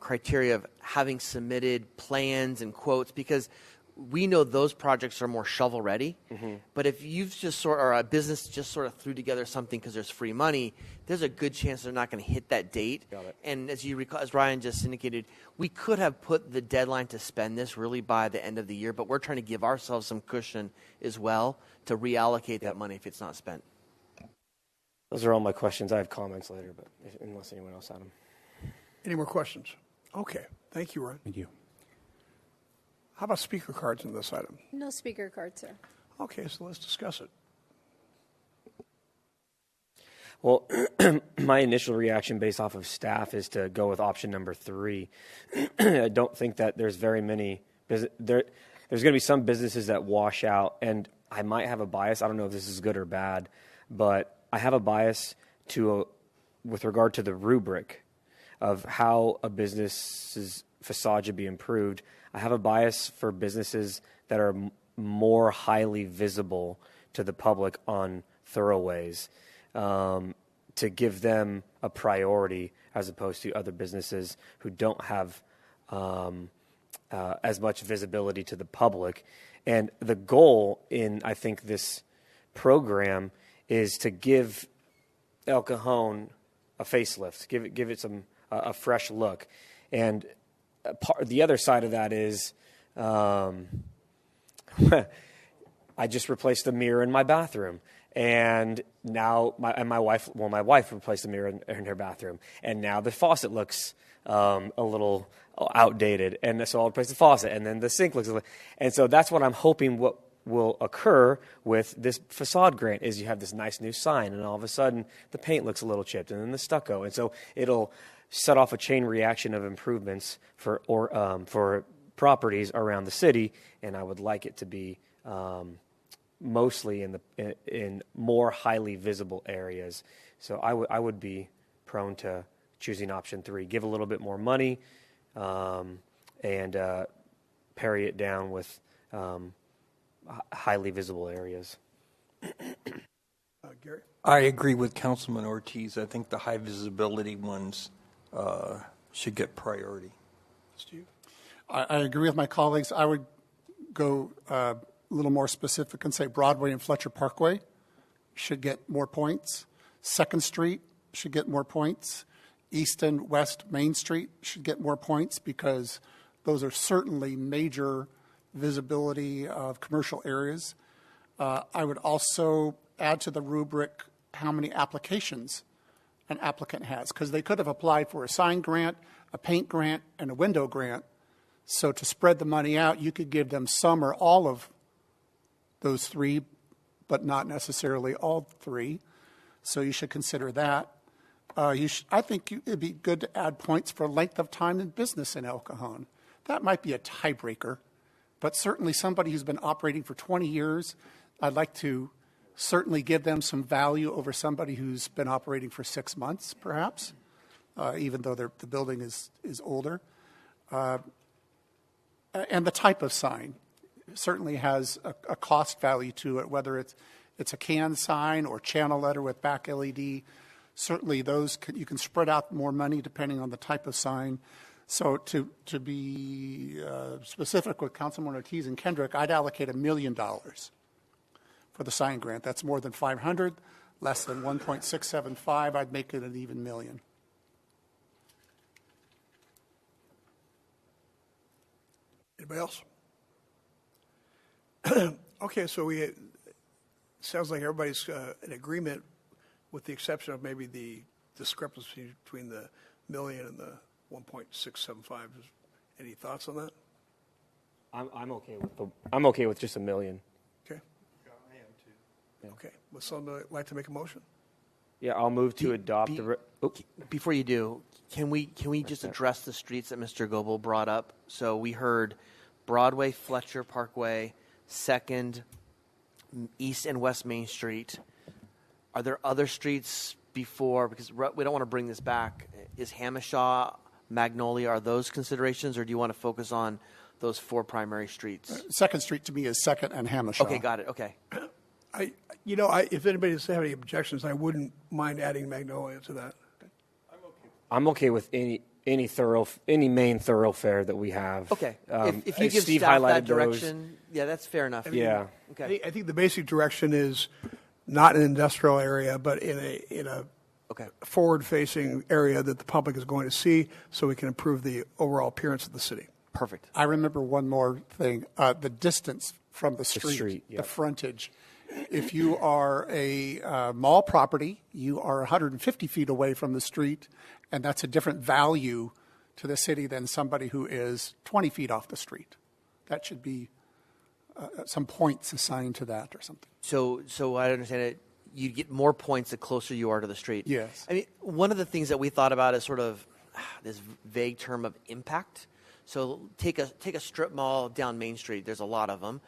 criteria of having submitted plans and quotes, because we know those projects are more shovel ready. But if you've or a business just sort of threw together something because there's free money, there's a good chance they're not going to hit that date. And as you recall, as Ryan just indicated, we could have put the deadline to spend this really by the end of the year, but we're trying to give ourselves some cushion as well to reallocate that money if it's not spent. Those are all my questions. I have comments later, but unless anyone else had them. Any more questions? Okay. Thank you, Ryan. Thank you. How about speaker cards in this item? No speaker card, sir. Okay, so let's discuss it. Well, my initial reaction based off of staff is to go with option number 3. I don't think that there's very many. There's going to be some businesses that wash out, and I might have a bias. I don't know if this is good or bad, but I have a bias with regard to the rubric of how a business's facade should be improved. I have a bias for businesses that are more highly visible to the public on thoroughways, to give them a priority as opposed to other businesses who don't have as much visibility to the public. And the goal in, I think, this program is to give El Cajon a facelift, give it a fresh look. And the other side of that is I just replaced the mirror in my bathroom. And now my wife replaced the mirror in her bathroom. And now the faucet looks a little outdated. And so I'll replace the faucet. And then the sink looks and so that's what I'm hoping what will occur with this facade grant is you have this nice new sign, and all of a sudden the paint looks a little chipped, and then the stucco. And so it'll set off a chain reaction of improvements for properties around the city, and I would like it to be mostly in more highly visible areas. So I would be prone to choosing option 3. Give a little bit more money, and parry it down with highly visible areas. Gary? I agree with Councilman Ortiz. I think the high visibility ones should get priority. Steve? I agree with my colleagues. I would go a little more specific and say Broadway and Fletcher Parkway should get more points. 2nd Street should get more points. East and West Main Street should get more points because those are certainly major visibility of commercial areas. I would also add to the rubric how many applications an applicant has, because they could have applied for a sign grant, a paint grant, and a window grant. So to spread the money out, you could give them some or all of those 3, but not necessarily all 3. So you should consider that. I think it'd be good to add points for length of time in business in El Cajon. That might be a tiebreaker, but certainly somebody who's been operating for 20 years, I'd like to certainly give them some value over somebody who's been operating for 6 months, perhaps, even though the building is older. And the type of sign certainly has a cost value to it, whether it's a can sign or channel letter with back LED. Certainly those you can spread out more money depending on the type of sign. So to be specific with Councilman Ortiz and Kendrick, I'd allocate $1 million for the sign grant. That's more than 500, less than 1.675. I'd make it an even million. Anybody else? Okay, so sounds like everybody's in agreement with the exception of maybe the discrepancy between the million and the 1.675. Any thoughts on that? I'm okay with just $1 million. Okay. Yeah, I am too. Okay. Would someone like to make a motion? Yeah, I'll move to adopt the. Before you do, can we just address the streets that Mr. Goebel brought up? So we heard Broadway, Fletcher Parkway, 2nd, East and West Main Street. Are there other streets before? Because we don't want to bring this back. Is Hamishaw, Magnolia, are those considerations, or do you want to focus on those 4 primary streets? 2nd Street to me is 2nd and Hamishaw. Okay, got it. Okay. If anybody doesn't have any objections, I wouldn't mind adding Magnolia to that. I'm okay with any main thoroughfare that we have. Okay. If you give Steve staff highlighted that direction, yeah, that's fair enough. Yeah. Okay. I think the basic direction is not an industrial area, but in a forward-facing area that the public is going to see, so we can improve the overall appearance of the city. Perfect. I remember one more thing: the distance from the street, yeah. the frontage. If you are a mall property, you are 150 feet away from the street, and that's a different value to the city than somebody who is 20 feet off the street. That should be some points assigned to that or something. So I understand it. You get more points the closer you are to the street. Yes. I mean, one of the things that we thought about is sort of this vague term of impact. So take a strip mall down Main Street. There's a lot of them,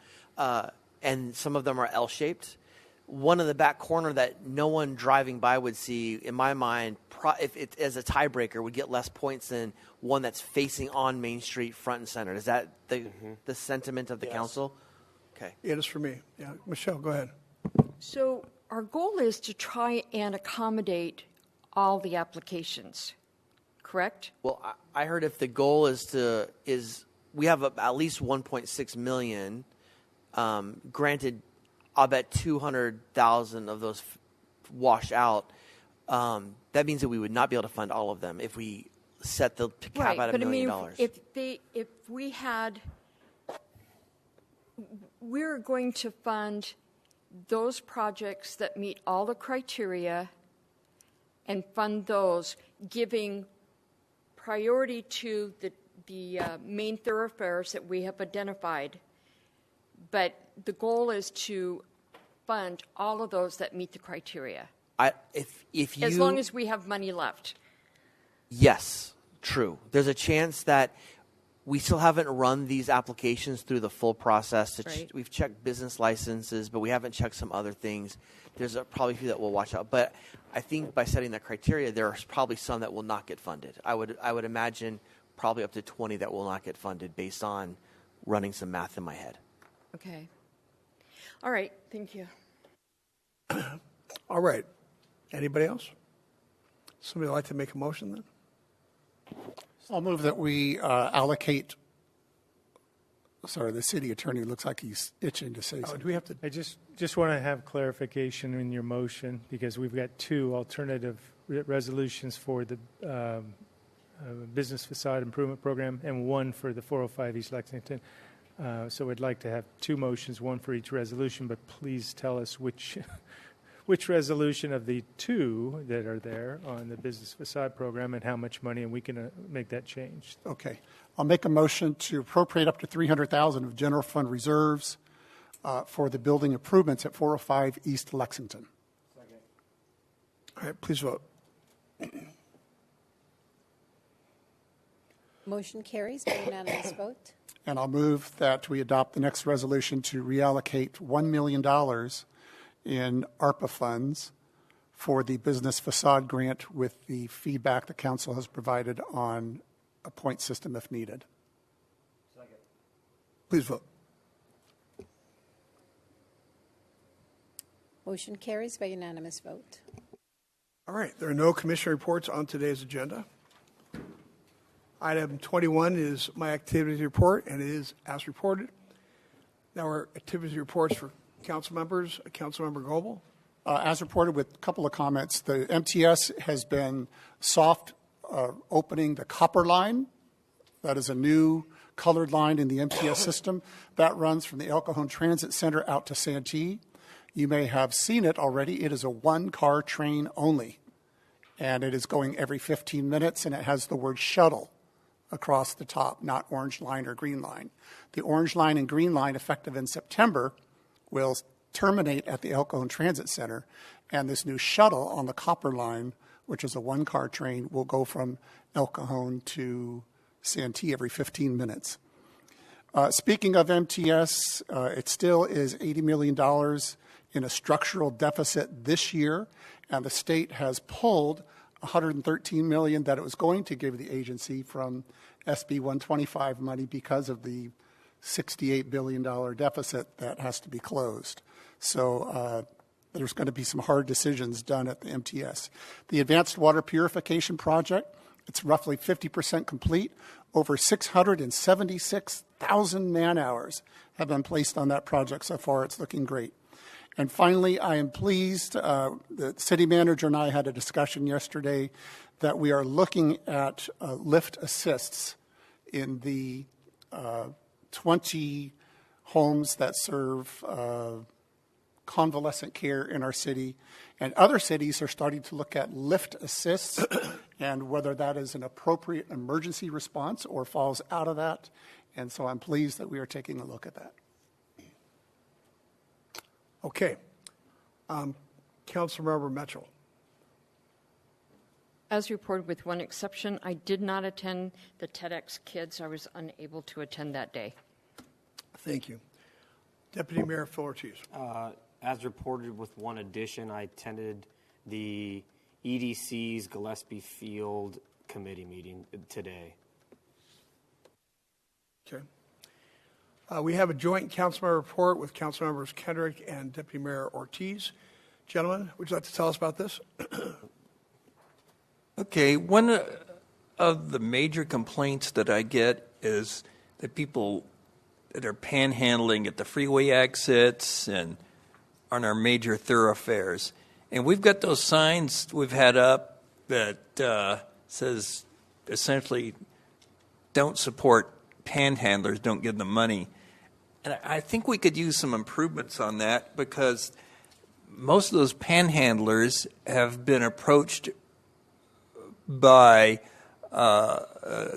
and some of them are L-shaped. One in the back corner that no one driving by would see, in my mind, if it as a tiebreaker, would get less points than one that's facing on Main Street, front and center. Is that the sentiment of the council? Okay. It is for me. Yeah, Michelle, go ahead. So our goal is to try and accommodate all the applications, correct? Well, I heard if the goal is we have at least 1.6 million. Granted, I'll bet 200,000 of those wash out. That means that we would not be able to fund all of them if we set the cap at $1 million. If we had, we're going to fund those projects that meet all the criteria and fund those, giving priority to the main thoroughfares that we have identified. But the goal is to fund all of those that meet the criteria. If you, as long as we have money left. Yes, true. There's a chance that we still haven't run these applications through the full process. Right. We've checked business licenses, but we haven't checked some other things. There's probably a few that we'll watch out. But I think by setting that criteria, there's probably some that will not get funded. I would imagine probably up to 20 that will not get funded based on running some math in my head. Okay. All right. Thank you. All right. Anybody else? Somebody like to make a motion then? I'll move that we allocate. Sorry, the city attorney looks like he's itching to say something. Do we have to? I just want to have clarification in your motion because we've got 2 alternative resolutions for the business facade improvement program and 1 for the 405 East Lexington. So we'd like to have 2 motions, 1 for each resolution, but please tell us which resolution of the 2 that are there on the business facade program and how much money, and we can make that change. Okay. I'll make a motion to appropriate up to $300,000 of general fund reserves for the building improvements at 405 East Lexington. Second. All right, please vote. Motion carries by unanimous vote. And I'll move that we adopt the next resolution to reallocate $1 million in ARPA funds for the business facade grant with the feedback the council has provided on a point system if needed. Second. Please vote. Motion carries by unanimous vote. All right, there are no commission reports on today's agenda. Item 21 is my activity report, and it is as reported. Now our activity reports for council members. Councilmember Goebel. As reported with a couple of comments, the MTS has been soft opening the copper line. That is a new colored line in the MTS system. That runs from the El Cajon Transit Center out to Santee. You may have seen it already. It is a one-car train only, and it is going every 15 minutes, and it has the word shuttle across the top, not orange line or green line. The orange line and green line, effective in September, will terminate at the El Cajon Transit Center, and this new shuttle on the copper line, which is a one-car train, will go from El Cajon to Santee every 15 minutes. Speaking of MTS, it still is $80 million in a structural deficit this year, and the state has pulled $113 million that it was going to give the agency from SB 125 money because of the $68 billion deficit that has to be closed. So there's going to be some hard decisions done at the MTS. The Advanced Water Purification Project, it's roughly 50% complete. Over 676,000 man-hours have been placed on that project so far. It's looking great. And finally, I am pleased, the city manager and I had a discussion yesterday that we are looking at lift assists in the 20 homes that serve convalescent care in our city. And other cities are starting to look at lift assists and whether that is an appropriate emergency response or falls out of that. And so I'm pleased that we are taking a look at that. Okay. Councilmember Mitchell. As reported, with one exception, I did not attend the TEDx Kids. I was unable to attend that day. Thank you. Deputy Mayor Phil Ortiz. As reported, with one addition, I attended the EDC's Gillespie Field committee meeting today. Okay. We have a joint councilmember report with Councilmembers Kendrick and Deputy Mayor Ortiz. Gentlemen, would you like to tell us about this? Okay, one of the major complaints that I get is that people that are panhandling at the freeway exits and on our major thoroughfares. And we've got those signs we've had up that says essentially don't support panhandlers, don't give them money. And I think we could use some improvements on that because most of those panhandlers have been approached by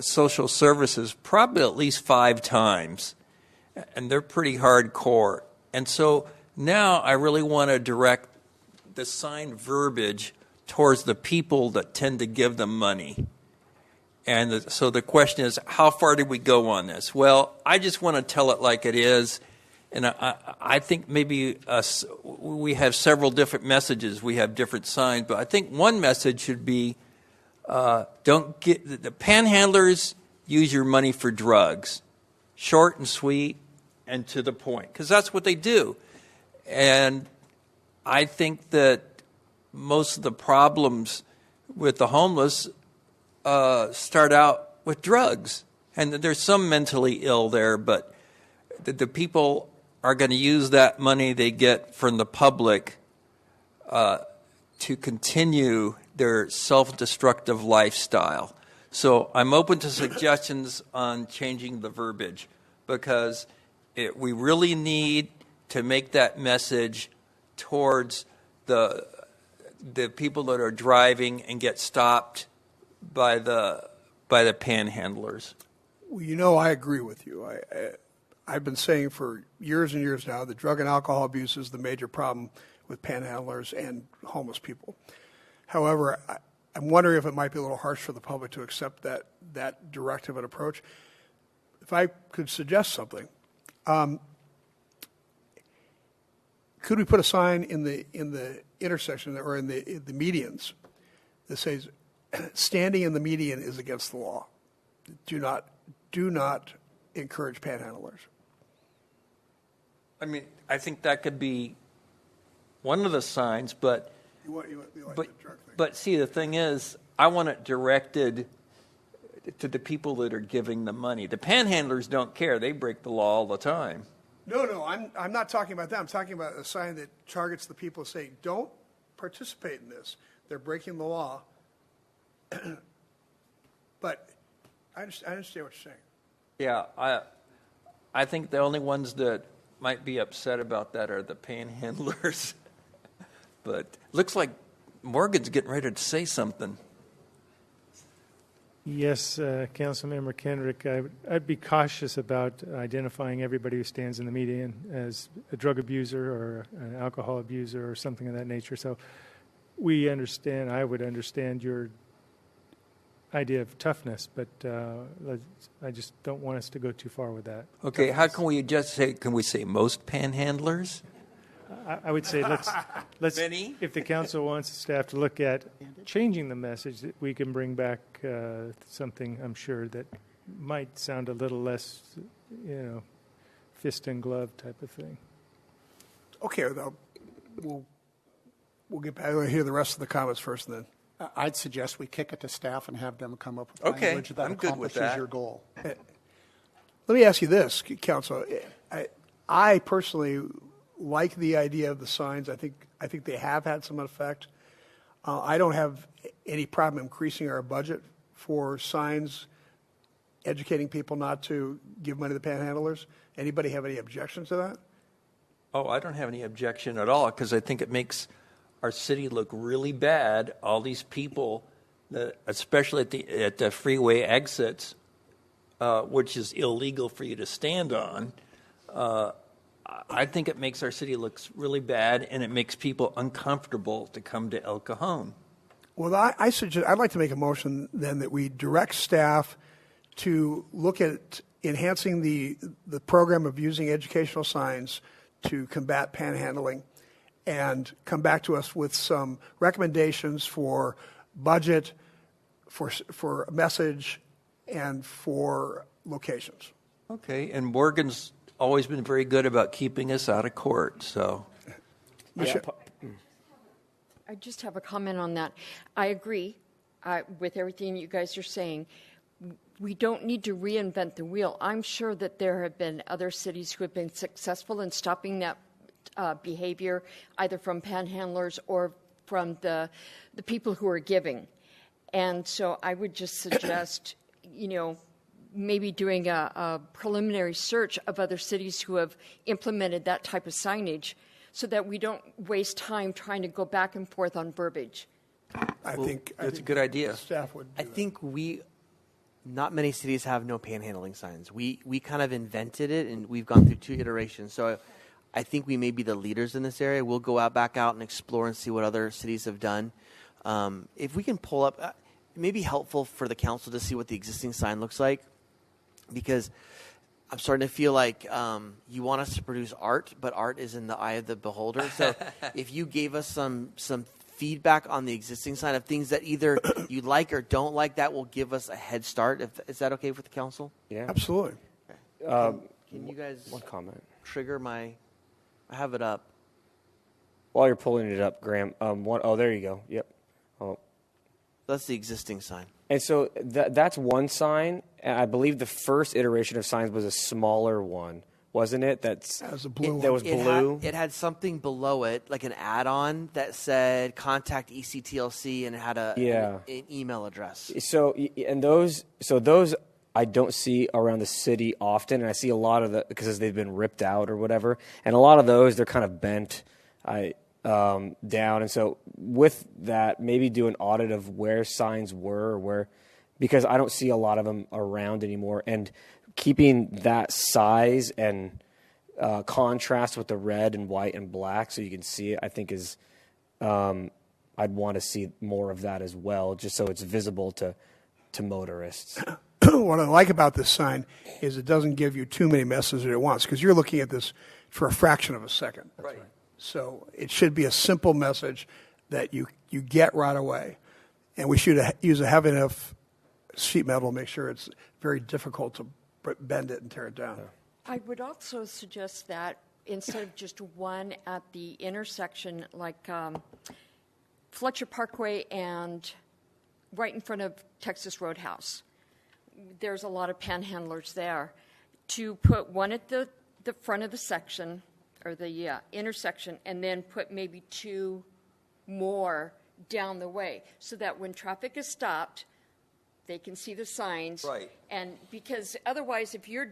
social services probably at least 5 times, and they're pretty hardcore. And so now I really want to direct the sign verbiage towards the people that tend to give them money. And so the question is, how far do we go on this? Well, I just want to tell it like it is. And I think maybe we have several different messages. We have different signs. But I think one message should be, don't get the panhandlers use your money for drugs. Short and sweet and to the point. Because that's what they do. And I think that most of the problems with the homeless start out with drugs. And there's some mentally ill there, but the people are going to use that money they get from the public to continue their self-destructive lifestyle. So I'm open to suggestions on changing the verbiage because we really need to make that message towards the people that are driving and get stopped by the panhandlers. Well, you know, I agree with you. I've been saying for years and years now that drug and alcohol abuse is the major problem with panhandlers and homeless people. However, I'm wondering if it might be a little harsh for the public to accept that directive and approach. If I could suggest something, could we put a sign in the intersection or in the medians that says, "Standing in the median is against the law. Do not encourage panhandlers." I mean, I think that could be one of the signs, but see, the thing is, I want it directed to the people that are giving the money. The panhandlers don't care; they break the law all the time. No, I'm not talking about that. I'm talking about a sign that targets the people saying, "Don't participate in this. They're breaking the law." But I understand what you're saying. Yeah, I think the only ones that might be upset about that are the panhandlers. But looks like Morgan's getting ready to say something. Yes, Councilmember Kendrick, I'd be cautious about identifying everybody who stands in the median as a drug abuser or an alcohol abuser or something of that nature. So we understand, I would understand your idea of toughness, but I just don't want us to go too far with that. Okay, how can we just say, can we say most panhandlers? I would say let's Many? if the council wants the staff to look at changing the message, that we can bring back something, I'm sure, that might sound a little less, fist and glove type of thing. Okay, though, we'll get back to hear the rest of the comments first, and then. I'd suggest we kick it to staff and have them come up with Okay, language that I'm good with accomplishes that. your goal. Let me ask you this, Council. I personally like the idea of the signs. I think they have had some effect. I don't have any problem increasing our budget for signs, educating people not to give money to the panhandlers. Anybody have any objections to that? Oh, I don't have any objection at all, because I think it makes our city look really bad. All these people, especially at the freeway exits, which is illegal for you to stand on, I think it makes our city look really bad, and it makes people uncomfortable to come to El Cajon. Well, I suggest I'd like to make a motion then that we direct staff to look at enhancing the program of using educational signs to combat panhandling, and come back to us with some recommendations for budget, for message, and for locations. Okay, and Morgan's always been very good about keeping us out of court, so. I just have a comment on that. I agree with everything you guys are saying. We don't need to reinvent the wheel. I'm sure that there have been other cities who have been successful in stopping that behavior, either from panhandlers or from the people who are giving. And so I would just suggest, maybe doing a preliminary search of other cities who have implemented that type of signage, so that we don't waste time trying to go back and forth on verbiage. I think that's a good idea. Staff would. I think not many cities have no panhandling signs. We kind of invented it, and we've gone through 2 iterations. So I think we may be the leaders in this area. We'll go back out and explore and see what other cities have done. If we can pull up, it may be helpful for the council to see what the existing sign looks like, because I'm starting to feel like you want us to produce art, but art is in the eye of the beholder. So if you gave us some feedback on the existing sign of things that either you like or don't like, that will give us a head start. Is that okay with the council? Yeah. Absolutely. Okay. Can you guys one comment trigger I have it up. while you're pulling it up, Graham? There you go. Yep. Oh. That's the existing sign. And so that's one sign. And I believe the first iteration of signs was a smaller one, wasn't it? That was blue. It had something below it, like an add-on that said "Contact ECTLC" and it had an email address. So those I don't see around the city often, and I see a lot of because they've been ripped out or whatever, and a lot of those they're kind of bent down. And so with that, maybe do an audit of where signs were, because I don't see a lot of them around anymore, and keeping that size and contrast with the red and white and black so you can see it, I think is I'd want to see more of that as well, just so it's visible to motorists. What I like about this sign is it doesn't give you too many messages at once, because you're looking at this for a fraction of a second. Right. So it should be a simple message that you get right away. And we should use a heavy enough sheet metal to make sure it's very difficult to bend it and tear it down. I would also suggest that instead of just one at the intersection, like Fletcher Parkway and right in front of Texas Roadhouse, there's a lot of panhandlers there, to put one at the front of the section or the intersection, and then put maybe 2 more down the way, so that when traffic is stopped, They can see the signs. Right. And because otherwise, if you're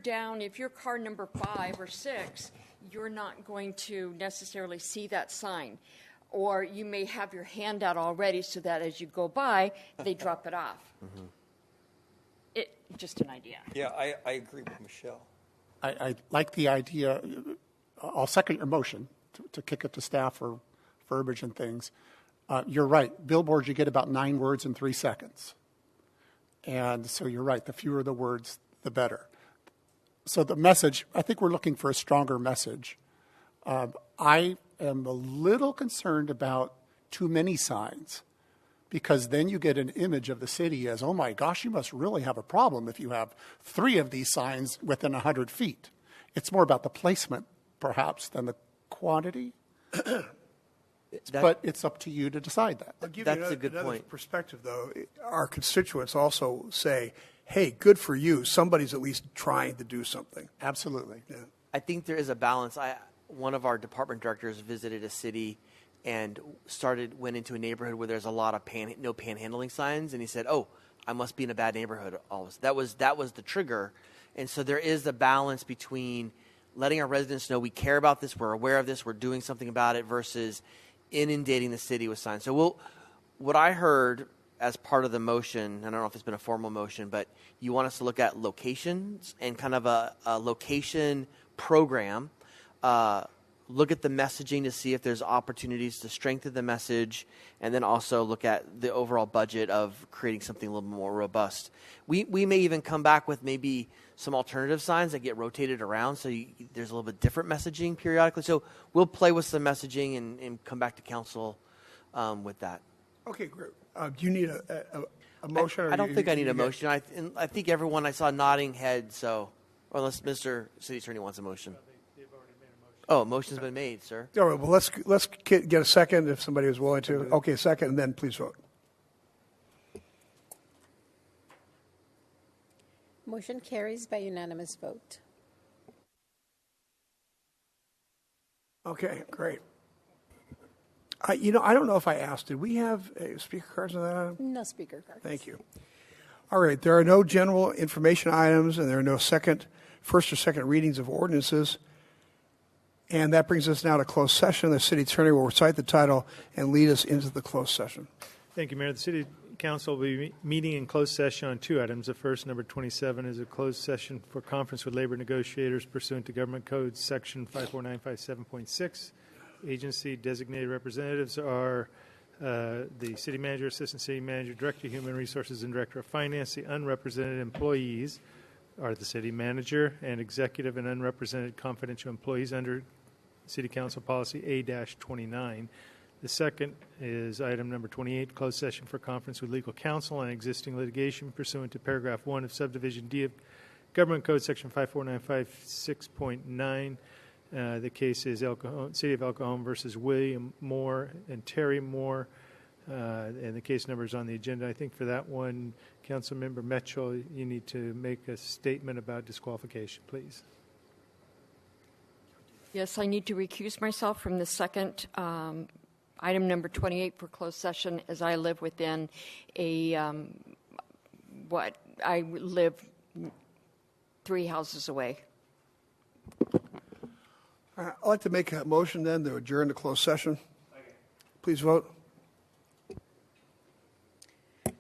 car number 5 or 6, you're not going to necessarily see that sign. Or you may have your hand out already so that as you go by, they drop it off. Just an idea. Yeah, I agree with Michelle. I like the idea. I'll second your motion to kick it to staff for verbiage and things. You're right. Billboards, you get about 9 words in 3 seconds. And so you're right. The fewer the words, the better. So the message, I think we're looking for a stronger message. I am a little concerned about too many signs, because then you get an image of the city as, oh my gosh, you must really have a problem if you have 3 of these signs within 100 feet. It's more about the placement, perhaps, than the quantity. But it's up to you to decide that. I'll give you another perspective, though. Our constituents also say, hey, good for you. Somebody's at least trying to do something. Absolutely. Yeah. I think there is a balance. One of our department directors visited a city and went into a neighborhood where there's a lot of no panhandling signs, and he said, "Oh, I must be in a bad neighborhood." Always. That was the trigger, and so there is a balance between letting our residents know we care about this, we're aware of this, we're doing something about it, versus inundating the city with signs. So what I heard as part of the motion, I don't know if it's been a formal motion, but you want us to look at locations and kind of a location program. Look at the messaging to see if there's opportunities to strengthen the message, and then also look at the overall budget of creating something a little more robust. We may even come back with maybe some alternative signs that get rotated around, so there's a little bit different messaging periodically. So we'll play with some messaging and come back to council with that. Okay, great. Do you need a motion? I don't think I need a motion. I think everyone I saw nodding head, so unless Mr. City Attorney wants a motion. Oh, motion's been made, sir. All right, well, let's get a second if somebody is willing to. Okay, second, and then please vote. Motion carries by unanimous vote. Okay, great. I don't know if I asked, did we have speaker cards on that item? No speaker cards. Thank you. All right, there are no general information items, and there are no first or second readings of ordinances. And that brings us now to closed session. The city attorney will recite the title and lead us into the closed session. Thank you, Mayor. The City Council will be meeting in closed session on 2 items. The first, number 27, is a closed session for conference with labor negotiators pursuant to Government Code Section 54957.6. Agency designated representatives are the city manager, assistant city manager, director of human resources, and director of finance. The unrepresented employees are the city manager and executive and unrepresented confidential employees under City Council Policy A-29. The second is item number 28, closed session for conference with legal counsel on existing litigation pursuant to paragraph 1 of subdivision D of Government Code Section 54956.9. The case is City of El Cajon versus William Moore and Terry Moore. And the case number is on the agenda. I think for that one, Councilmember Mitchell, you need to make a statement about disqualification, please. Yes, I need to recuse myself from the second item number 28 for closed session, as I live within I live 3 houses away. I'd like to make a motion then to adjourn the closed session. Please vote.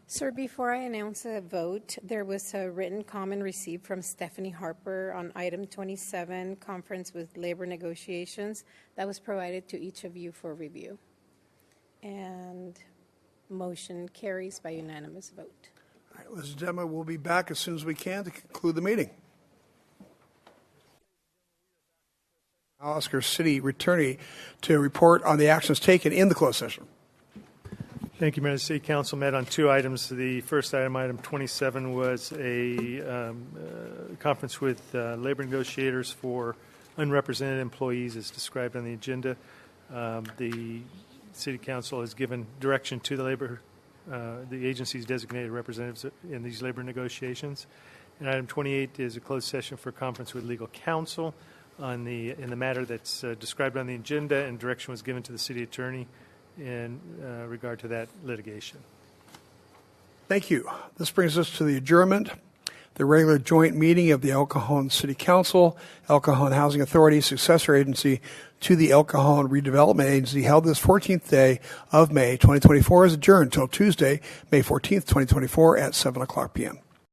Sir, before I announce a vote, there was a written comment received from Stephanie Harper on item 27, conference with labor negotiations. That was provided to each of you for review. And motion carries by unanimous vote. All right, ladies and gentlemen, we'll be back as soon as we can to conclude the meeting. I'll ask our city attorney to report on the actions taken in the closed session. Thank you, Mayor. The City Council met on 2 items. The first item, item 27, was a conference with labor negotiators for unrepresented employees as described on the agenda. The City Council has given direction to the agency's designated representatives in these labor negotiations. And item 28 is a closed session for conference with legal counsel in the matter that's described on the agenda, and direction was given to the city attorney in regard to that litigation. Thank you. This brings us to the adjournment. The regular joint meeting of the El Cajon City Council, El Cajon Housing Authority, successor agency to the El Cajon Redevelopment Agency, held this 14th day of May 2024, is adjourned until Tuesday, May 14th, 2024 at 7 o'clock p.m.